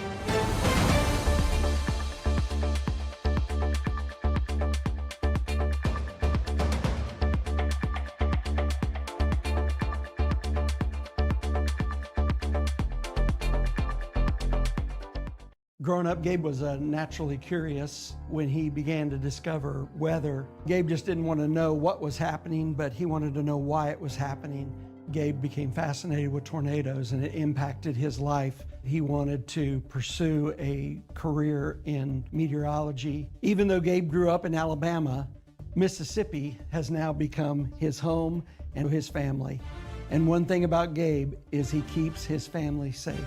Growing up, Gabe was naturally curious. When he began to discover weather, Gabe just didn't want to know what was happening, but he wanted to know why it was happening. Gabe became fascinated with tornadoes, and it impacted his life. He wanted to pursue a career in meteorology. Even though Gabe grew up in Alabama, Mississippi has now become his home and his family. And one thing about Gabe is he keeps his family safe.